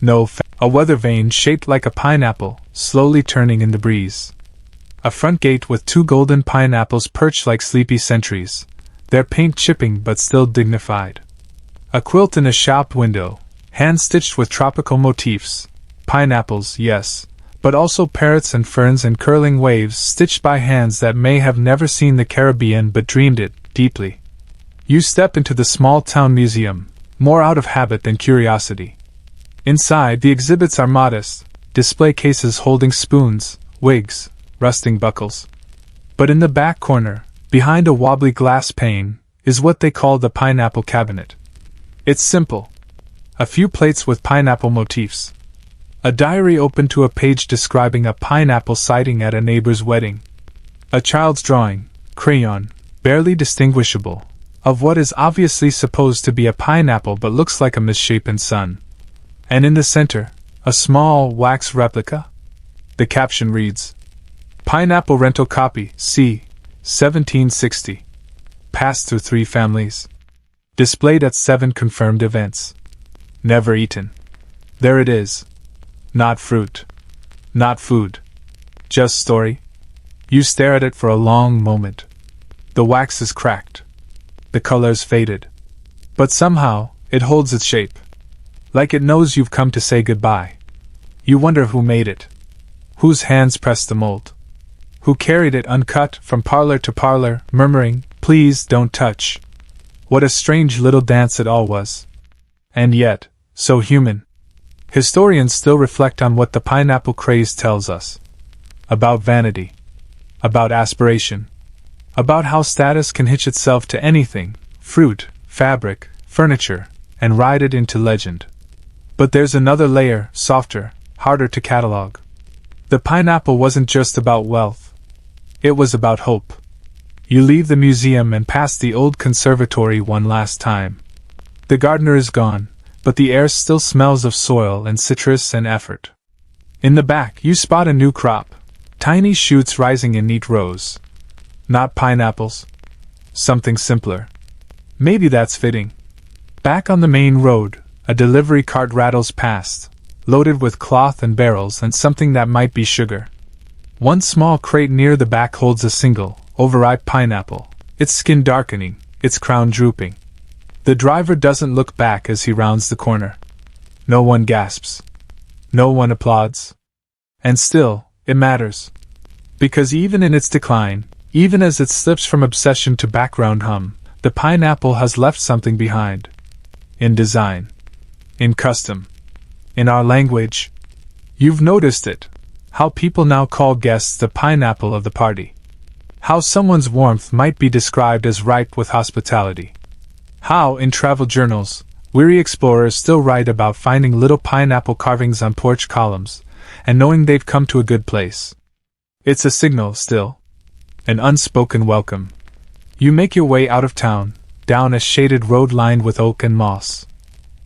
A weather vane shaped like a pineapple, slowly turning in the breeze. A front gate with 2 golden pineapples perched like sleepy sentries, their paint chipping but still dignified. A quilt in a shop window, hand-stitched with tropical motifs. Pineapples, yes, but also parrots and ferns and curling waves stitched by hands that may have never seen the Caribbean but dreamed it, deeply. You step into the small-town museum, more out of habit than curiosity. Inside, the exhibits are modest, display cases holding spoons, wigs, rusting buckles. But in the back corner, behind a wobbly glass pane, is what they call the pineapple cabinet. It's simple. A few plates with pineapple motifs. A diary open to a page describing a pineapple sighting at a neighbor's wedding. A child's drawing, crayon, barely distinguishable, of what is obviously supposed to be a pineapple but looks like a misshapen sun. And in the center, a small wax replica. The caption reads, Pineapple rental copy, c. 1760. Passed through 3 families. Displayed at 7 confirmed events. Never eaten. There it is. Not fruit. Not food. Just story. You stare at it for a long moment. The wax is cracked. The color's faded. But somehow, it holds its shape. Like it knows you've come to say goodbye. You wonder who made it. Whose hands pressed the mold. Who carried it uncut from parlor to parlor, murmuring, please don't touch. What a strange little dance it all was. And yet, so human. Historians still reflect on what the pineapple craze tells us. About vanity. About aspiration. About how status can hitch itself to anything, fruit, fabric, furniture, and ride it into legend. But there's another layer, softer, harder to catalog. The pineapple wasn't just about wealth. It was about hope. You leave the museum and pass the old conservatory one last time. The gardener is gone, but the air still smells of soil and citrus and effort. In the back, you spot a new crop, tiny shoots rising in neat rows. Not pineapples. Something simpler. Maybe that's fitting. Back on the main road, a delivery cart rattles past, loaded with cloth and barrels and something that might be sugar. One small crate near the back holds a single, overripe pineapple, its skin darkening, its crown drooping. The driver doesn't look back as he rounds the corner. No one gasps. No one applauds. And still, it matters. Because even in its decline, even as it slips from obsession to background hum, the pineapple has left something behind. In design. In custom. In our language. You've noticed it. How people now call guests the pineapple of the party. How someone's warmth might be described as ripe with hospitality. How, in travel journals, weary explorers still write about finding little pineapple carvings on porch columns, and knowing they've come to a good place. It's a signal, still. An unspoken welcome. You make your way out of town, down a shaded road lined with oak and moss.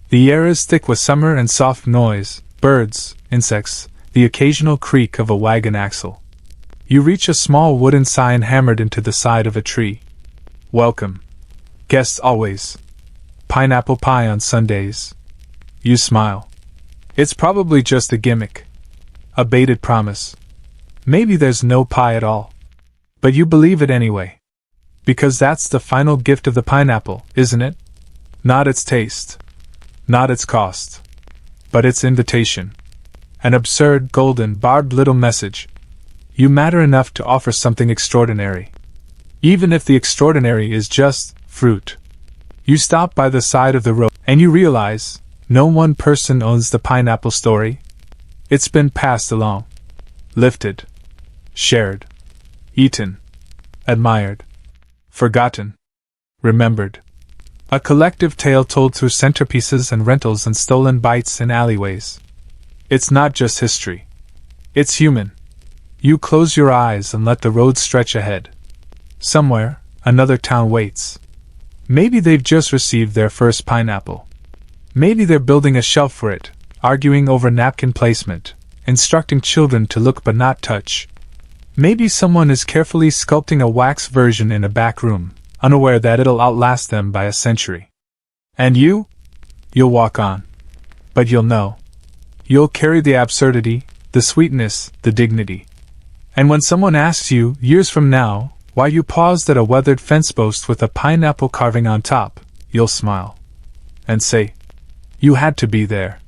The air is thick with summer and soft noise, birds, insects, the occasional creak of a wagon axle. You reach a small wooden sign hammered into the side of a tree. Welcome. Guests always. Pineapple pie on Sundays. You smile. It's probably just a gimmick. A baited promise. Maybe there's no pie at all. But you believe it anyway. Because that's the final gift of the pineapple, isn't it? Not its taste. Not its cost. But its invitation. An absurd, golden, barbed little message. You matter enough to offer something extraordinary. Even if the extraordinary is just fruit. You stop by the side of the road, and you realize no one person owns the pineapple story. It's been passed along. Lifted. Shared. Eaten. Admired. Forgotten. Remembered. A collective tale told through centerpieces and rentals and stolen bites in alleyways. It's not just history. It's human. You close your eyes and let the road stretch ahead. Somewhere, another town waits. Maybe they've just received their first pineapple. Maybe they're building a shelf for it, arguing over napkin placement, instructing children to look but not touch. Maybe someone is carefully sculpting a wax version in a back room, unaware that it'll outlast them by a century. And you? You'll walk on. But you'll know. You'll carry the absurdity, the sweetness, the dignity. And when someone asks you, years from now, why you paused at a weathered fence post with a pineapple carving on top, you'll smile. And say, you had to be there.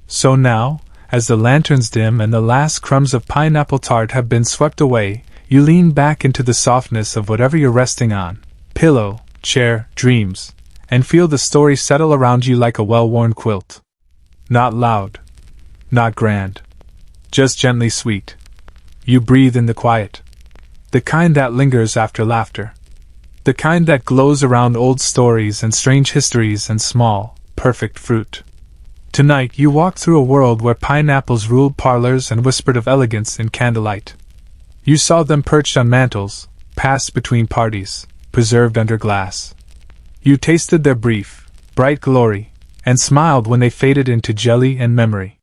So now, as the lanterns dim and the last crumbs of pineapple tart have been swept away, you lean back into the softness of whatever you're resting on, pillow, chair, dreams, and feel the story settle around you like a well-worn quilt. Not loud. Not grand. Just gently sweet. You breathe in the quiet. The kind that lingers after laughter. The kind that glows around old stories and strange histories and small, perfect fruit. Tonight you walk through a world where pineapples ruled parlors and whispered of elegance in candlelight. You saw them perched on mantels, passed between parties, preserved under glass. You tasted their brief, bright glory, and smiled when they faded into jelly and memory.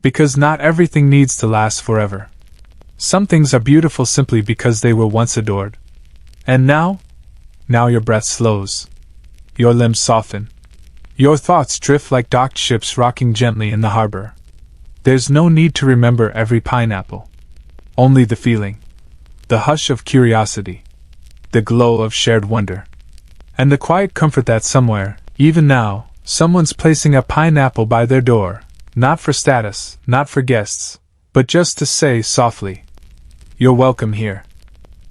Because not everything needs to last forever. Some things are beautiful simply because they were once adored. And now? Now your breath slows. Your limbs soften. Your thoughts drift like docked ships rocking gently in the harbor. There's no need to remember every pineapple. Only the feeling. The hush of curiosity. The glow of shared wonder. And the quiet comfort that somewhere, even now, someone's placing a pineapple by their door. Not for status, not for guests, but just to say softly, you're welcome here.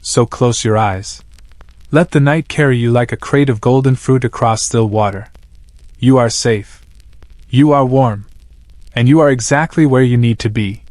So close your eyes. Let the night carry you like a crate of golden fruit across still water. You are safe. You are warm. And you are exactly where you need to be.